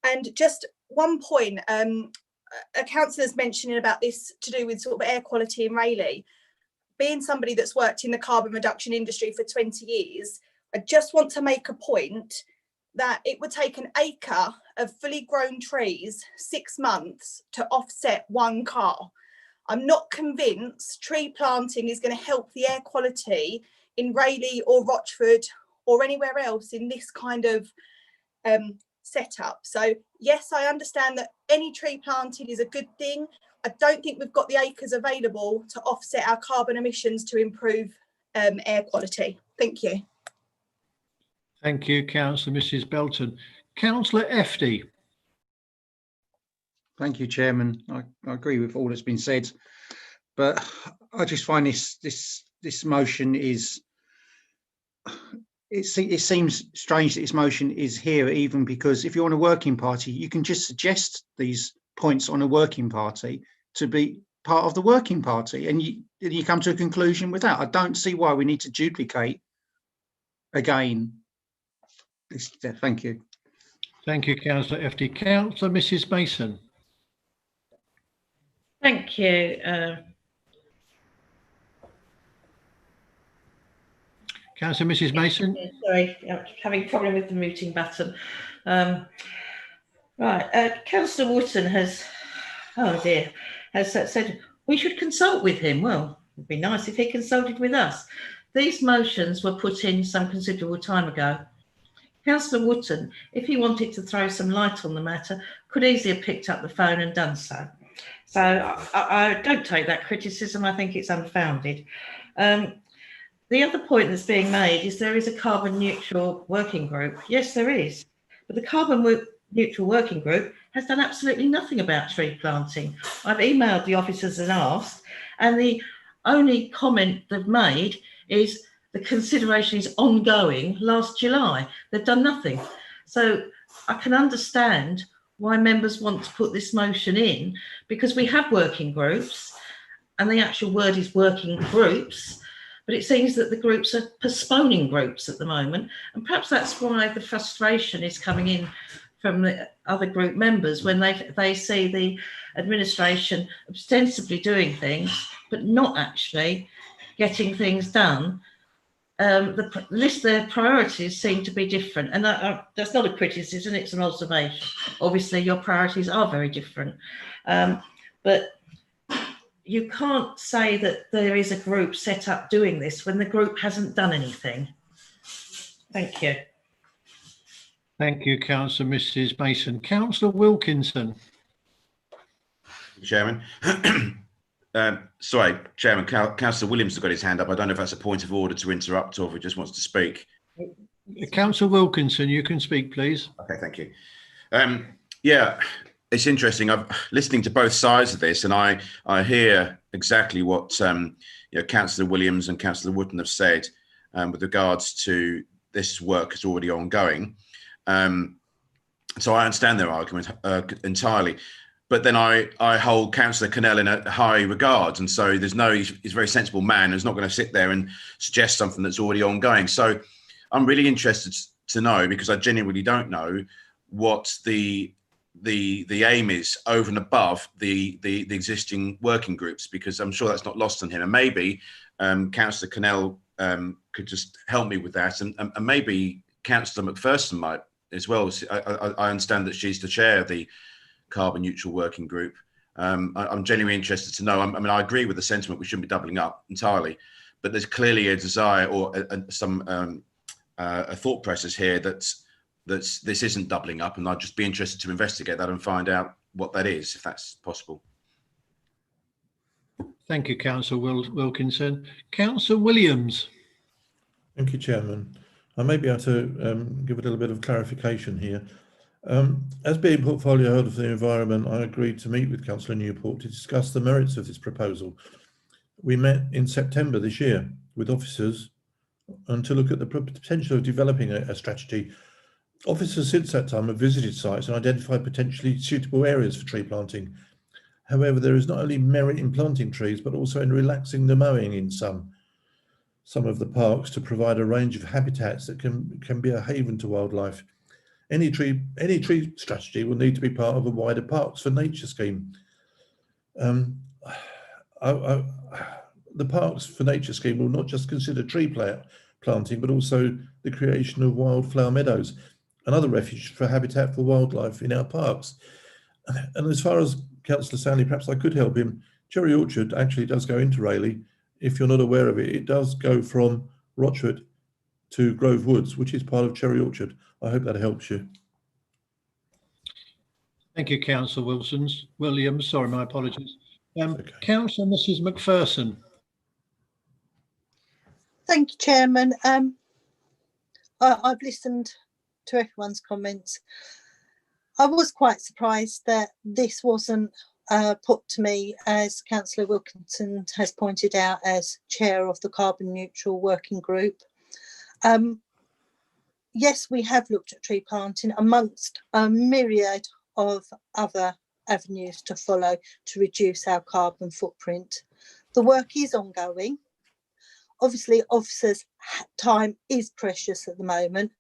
And just one point, a councillor's mentioning about this to do with sort of air quality in Rayleigh. Being somebody that's worked in the carbon reduction industry for 20 years, I just want to make a point that it would take an acre of fully grown trees 6 months to offset 1 car. I'm not convinced tree planting is going to help the air quality in Rayleigh or Rochford or anywhere else in this kind of setup. So yes, I understand that any tree planting is a good thing. I don't think we've got the acres available to offset our carbon emissions to improve air quality. Thank you. Thank you, Councillor Mrs. Belton. Councillor Efty. Thank you, Chairman. I agree with all that's been said, but I just find this motion is. It seems strange that this motion is here, even because if you're on a working party, you can just suggest these points on a working party to be part of the working party, and you come to a conclusion with that. I don't see why we need to duplicate again. Thank you. Thank you, Councillor Efty. Councillor Mrs. Mason. Thank you. Councillor Mrs. Mason. Sorry, I'm having a problem with the muting button. Right, Councillor Wootton has, oh dear, has said we should consult with him. Well, it'd be nice if he consulted with us. These motions were put in some considerable time ago. Councillor Wootton, if he wanted to throw some light on the matter, could easily have picked up the phone and done so. So I don't take that criticism. I think it's unfounded. The other point that's being made is there is a carbon neutral working group. Yes, there is. But the carbon neutral working group has done absolutely nothing about tree planting. I've emailed the officers and asked, and the only comment they've made is the consideration is ongoing last July. They've done nothing. So I can understand why members want to put this motion in, because we have working groups and the actual word is working groups, but it seems that the groups are postponing groups at the moment. And perhaps that's why the frustration is coming in from the other group members when they see the administration ostensibly doing things, but not actually getting things done. The list, their priorities seem to be different, and that's not a criticism, it's an observation. Obviously your priorities are very different, but you can't say that there is a group set up doing this when the group hasn't done anything. Thank you. Thank you, Councillor Mrs Mason. Councillor Wilkinson. Chairman. Sorry, Chairman, Councillor Williams has got his hand up. I don't know if that's a point of order to interrupt or if he just wants to speak. Councillor Wilkinson, you can speak, please. Okay, thank you. Yeah, it's interesting. I'm listening to both sides of this, and I hear exactly what Councillor Williams and Councillor Wootton have said with regards to this work is already ongoing. So I understand their argument entirely. But then I hold Councillor Cannell in a high regard, and so he's a very sensible man who's not going to sit there and suggest something that's already ongoing. So I'm really interested to know, because I genuinely don't know, what the aim is over and above the existing working groups, because I'm sure that's not lost on him. And maybe Councillor Cannell could just help me with that, and maybe Councillor Macpherson might as well. I understand that she's the chair of the Carbon Neutral Working Group. I'm genuinely interested to know. I mean, I agree with the sentiment we shouldn't be doubling up entirely, but there's clearly a desire or a thought process here that this isn't doubling up, and I'd just be interested to investigate that and find out what that is, if that's possible. Thank you, Councillor Wilkinson. Councillor Williams. Thank you, Chairman. I may be able to give a little bit of clarification here. As being portfolio holder for the environment, I agreed to meet with Councillor Newport to discuss the merits of this proposal. We met in September this year with officers and to look at the potential of developing a strategy. Officers since that time have visited sites and identified potentially suitable areas for tree planting. However, there is not only merit in planting trees, but also in relaxing the mowing in some of the parks to provide a range of habitats that can be a haven to wildlife. Any tree strategy will need to be part of a wider Parks for Nature scheme. The Parks for Nature scheme will not just consider tree planting, but also the creation of wildflower meadows and other refuge for habitat for wildlife in our parks. And as far as Councillor Stanley, perhaps I could help him. Cherry Orchard actually does go into Rayleigh. If you're not aware of it, it does go from Rochford to Grove Woods, which is part of Cherry Orchard. I hope that helps you. Thank you, Councillor Williams. Sorry, my apologies. Councillor Mrs Macpherson. Thank you, Chairman. I've listened to everyone's comments. I was quite surprised that this wasn't put to me, as Councillor Wilkinson has pointed out, as chair of the Carbon Neutral Working Group. Yes, we have looked at tree planting amongst a myriad of other avenues to follow to reduce our carbon footprint. The work is ongoing. Obviously, officers' time is precious at the moment,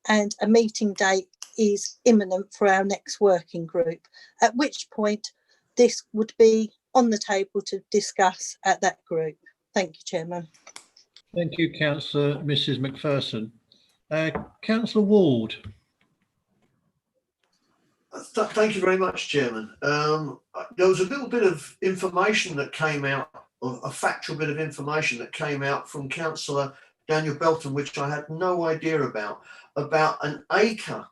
and a meeting date is imminent for our next working group, at which point this would be on the table to discuss at that group. Thank you, Chairman. Thank you, Councillor Mrs Macpherson. Councillor Ward. Thank you very much, Chairman. There was a little bit of information that came out, a factual bit of information that came out from Councillor Daniel Belton, which I had no idea about an acre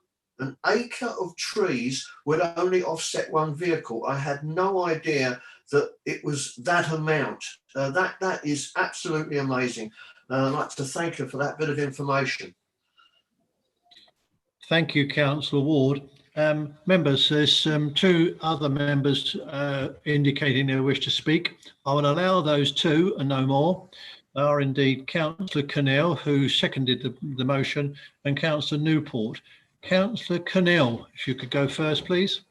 of trees would only offset one vehicle. I had no idea that it was that amount. That is absolutely amazing. I'd like to thank her for that bit of information. Thank you, Councillor Ward. Members, there's two other members indicating their wish to speak. I will allow those two and no more. They are indeed Councillor Cannell, who seconded the motion, and Councillor Newport. Councillor Cannell, if you could go first, please.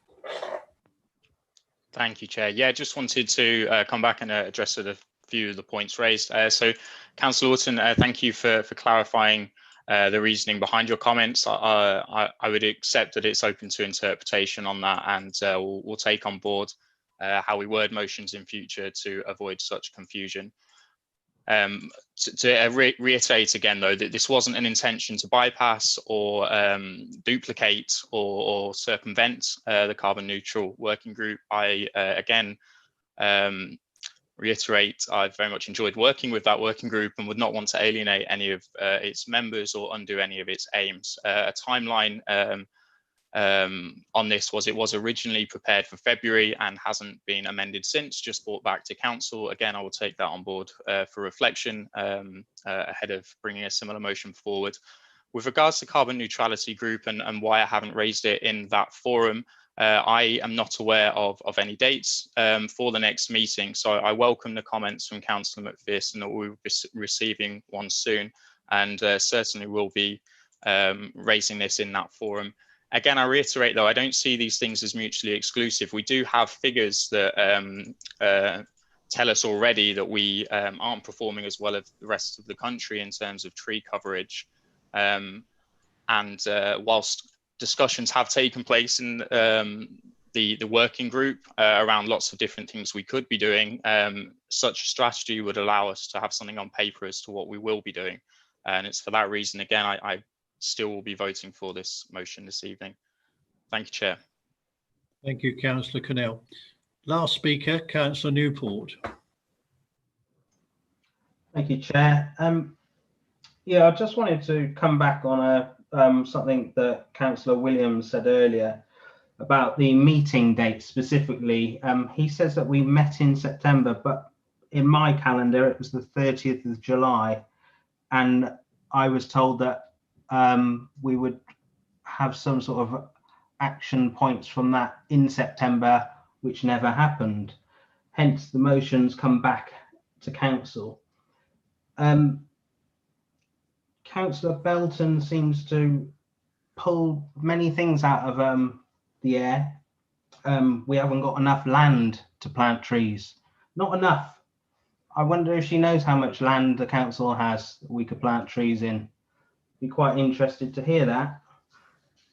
Thank you, Chair. Yeah, just wanted to come back and address a few of the points raised. So, Councillor Orton, thank you for clarifying the reasoning behind your comments. I would accept that it's open to interpretation on that, and we'll take on board how we word motions in future to avoid such confusion. To reiterate again, though, that this wasn't an intention to bypass or duplicate or circumvent the carbon neutral working group. I again reiterate, I've very much enjoyed working with that working group and would not want to alienate any of its members or undo any of its aims. A timeline on this was, it was originally prepared for February and hasn't been amended since, just brought back to council. Again, I will take that on board for reflection ahead of bringing a similar motion forward. With regards to carbon neutrality group and why I haven't raised it in that forum, I am not aware of any dates for the next meeting. So I welcome the comments from Councillor McPherson that we'll be receiving one soon, and certainly will be raising this in that forum. Again, I reiterate, though, I don't see these things as mutually exclusive. We do have figures that tell us already that we aren't performing as well as the rest of the country in terms of tree coverage. Whilst discussions have taken place in the working group around lots of different things we could be doing, such a strategy would allow us to have something on paper as to what we will be doing. And it's for that reason, again, I still will be voting for this motion this evening. Thank you, Chair. Thank you, Councillor Connell. Last speaker, Councillor Newport. Thank you, Chair. Yeah, I just wanted to come back on something that Councillor Williams said earlier about the meeting date specifically. He says that we met in September, but in my calendar it was the 30th of July, and I was told that we would have some sort of action points from that in September, which never happened. Hence the motions come back to council. Councillor Belton seems to pull many things out of the air. We haven't got enough land to plant trees. Not enough. I wonder if she knows how much land the council has that we could plant trees in. Be quite interested to hear that.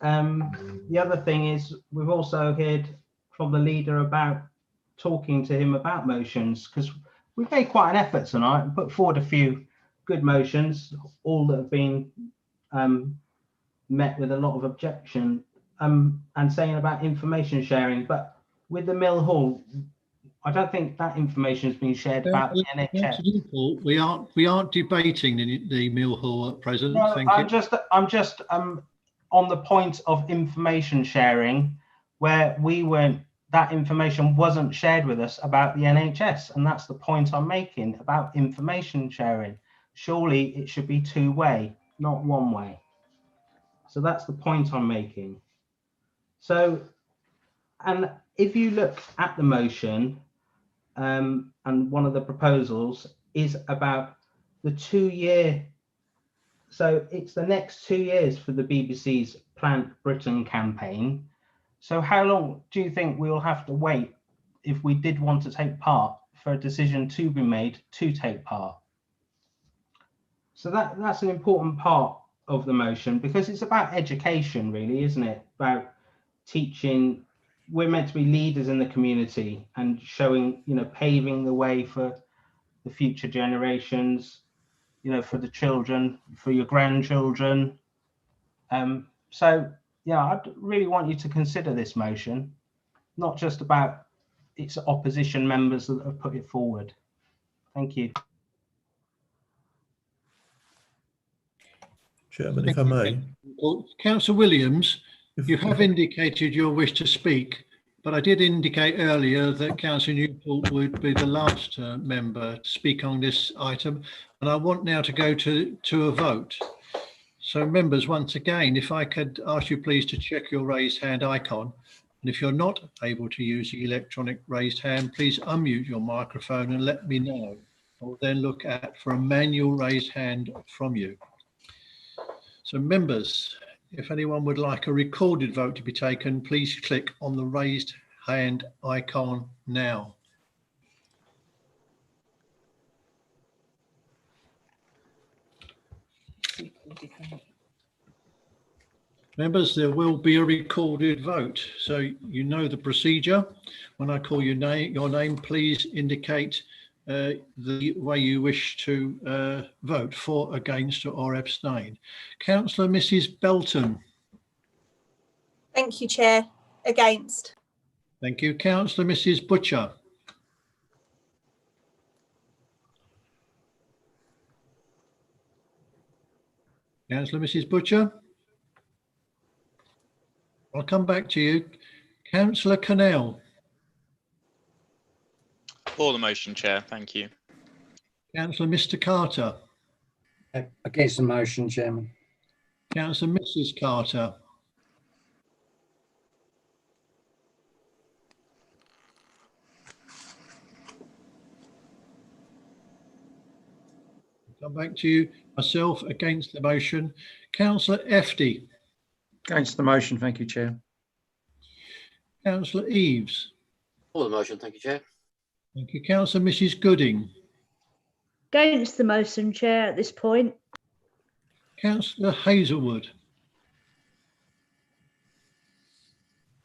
The other thing is, we've also heard from the leader about talking to him about motions, because we've made quite an effort tonight and put forward a few good motions, all that have been met with a lot of objection, and saying about information sharing. But with the Mill Hall, I don't think that information has been shared about the NHS. We aren't debating the Mill Hall at present. No, Thank I'm you. just on the point of information sharing, where that information wasn't shared with us about the NHS, and that's the point I'm making about information sharing. Surely it should be two-way, not one-way. So that's the point I'm making. So, and if you look at the motion, and one of the proposals is about the 2-year, so it's the next 2 years for the BBC's Plant Britain campaign. So how long do you think we'll have to wait if we did want to take part for a decision to be made to take part? So that's an important part of the motion, because it's about education, really, isn't it? About teaching. We're meant to be leaders in the community and showing, paving the way for the future generations, for the children, for your grandchildren. So, yeah, I really want you to consider this motion, not just about its opposition members that have put it forward. Thank you. Chairman, if I may. Councillor Williams, you have indicated your wish to speak, but I did indicate earlier that Councillor Newport would be the last member to speak on this item, and I want now to go to a vote. So members, once again, if I could ask you please to check your raised hand icon, and if you're not able to use the electronic raised hand, please unmute your microphone and let me know. I will then look for a manual raised hand from you. So members, If anyone would like a recorded vote to be taken, please click on the raised hand icon now. Members, there will be a recorded vote, so you know the procedure. When I call your name, please indicate the way you wish to vote, for, against, or abstain. Councillor Mrs. Belton. Thank you, Chair. Against. Thank you. Councillor Mrs. Butcher. Councillor Mrs. Butcher. I'll come back to you. Councillor Cannell. For the motion, Chair. Thank you. Councillor Mr. Carter. Against the motion, Chairman. Councillor Mrs. Carter. Come back to you. Myself, against the motion. Councillor Efty. Against the motion, thank you, Chair. Councillor Eaves. For the motion, thank you, Chair. Thank you. Councillor Mrs. Gooding. Against the motion, Chair, at this point. Councillor Hazelwood.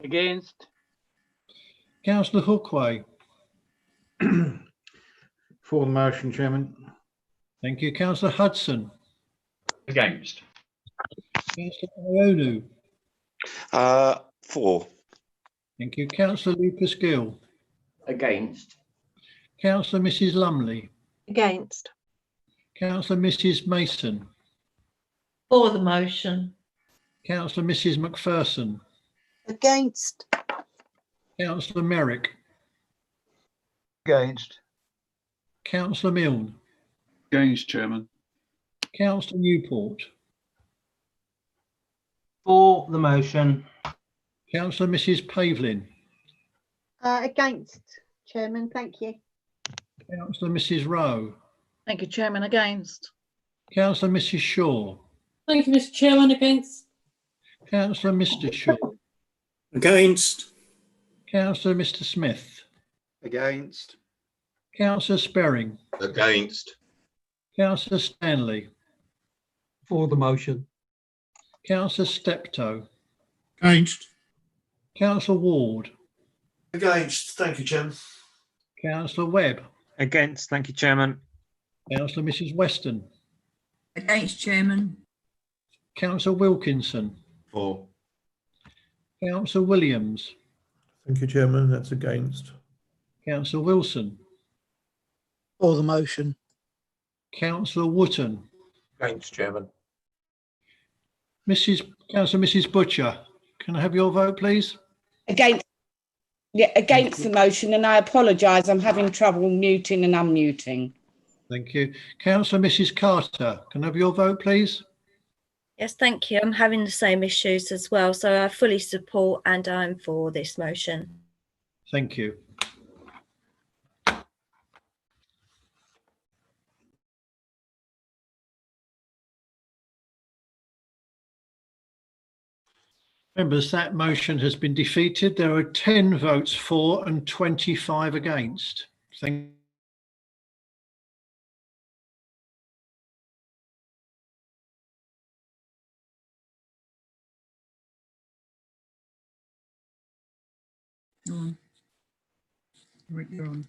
Against. Councillor Hookway. For the motion, Chairman. Thank you. Councillor Hudson. Against. Councillor Ionu. For. Thank you. Councillor Lucas Gill. Against. Councillor Mrs. Lumley. Against. Councillor Mrs. Mason. For the motion. Councillor Mrs. McPherson. Against. Councillor Merrick. Against. Councillor Milne. Against, Chairman. Councillor Newport. For the motion. Councillor Mrs. Pavlin. Against, Chairman, thank you. Councillor Mrs. Rowe. Thank you, Chairman. Against. Councillor Mrs. Shaw. Thank you, Mr. Chairman. Against. Councillor Mr. Shaw. Against. Councillor Mr. Smith. Against. Councillor Sperring. Against. Councillor Stanley. For the motion. Councillor Steptoe. Against. Councillor Ward. Against. Thank you, Chairman. Councillor Webb. Against, thank you, Chairman. Councillor Mrs. Weston. Against, Chairman. Councillor Wilkinson. For. Councillor Williams. Thank you, Chairman. That's against. Councillor Wilson. For the motion. Councillor Wootton. Against, Chairman. Councillor Mrs. Butcher. Can I have your vote, please? Against. Yeah, against the motion, and I apologise. I'm having trouble muting and unmuting. Thank you. Councillor Mrs. Carter. Can I have your vote, please? Yes, thank you. I'm having the same issues as well, so I fully support and I'm for this motion. Thank you. Members, that motion has been defeated. There are 10 votes for and 25 against. Thank Rick, you're on.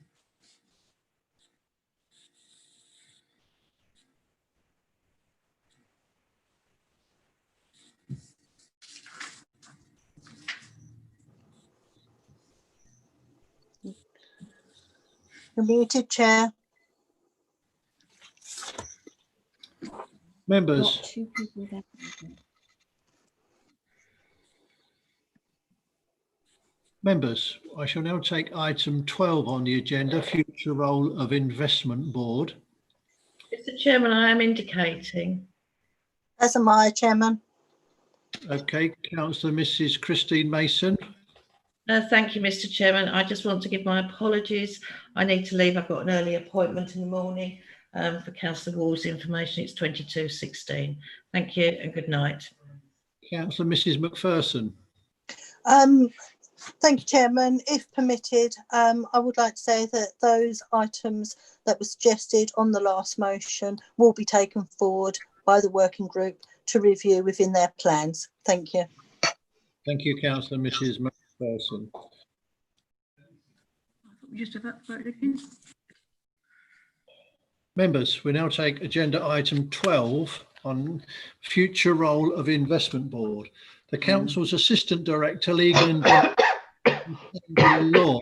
You're muted, Chair. Members. Got two people there. Members, I shall now take item 12 on the agenda, future role of investment board. Mr. Chairman, I am indicating. As am I, Chairman. Okay, Councillor Mrs. Christine Mason. Thank you, Mr. Chairman. I just want to give my apologies. I need to leave. I've got an early appointment in the morning for Councillor Ward's information. It's 22:16. Thank you and good night. Councillor Mrs McPherson. Thank you, Chairman. If permitted, I would like to say that those items that were suggested on the last motion will be taken forward by the working group to review within their plans. Thank you. Thank you, Councillor Mrs McPherson. Just about voted again. Members, we now take agenda item 12 on future role of investment board. The council's assistant director, legal and law,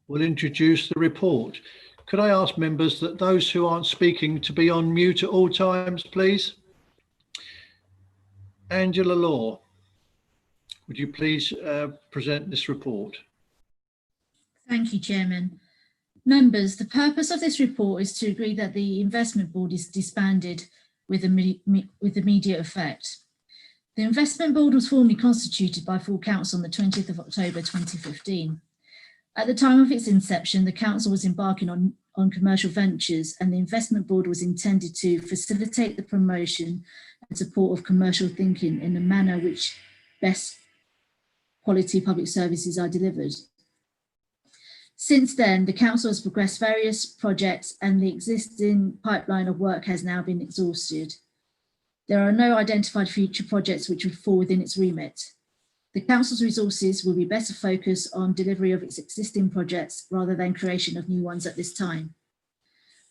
will introduce the report. Could I ask members that those who aren't speaking to be on mute at all times, please? Angela Law, would you please present this report? Thank you, Chairman. Members, the purpose of this report is to agree that the investment board is disbanded with immediate effect. The investment board was formally constituted by full council on the 20th of October 2015. At the time of its inception, the council was embarking on commercial ventures, and the investment board was intended to facilitate the promotion and support of commercial thinking in a manner which best quality public services are delivered. Since then, the council has progressed various projects and the existing pipeline of work has now been exhausted. There are no identified future projects which would fall within its remit. The council's resources will be better focused on delivery of its existing projects rather than creation of new ones at this time.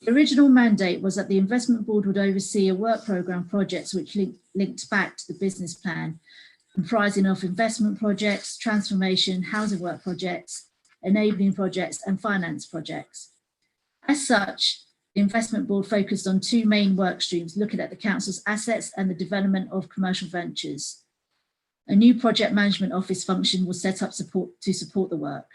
The original mandate was that the investment board would oversee a work programme projects which linked back to the business plan, comprising of investment projects, transformation, housing work projects, enabling projects and finance projects. As such, the investment board focused on two main work streams, looking at the council's assets and the development of commercial ventures. A new project management office function was set up to support the work.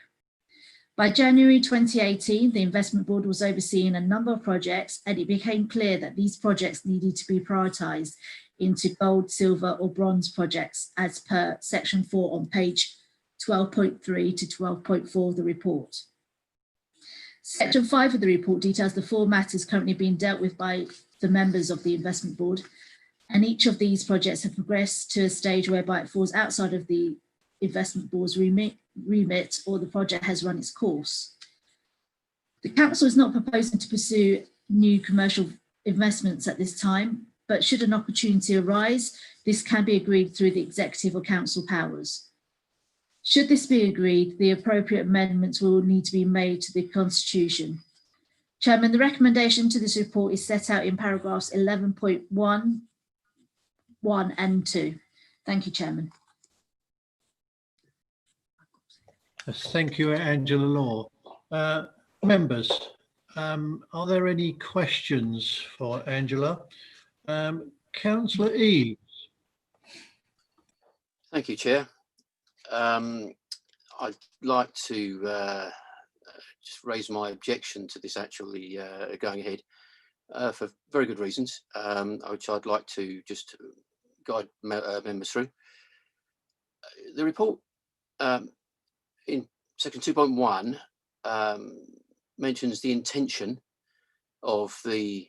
By January 2018, the investment board was overseeing a number of projects, and it became clear that these projects needed to be prioritised into gold, silver or bronze projects as per section 4 on page 12.3 to 12.4 of the report. Section 5 of the report details the 4 matters currently being dealt with by the members of the investment board, and each of these projects have progressed to a stage whereby it falls outside of the investment board's remit or the project has run its course. The council is not proposing to pursue new commercial investments at this time, but should an opportunity arise, this can be agreed through the executive or council powers. Should this be agreed, the appropriate amendments will need to be made to the Constitution. Chairman, the recommendation to this report is set out in paragraphs 11.1, 1 and 2. Thank you, Chairman. Thank you, Angela Law. Members, are there any questions for Angela? Councillor Eaves. Thank you, Chair. I'd like to just raise my objection to this actually going ahead for very good reasons, which I'd like to just guide members through. The report in section 2.1 mentions the intention of the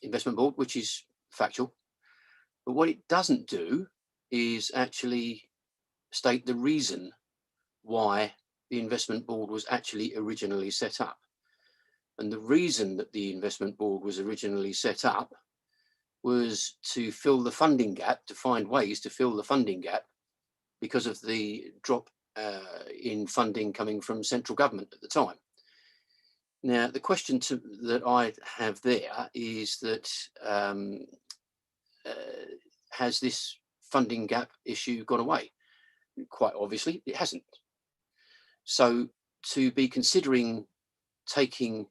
investment board, which is factual, but what it doesn't do is actually state the reason why the investment board was actually originally set up. And the reason that the investment board was originally set up was to fill the funding gap, to find ways to fill the funding gap because of the drop in funding coming from central government at the time. Now, the question that I have there is that has this funding gap issue gone away? Quite obviously, it hasn't. So to be considering taking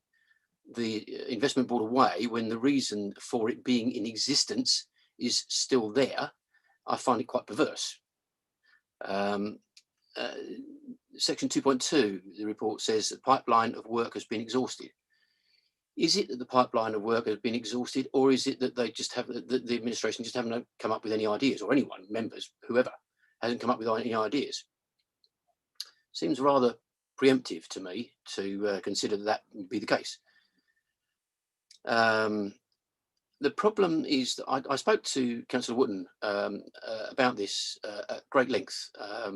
the investment board away when the reason for it being in existence is still there, I find it quite perverse. Section 2.2, the report says the pipeline of work has been exhausted. Is it that the pipeline of work has been exhausted, or is it that they just have the administration just haven't come up with any ideas, or anyone, members, whoever, hasn't come up with any ideas? Seems rather preemptive to me to consider that would be the case. The problem is that I spoke to Councillor Wootton about this at great length a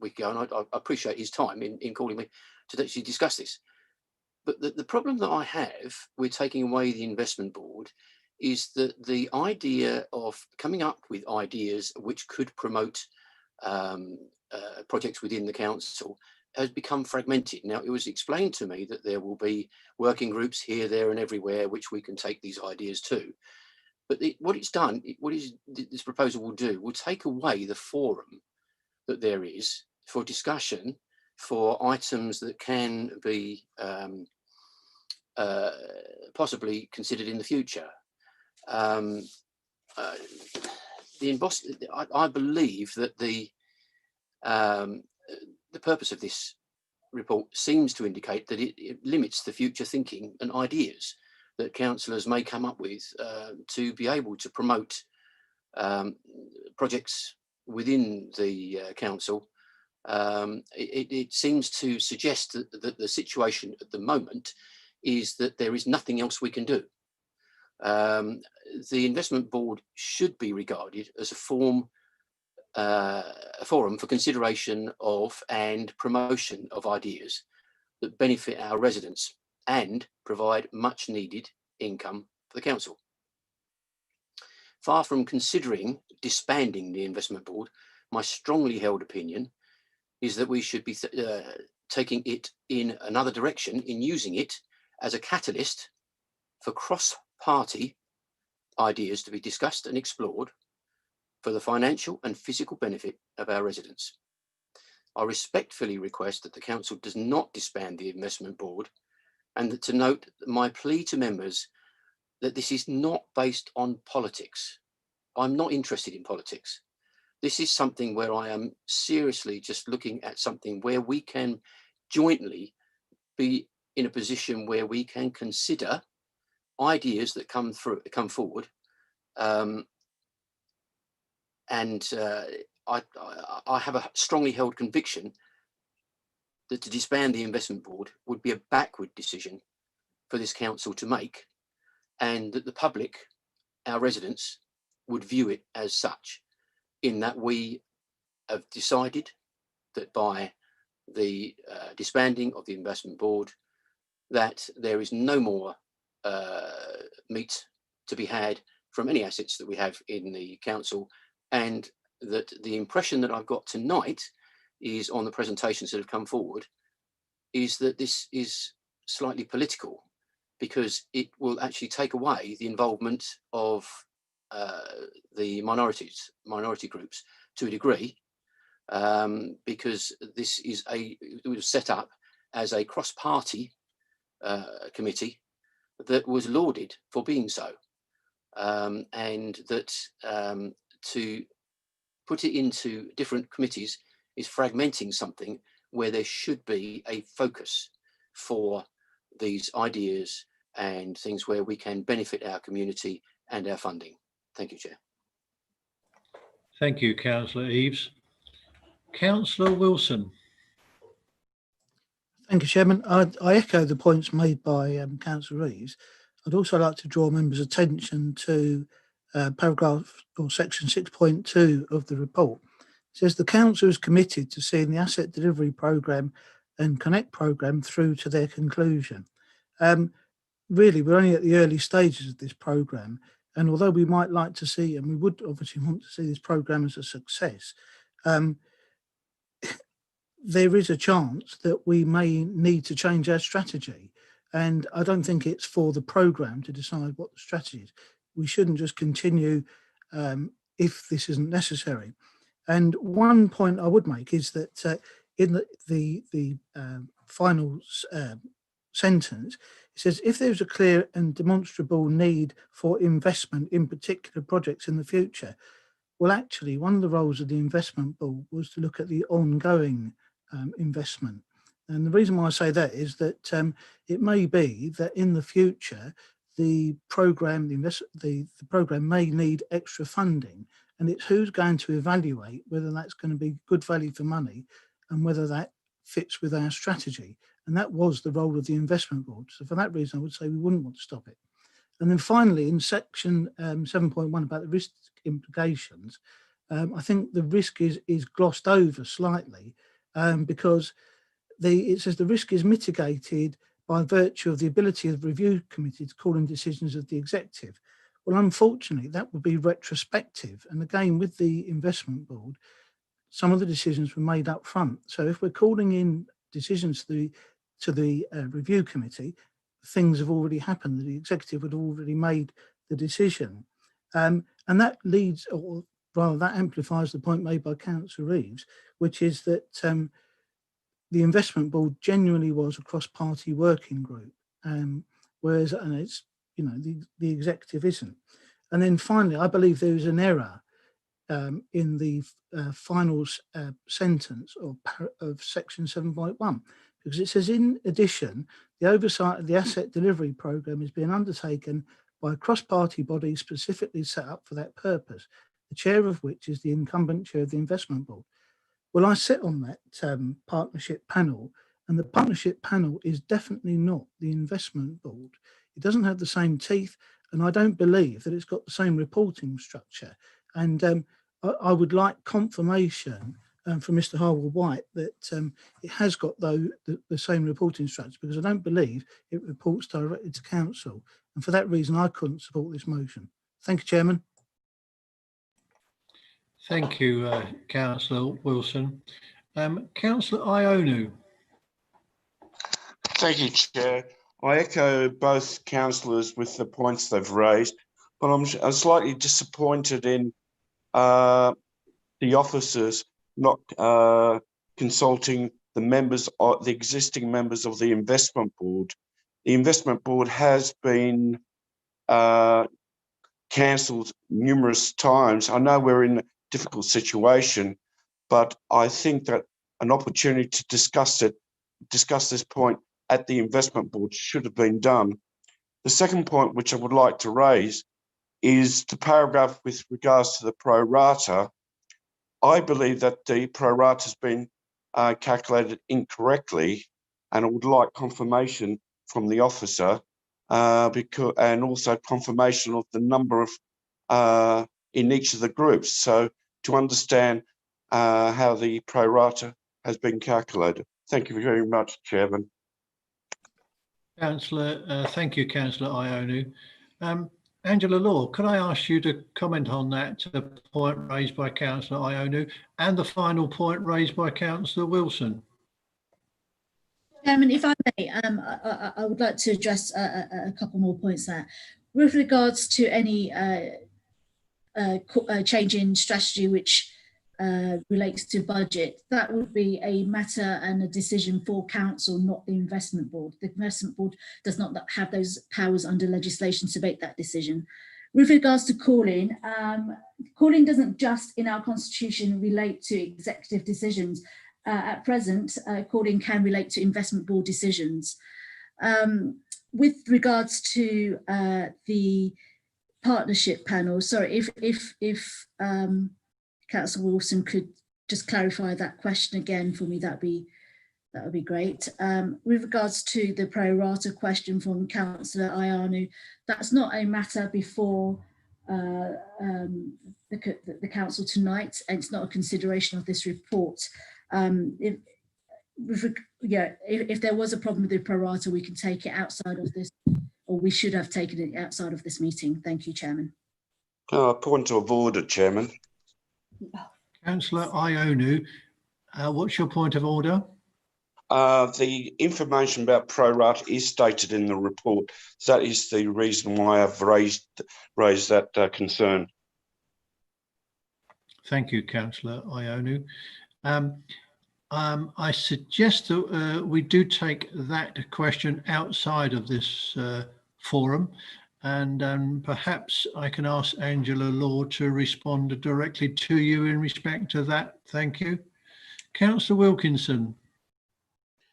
week ago, and I appreciate his time in calling me to actually discuss this. But the problem that I have with taking away the investment board is that the idea of coming up with ideas which could promote projects within the council has become fragmented. Now, it was explained to me that there will be working groups here, there and everywhere which we can take these ideas to. But what it's done, this proposal will do, will take away the forum that there is for discussion for items that can be possibly considered in the future. I believe that the purpose of this report seems to indicate that it limits the future thinking and ideas that councillors may come up with to be able to promote projects within the council. It seems to suggest that the situation at the moment is that there is nothing else we can do. The investment board should be regarded as a forum for consideration of and promotion of ideas that benefit our residents and provide much needed income for the council. Far from considering disbanding the investment board, my strongly held opinion is that we should be taking it in another direction, in using it as a catalyst for cross-party ideas to be discussed and explored for the financial and physical benefit of our residents. I respectfully request that the council does not disband the investment board, and that to note my plea to members that this is not based on politics. I'm not interested in politics. This is something where I am seriously just looking at something where we can jointly be in a position where we can consider ideas that come forward. I have a strongly held conviction that to disband the investment board would be a backward decision for this council to make, and that the public, our residents, would view it as such, in that we have decided that by the disbanding of the investment board, that there is no more meat to be had from any assets that we have in the council, and that the impression that I've got tonight is on the presentations that have come forward is that this is slightly political, because it will actually take away the involvement of the minority groups to a degree, because it was set up as a cross-party committee that was lauded for being so, and that to put it into different committees is fragmenting something where there should be a focus for these ideas and things where we can benefit our community and our funding. Thank you, Chair. Thank you, Councillor Eaves. Councillor Wilson. Thank you, Chairman. I echo the points made by Councillor Eaves. I'd also like to draw members' attention to paragraph or section 6.2 of the report. It says the council is committed to seeing the asset delivery programme and Connect programme through to their conclusion. Really, we're only at the early stages of this programme, and although we might like to see, and we would obviously want to see this programme as a success, there is a chance that we may need to change our strategy. And I don't think it's for the programme to decide what the strategy is. We shouldn't just continue if this isn't necessary. And one point I would make is that in the final sentence, it says, if there's a clear and demonstrable need for investment in particular projects in the future, well, actually, one of the roles of the investment board was to look at the ongoing investment. And the reason why I say that is that it may be that in the future, the programme may need extra funding, and it's who's going to evaluate whether that's going to be good value for money and whether that fits with our strategy. And that was the role of the investment board. So for that reason, I would say we wouldn't want to stop it. And then finally, in section 7.1 about the risk implications, I think the risk is glossed over slightly because it says the risk is mitigated by virtue of the ability of the review committee to call in decisions of the executive. Well, unfortunately, that would be retrospective. And again, with the investment board, some of the decisions were made up front. So if we're calling in decisions to the review committee, things have already happened. The executive had already made the decision. And that leads, or rather that amplifies the point made by Councillor Reeves, which is that the investment board genuinely was a cross-party working group, whereas it's, you know, the executive isn't. And then finally, I believe there is an error in the final sentence of section 7.1, because it says, in addition, the oversight of the asset delivery programme is being undertaken by a cross-party body specifically set up for that purpose, the chair of which is the incumbent chair of the investment board. Well, I sit on that partnership panel, and the partnership panel is definitely not the investment board. It doesn't have the same teeth, and I don't believe that it's got the same reporting structure. And I would like confirmation from Mr. Harwell-White that it has got the same reporting structure, because I don't believe it reports directly to council. And for that reason, I couldn't support this motion. Thank you, Chairman. Thank you, Councillor Wilson. Councillor Ionu. Thank you, Chair. I echo both councillors with the points they've raised, but I'm slightly disappointed in the officers not consulting the members, of the existing members of the investment board. The investment board has been cancelled numerous times. I know we're in a difficult situation, but I think that an opportunity to discuss this point at the investment board should have been done. The second point which I would like to raise is the paragraph with regards to the pro rata. I believe that the pro rata has been calculated incorrectly, and I would like confirmation from the officer and also confirmation of the number of in each of the groups, so to understand how the pro rata has been calculated. Thank you very much, Chairman. Councillor, thank you, Councillor Ionu. Angela Law, could I ask you to comment on that point raised by Councillor Ionu and the final point raised by Councillor Wilson? Chairman, if I may, I would like to address a couple more points there. With regards to any change in strategy which relates to budget, that would be a matter and a decision for council, not the investment board. The investment board does not have those powers under legislation to make that decision. With regards to calling, calling doesn't just in our constitution relate to executive decisions. At present, calling can relate to investment board decisions. With regards to the partnership panel, sorry, if Councillor Wilson could just clarify that question again for me, that would be great. With regards to the pro rata question from Councillor Ionu, that's not a matter before the council tonight, and it's not a consideration of this report. If there was a problem with the pro rata, we can take it outside of this, or we should have taken it outside of this meeting. Thank you, Chairman. Point of order, Chairman. Councillor Ionu, what's your point of order? The information about pro rata is stated in the report. So that is the reason why I've raised that concern. Thank you, Councillor Ionu. I suggest that we do take that question outside of this forum, and perhaps I can ask Angela Law to respond directly to you in respect to that. Thank you. Councillor Wilkinson.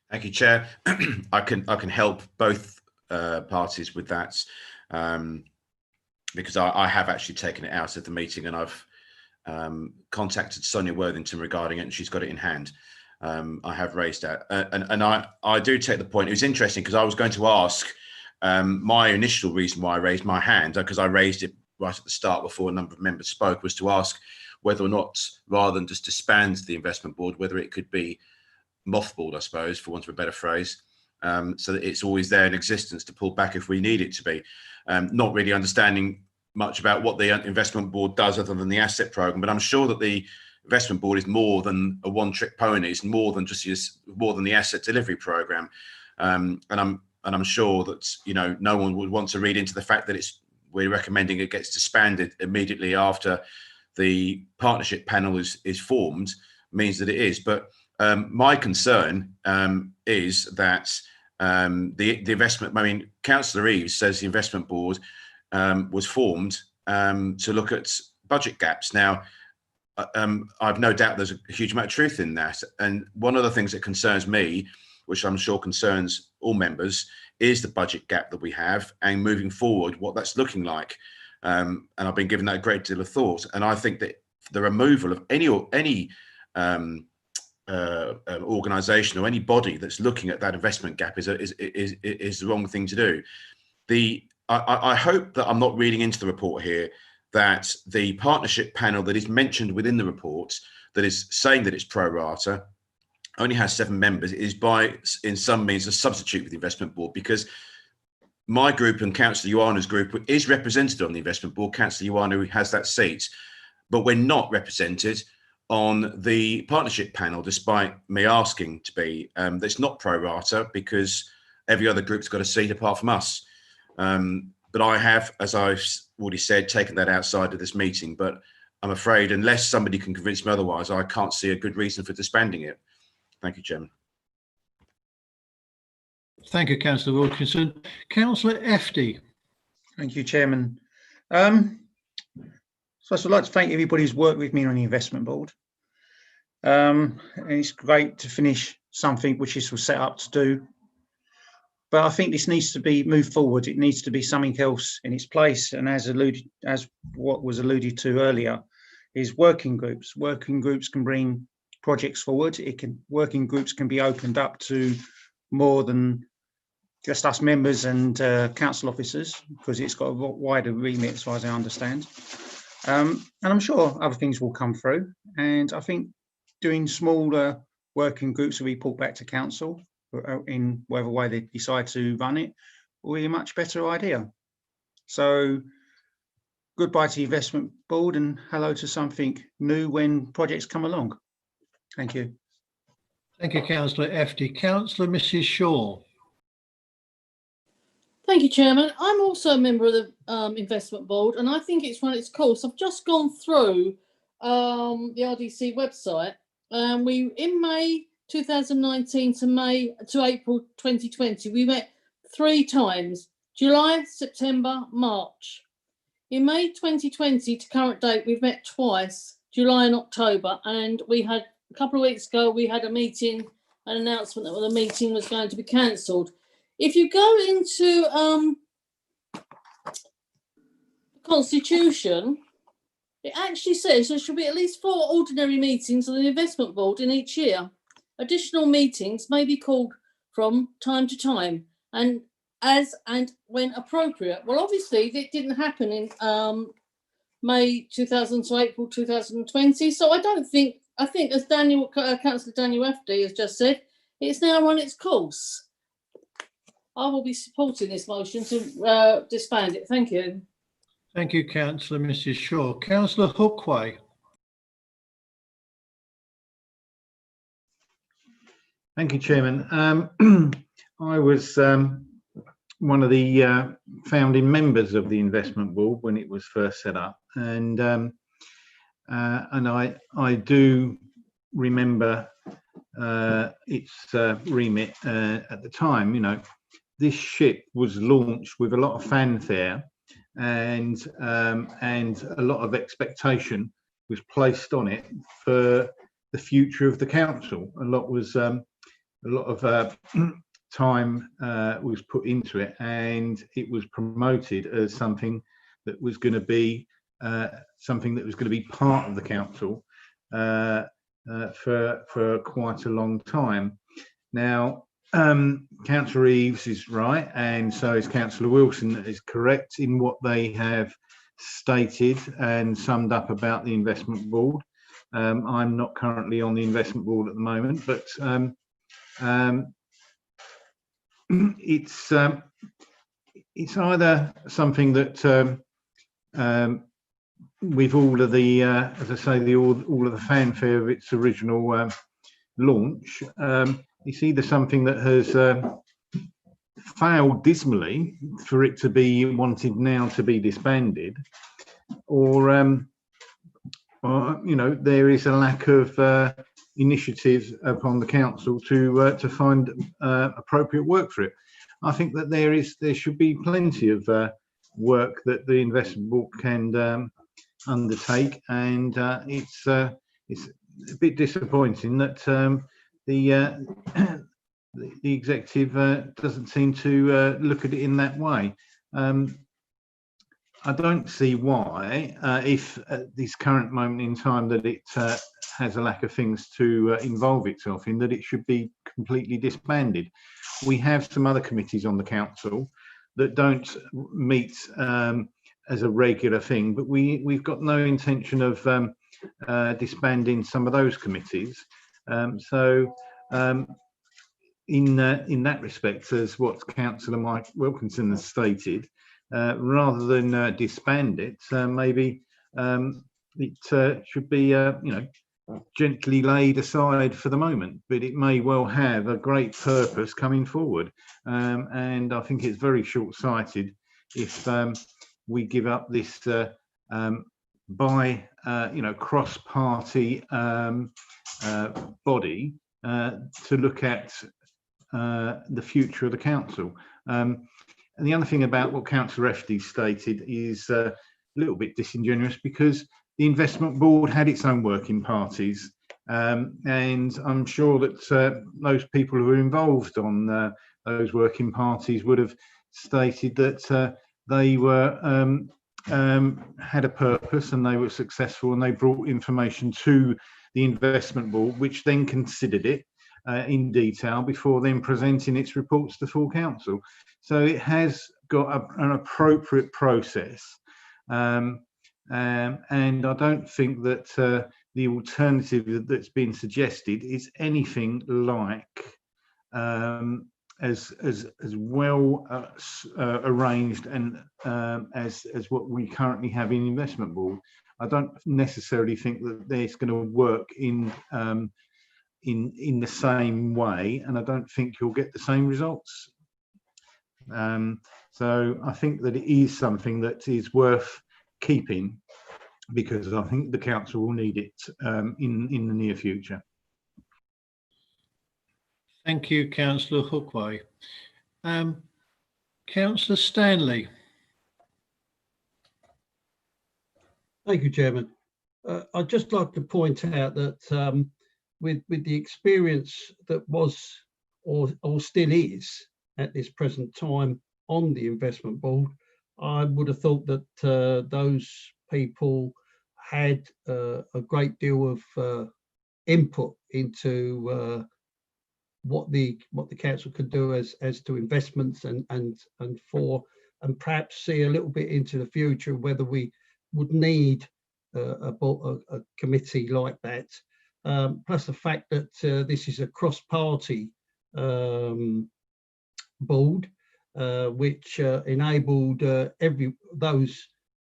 Thank you, Chair. I can help both parties with that because I have actually taken it out of the meeting, and I've contacted Sonia Worthington regarding it, and she's got it in hand. I have raised that, and I do take the point. It was interesting because I was going to ask My initial reason why I raised my hand, because I raised it right at the start before a number of members spoke, was to ask whether or not, rather than just disband the investment board, whether it could be mothballed, I suppose, for want of a better phrase, so that it's always there in existence to pull back if we need it to be. Not really understanding much about what the investment board does other than the asset program, but I'm sure that the investment board is more than a one-trick pony. It's more than the asset delivery program, and I'm sure that, you know, no one would want to read into the fact that we're recommending it gets disbanded immediately after the partnership panel is formed. Means that it is, but my concern is that the investment, I mean, Councillor Eaves says the investment board was formed to look at budget gaps. Now, I've no doubt there's a huge amount of truth in that. And one of the things that concerns me, which I'm sure concerns all members, is the budget gap that we have, and moving forward, what that's looking like. And I've been given that a great deal of thought. And I think that the removal of any organisation or any body that's looking at that investment gap is the wrong thing to do. I hope that I'm not reading into the report here that the partnership panel that is mentioned within the report, that is saying that it's pro rata, only has 7 members, is in some means a substitute for the investment board, because my group and Councillor Ioana's group is represented on the investment board. Councillor Ioana has that seat, but we're not represented on the partnership panel, despite me asking to be. That's not pro rata because every other group's got a seat apart from us. But I have, as I've already said, taken that outside of this meeting. But I'm afraid, unless somebody can convince me otherwise, I can't see a good reason for disbanding it. Thank you, Chairman. Thank you, Councillor Wilkinson. Councillor Efty. Thank you, Chairman. First, I'd like to thank everybody who's worked with me on the investment board. And it's great to finish something which this was set up to do. But I think this needs to be moved forward. It needs to be something else in its place. And as what was alluded to earlier, is working groups. Working groups can bring projects forward. Working groups can be opened up to more than just us members and council officers, because it's got a wider remit as far as I understand. And I'm sure other things will come through. And I think doing smaller working groups will be put back to council in whatever way they decide to run it will be a much better idea. So goodbye to the investment board and hello to something new when projects come along. Thank you. Thank you, Councillor Efty. Councillor Mrs. Shaw. Thank you, Chairman. I'm also a member of the investment board, and I think it's run its course. I've just gone through the RDC website, and in May 2019 to April 2020, we met 3 times: July, September, March. In May 2020 to current date, we've met twice, July and October, and we had a couple of weeks ago we had a meeting, an announcement that the meeting was going to be cancelled. If you go into the Constitution, it actually says there should be at least 4 ordinary meetings of the investment board in each year. Additional meetings may be called from time to time and as and when appropriate. Well, obviously, it didn't happen in May 2000 to April 2020. So I think as Councillor Daniel Efty has just said, it's now run its course. I will be supporting this motion to disband it. Thank you. Thank you, Councillor Mrs. Shaw. Councillor Hookway. Thank you, Chairman. I was one of the founding members of the investment board when it was first set up, and I do remember its remit at the time. You know, this ship was launched with a lot of fanfare, and a lot of expectation was placed on it for the future of the council. A lot of time was put into it, and it was promoted as something that was going to be part of the council for quite a long time. Now, Councillor Eaves is right, and so is Councillor Wilson is correct in what they have stated and summed up about the investment board. I'm not currently on the investment board at the moment, but it's either something that with all of the, as I say, all of the fanfare of its original launch, it's either something that has failed dismally for it to be wanted now to be disbanded, or you know, there is a lack of initiative upon the council to find appropriate work for it. I think that there should be plenty of work that the investment board can undertake, and it's a bit disappointing that the executive doesn't seem to look at it in that way. I don't see why, if at this current moment in time that it has a lack of things to involve itself in, that it should be completely disbanded. We have some other committees on the council that don't meet as a regular thing, but we've got no intention of disbanding some of those committees. In that respect, as what Councillor Mike Wilkinson has stated, rather than disband it, maybe it should be, you know, gently laid aside for the moment, but it may well have a great purpose coming forward. And I think it's very short-sighted if we give up this by you know, cross-party body to look at the future of the council. And the other thing about what Councillor Efty stated is a little bit disingenuous, because the investment board had its own working parties, and I'm sure that those people who were involved on those working parties would have stated that they were had a purpose and they were successful, and they brought information to the investment board, which then considered it in detail before then presenting its reports to full council. So it has got an appropriate process, and I don't think that the alternative that's been suggested is anything like as well arranged and as what we currently have in investment board. I don't necessarily think that it's going to work in the same way, and I don't think you'll get the same results. So I think that it is something that is worth keeping, because I think the council will need it in the near future. Thank you, Councillor Hookway. Councillor Stanley. Thank you, Chairman. I'd just like to point out that with the experience that was or still is at this present time on the investment board, I would have thought that those people had a great deal of input into what the council could do as to investments and perhaps see a little bit into the future whether we would need a committee like that. Plus the fact that this is a cross-party board, which enabled those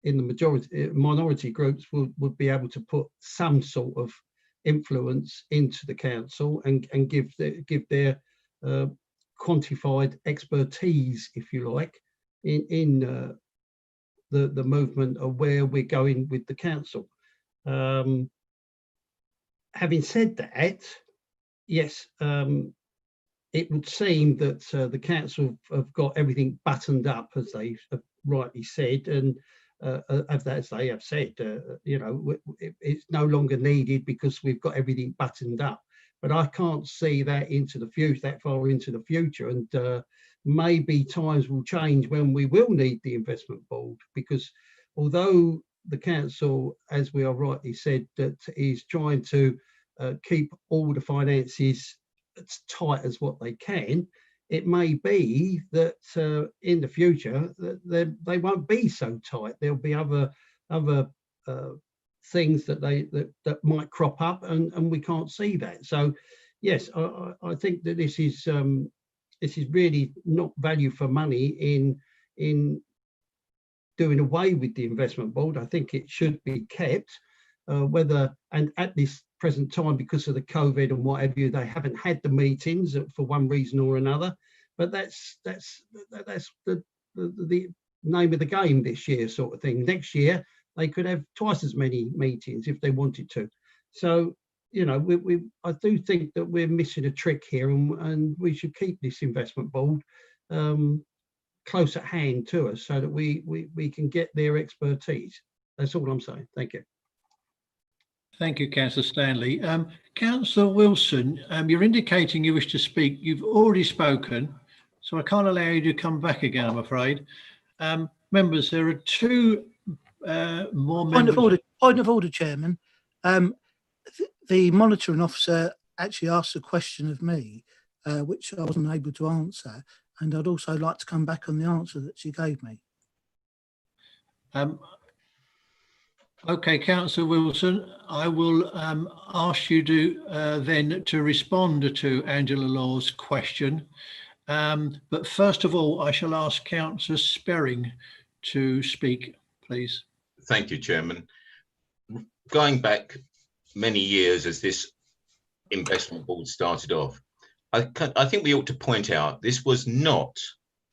in the minority groups would be able to put some sort of influence into the council and give their quantified expertise, if you like, in the movement of where we're going with the council. Having said that, yes, it would seem that the council have got everything buttoned up, as they have rightly said, and as they have said, you know, it's no longer needed because we've got everything buttoned up. But I can't see that into the future, that far into the future, and maybe times will change when we will need the investment board, because although the council, as we are rightly said, that is trying to keep all the finances as tight as what they can, it may be that in the future that they won't be so tight. There'll be other things that might crop up, and we can't see that. So yes, I think that this is really not value for money in doing away with the investment board. I think it should be kept. And at this present time, because of the COVID and what have you, they haven't had the meetings for one reason or another. But that's the name of the game this year, sort of thing. Next year they could have twice as many meetings if they wanted to. So you know, I do think that we're missing a trick here, and we should keep this investment board close at hand to us so that we can get their expertise. That's all I'm saying. Thank you. Thank you, Councillor Stanley. Councillor Wilson, you're indicating you wish to speak. You've already spoken, so I can't allow you to come back again, I'm afraid. Members, there are two more members. Point of order, Chairman. The monitoring officer actually asked a question of me, which I wasn't able to answer, and I'd also like to come back on the answer that she gave me. Okay, Councillor Wilson, I will ask you to then to respond to Angela Law's question. But first of all, I shall ask Councillor Sperring to speak, please. Thank you, Chairman. Going back many years as this investment board started off, I think we ought to point out this was not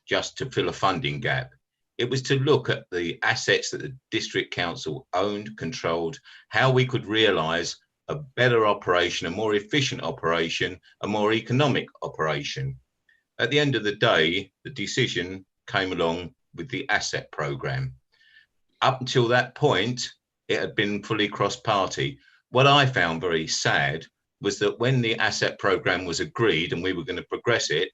just to fill a funding gap. It was to look at the assets that the district council owned, controlled, how we could realise a better operation, a more efficient operation, a more economic operation. At the end of the day, the decision came along with the asset programme. Up until that point, it had been fully cross-party. What I found very sad was that when the asset programme was agreed and we were going to progress it,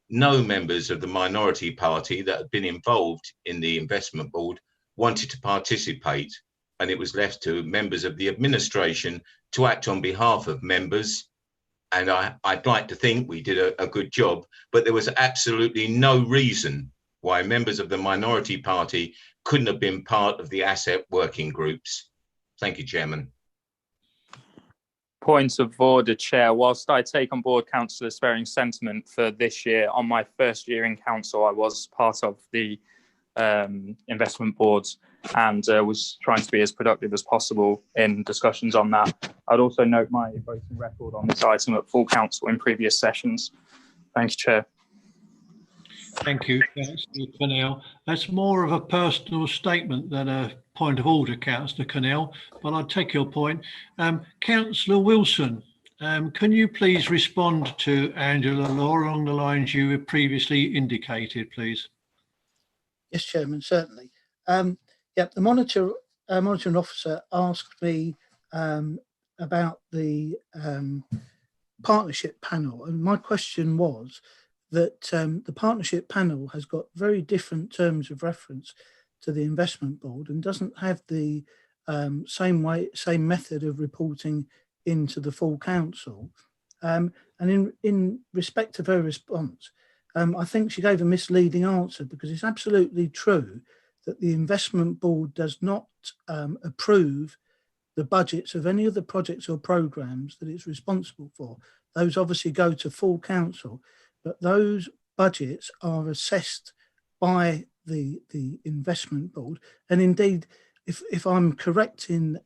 no members of the minority party that had been involved in the investment board wanted to participate, and it was left to members of the administration to act on behalf of members. And I'd like to think we did a good job, but there was absolutely no reason why members of the minority party couldn't have been part of the asset working groups. Thank you, Chairman. Point of order, Chair. Whilst I take on board Councillor Sperring's sentiment for this year, on my first year in council, I was part of the investment boards and was trying to be as productive as possible in discussions on that. I'd also note my voting record on this item at full council in previous sessions. Thank you, Chair. Thank you, Councillor Connell. That's more of a personal statement than a point of order, Councillor Connell, but I'll take your point. Councillor Wilson, can you please respond to Angela Law along the lines you have previously indicated, please? Yes, Chairman, certainly. Yeah, the monitoring officer asked me about the partnership panel, and my question was that the partnership panel has got very different terms of reference to the investment board and doesn't have the same method of reporting into the full council. And in respect of her response, I think she gave a misleading answer, because it's absolutely true that the investment board does not approve the budgets of any of the projects or programs that it's responsible for. Those obviously go to full council, but those budgets are assessed by the investment board. And indeed, if I'm correct in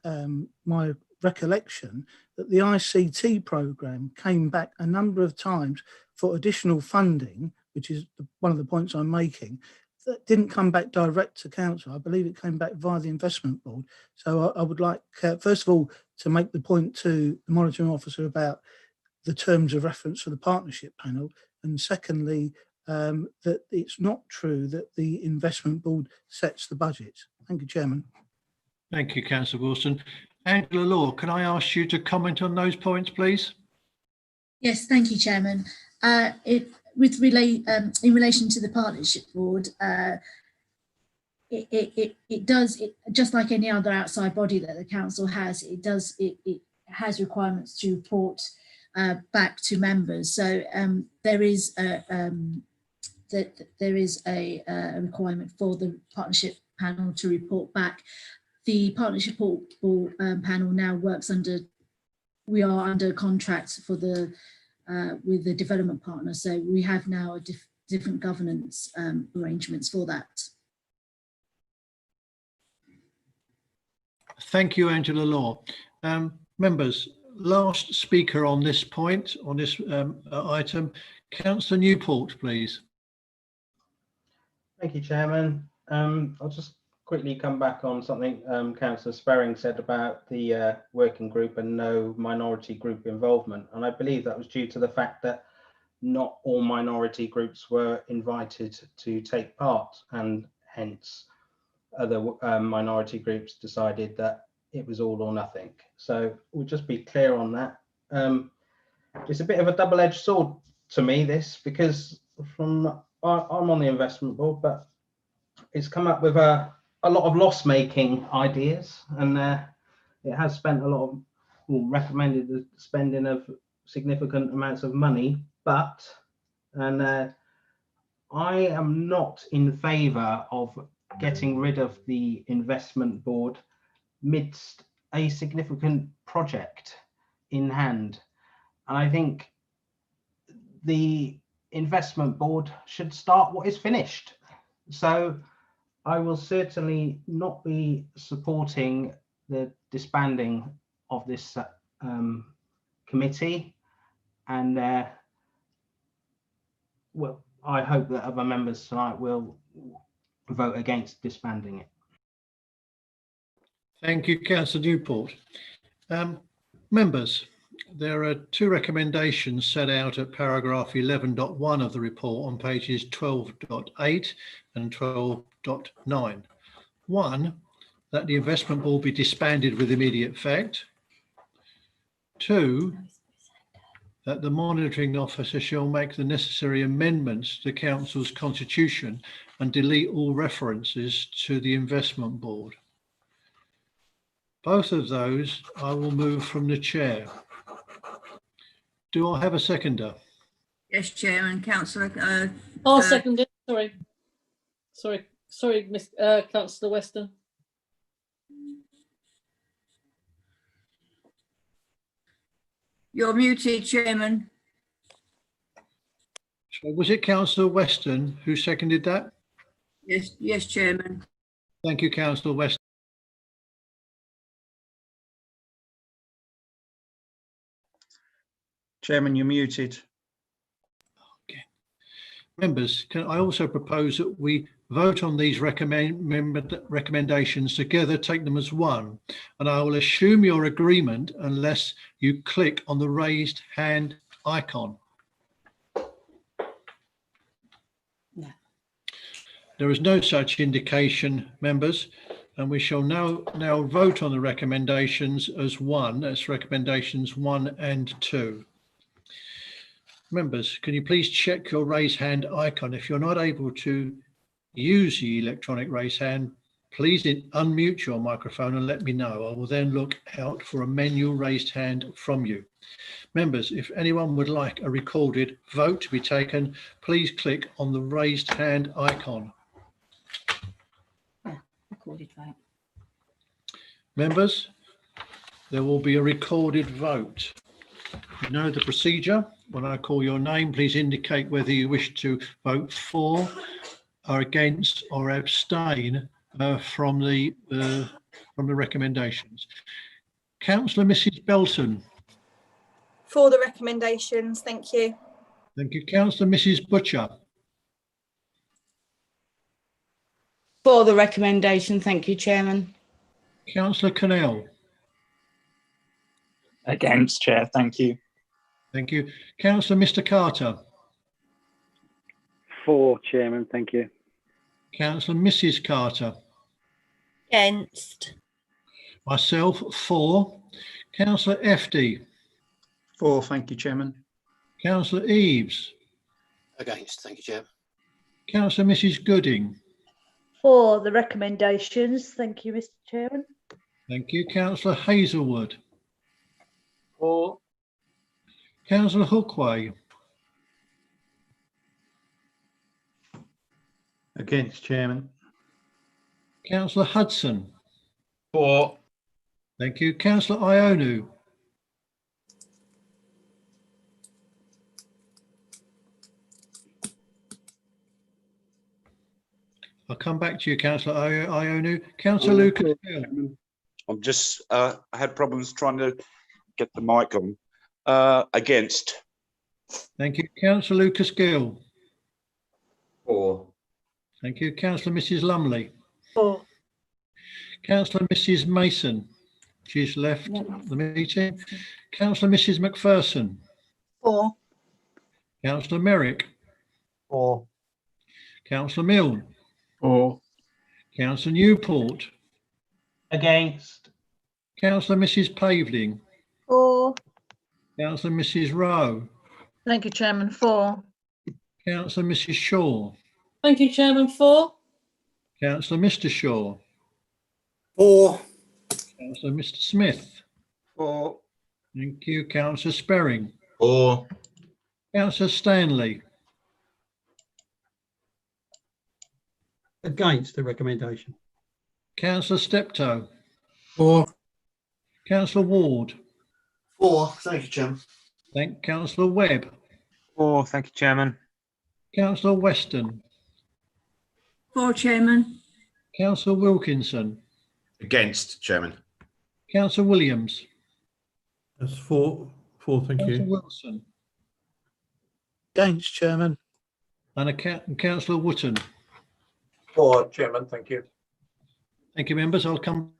my recollection, that the ICT programme came back a number of times for additional funding, which is one of the points I'm making, that didn't come back direct to council. I believe it came back via the investment board. So I would like, first of all, to make the point to the monitoring officer about the terms of reference for the partnership panel, and secondly, that it's not true that the investment board sets the budgets. Thank you, Chairman. Thank you, Councillor Wilson. Angela Law, can I ask you to comment on those points, please? Yes, thank you, Chairman. In relation to the partnership board, it does, just like any other outside body that the council has, it has requirements to report back to members. So there is a requirement for the partnership panel to report back. The partnership panel now works under, we are under contract for the with the development partner. So we have now a different governance arrangements for that. Thank you, Angela Law. Members, last speaker on this point, on this item, Councillor Newport, please. Thank you, Chairman. I'll just quickly come back on something Councillor Sparring said about the working group and no minority group involvement. And I believe that was due to the fact that not all minority groups were invited to take part, and hence other minority groups decided that it was all or nothing. So we'll just be clear on that. It's a bit of a double-edged sword to me, this, because I'm on the investment board, but it's come up with a lot of loss-making ideas, and it has spent a lot of, recommended the spending of significant amounts of money, but, and I am not in favour of getting rid of the investment board midst a significant project in hand. And I think the investment board should start what is finished. So I will certainly not be supporting the disbanding of this committee, and well, I hope that other members tonight will vote against disbanding it. Thank you, Councillor Newport. Members, there are two recommendations set out at paragraph 11.1 of the report on pages 12.8 and 12.9. One, that the investment board be disbanded with immediate effect. Two, that the monitoring officer shall make the necessary amendments to the council's constitution and delete all references to the investment board. Both of those I will move from the chair. Do I have a seconder? Yes, Chairman. Councillor. I'll second it. Sorry, Miss Councillor Weston. You're muted, Chairman. So was it Councillor Weston who seconded that? Yes, Chairman. Thank you, Councillor Weston. Chairman, you're muted. Okay. Members, can I also propose that we vote on these recommendations together, take them as one, and I will assume your agreement unless you click on the raised hand icon. No. There is no such indication, members, and we shall now vote on the recommendations as one. That's recommendations 1 and 2. Members, can you please check your raise hand icon? If you're not able to use the electronic raise hand, please unmute your microphone and let me know. I will then look out for a manual raised hand from you. Members, if anyone would like a recorded vote to be taken, please click on the raised hand icon. Yeah, recorded vote. Members, there will be a recorded vote. You know the procedure. When I call your name, please indicate whether you wish to vote for, or against, or abstain from the recommendations. Councillor Mrs. Belton. For the recommendations, thank you. Thank you. Councillor Mrs. Butcher. For the recommendation, thank you, Chairman. Councillor Connell. Against, Chair. Thank you. Thank you. Councillor Mr. Carter. For, Chairman. Thank you. Councillor Mrs. Carter. Against. Myself, for. Councillor FD. For, thank you, Chairman. Councillor Eaves. Against, thank you, Chair. Councillor Mrs. Gooding. For the recommendations, thank you, Mr. Chairman. Thank you. Councillor Hazelwood. For. Councillor Hookway, Against, Chairman. Councillor Hudson. For. Thank you. Councillor Ionu. I'll come back to you, Councillor Ionu. Councillor Lucas Gill. I'm just, I had problems trying to get the mic on. Against. Thank you. Councillor Lucas Gill. For. Thank you. Councillor Mrs Lumley. For. Councillor Mrs Mason. She's left the meeting. Councillor Mrs Macpherson. For. Councillor Merrick. For. Councillor Milne. For. Councillor Newport. Against. Councillor Mrs Pavling. For. Councillor Mrs Rowe. Thank you, Chairman. For. Councillor Mrs Shaw. Thank you, Chairman. For. Councillor Mr Shaw. For. Councillor Mr Smith. For. Thank you. Councillor Sperring. For. Councillor Stanley. Against the recommendation. Councillor Steptoe. For. Councillor Ward. For. Thank you, Chairman. Thank Councillor Webb. For. Thank you, Chairman. Councillor Weston. For, Chairman. Councillor Wilkinson. Against, Chairman. Councillor Williams. That's for. Thank Councillor you. Wilson. Against, Chairman. And Councillor Wootton. For, Chairman. Thank you. Thank you, members. I'll come.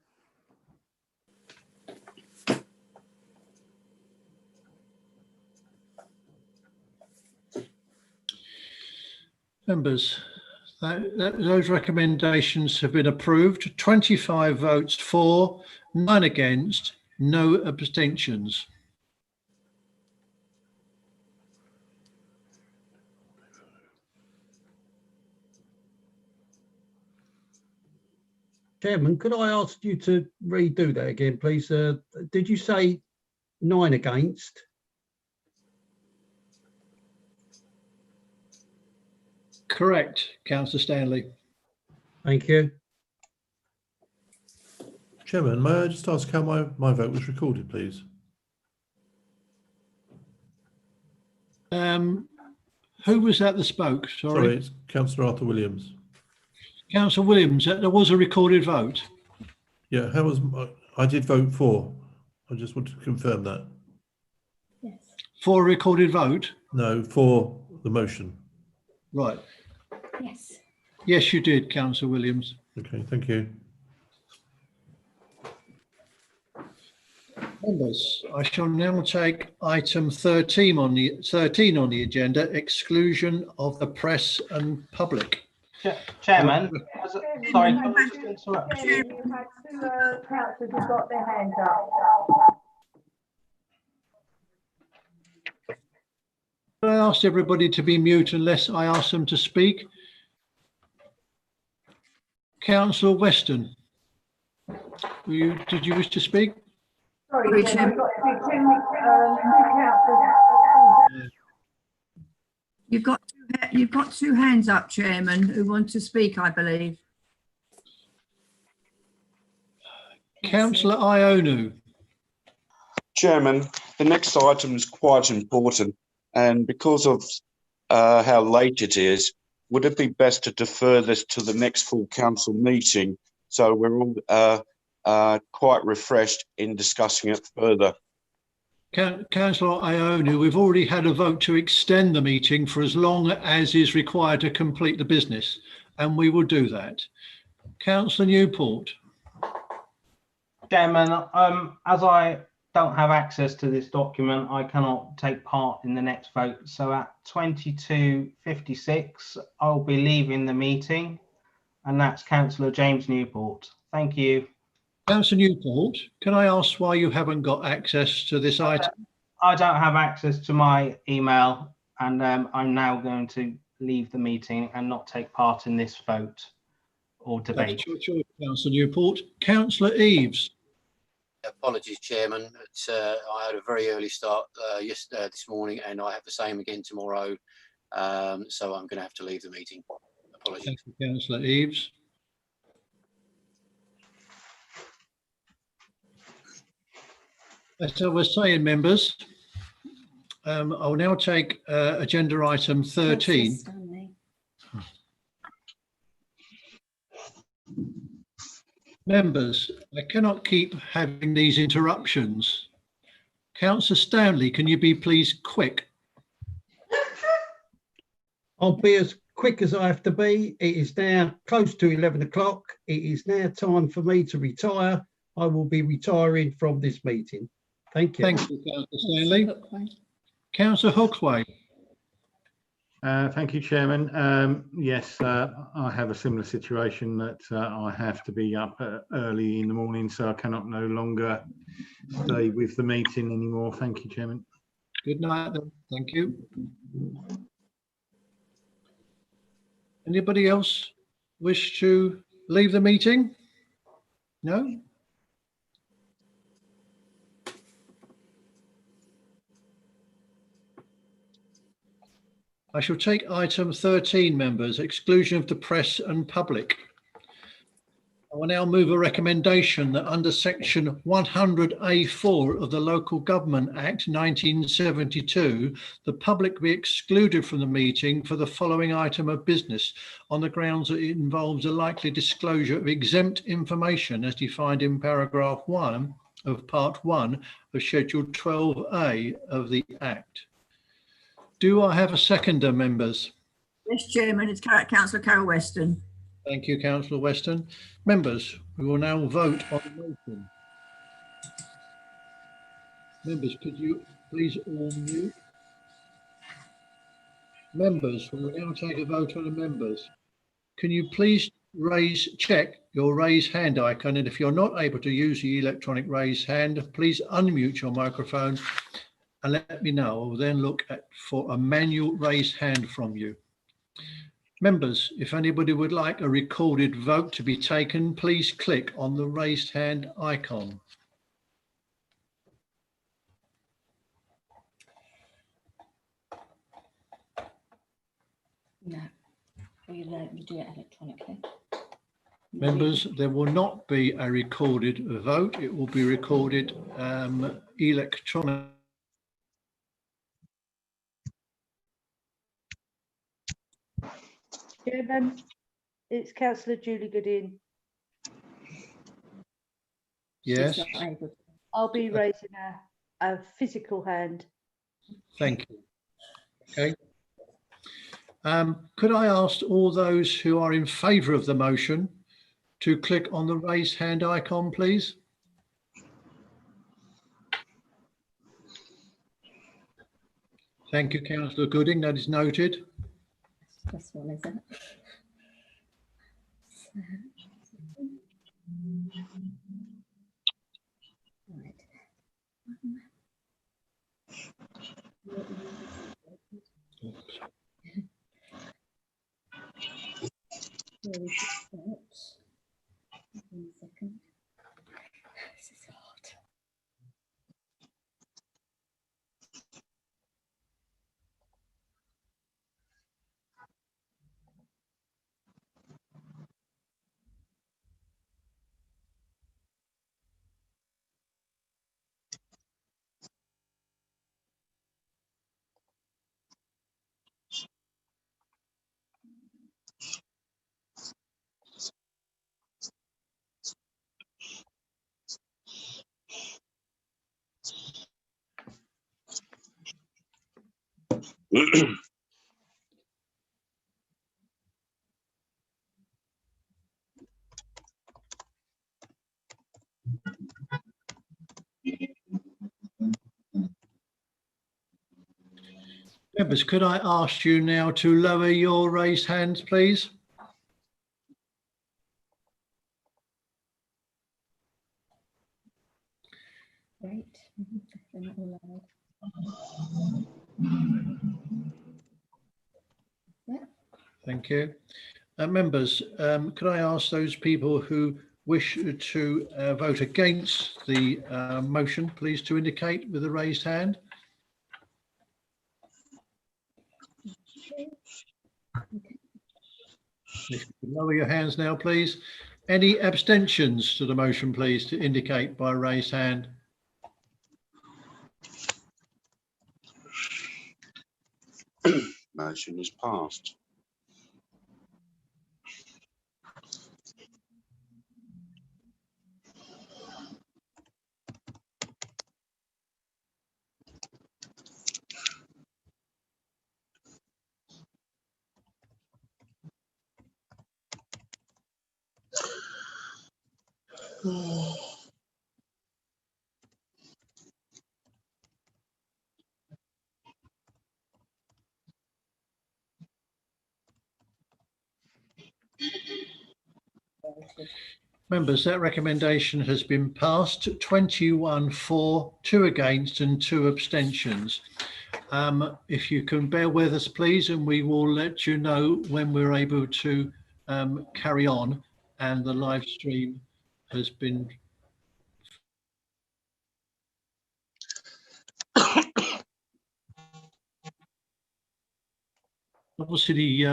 Members, those recommendations have been approved. 25 votes for, 9 against, no abstentions. Chairman, could I ask you to redo that again, please? Did you say 9 against? Correct, Councillor Stanley. Thank you. Chairman, may I just ask how my vote was recorded, please? Who was that that spoke? Sorry, it's Councillor Arthur Williams. Councillor Williams, there was a recorded vote. Yeah, how was I did vote for. I just wanted to confirm that. Yes. For a recorded vote? No, for the motion. Right. Yes. Yes, you did, Councillor Williams. Okay, thank you. Members, I shall now take item 13 on the agenda, exclusion of the press and public. Chairman, sorry, can I just interrupt you? You've had 2 councillors who've got their hands up. I asked everybody to be mute unless I ask them to speak. Councillor Weston, did you wish to speak? Sorry, Chairman. We've got 2 councillors. You've got 2 hands up, Chairman, who want to speak, I believe. Councillor Ionu. Chairman, the next item is quite important, and because of how late it is, would it be best to defer this to the next full council meeting so we're all quite refreshed in discussing it further? Councillor Ionu, we've already had a vote to extend the meeting for as long as is required to complete the business, and we will do that. Councillor Newport. Chairman, as I don't have access to this document, I cannot take part in the next vote. So at 22:56, I'll be leaving the meeting, and that's Councillor James Newport. Thank you. Councillor Newport, can I ask why you haven't got access to this item? I don't have access to my email, and I'm now going to leave the meeting and not take part in this vote or debate. That's your choice, Councillor Newport. Councillor Eaves. apologies, Chairman. I had a very early start this morning, and I have the same again tomorrow. So I'm going to have to leave the meeting. Apologies. Thank you, Councillor Eaves. As I was saying, members, I'll now take agenda item 13. Members, I cannot keep having these interruptions. Councillor Stanley, can you be please quick? I'll be as quick as I have to be. It is now close to 11 o'clock. It is now time for me to retire. I will be retiring from this meeting. Thank you. Thank you, Councillor Stanley. Councillor Hookway. Thank you, Chairman. Yes, I have a similar situation that I have to be up early in the morning, so I cannot no longer stay with the meeting anymore. Thank you, Chairman. Good night then. Thank you. Anybody else wish to leave the meeting? No? I shall take item 13, members, exclusion of the press and public. I will now move a recommendation that under section 100A4 of the Local Government Act 1972, the public be excluded from the meeting for the following item of business on the grounds that it involves a likely disclosure of exempt information as defined in paragraph 1 of part 1 of schedule 12A of the Act. Do I have a seconder, members? Yes, Chairman, it's Councillor Carol Weston. Thank you, Councillor Weston. Members, we will now vote on the motion. Members, could you please all mute? Members, we will now take a vote on the members. Can you please check your raise hand icon, and if you're not able to use the electronic raise hand, please unmute your microphone and let me know. I will then look for a manual raised hand from you. Members, if anybody would like a recorded vote to be taken, please click on the raised hand icon. No, we do it electronically. Members, there will not be a recorded vote. It will be recorded electronically. Chairman, it's Councillor Julie Goodin. Yes. I'll be raising a physical hand. Thank you. Okay. Could I ask all those who are in favour of the motion to click on the raised hand icon, please? Thank you, Councillor Gooding. That is noted. This one, is it? Right. Where we should start. 1 second. This is hard. Members, could I ask you now to lower your raised hands, please? Right. They're not all loud. Yeah. Thank you. Members, could I ask those people who wish to vote against the motion, please to indicate with a raised hand. If you could lower your hands now, please. Any abstentions to the motion, please to indicate by raised hand. Motion is passed. Members, that recommendation has been passed. 21 for, 2 against and 2 abstentions. If you can bear with us, please, and we will let you know when we're able to carry on, and the live stream has been obviously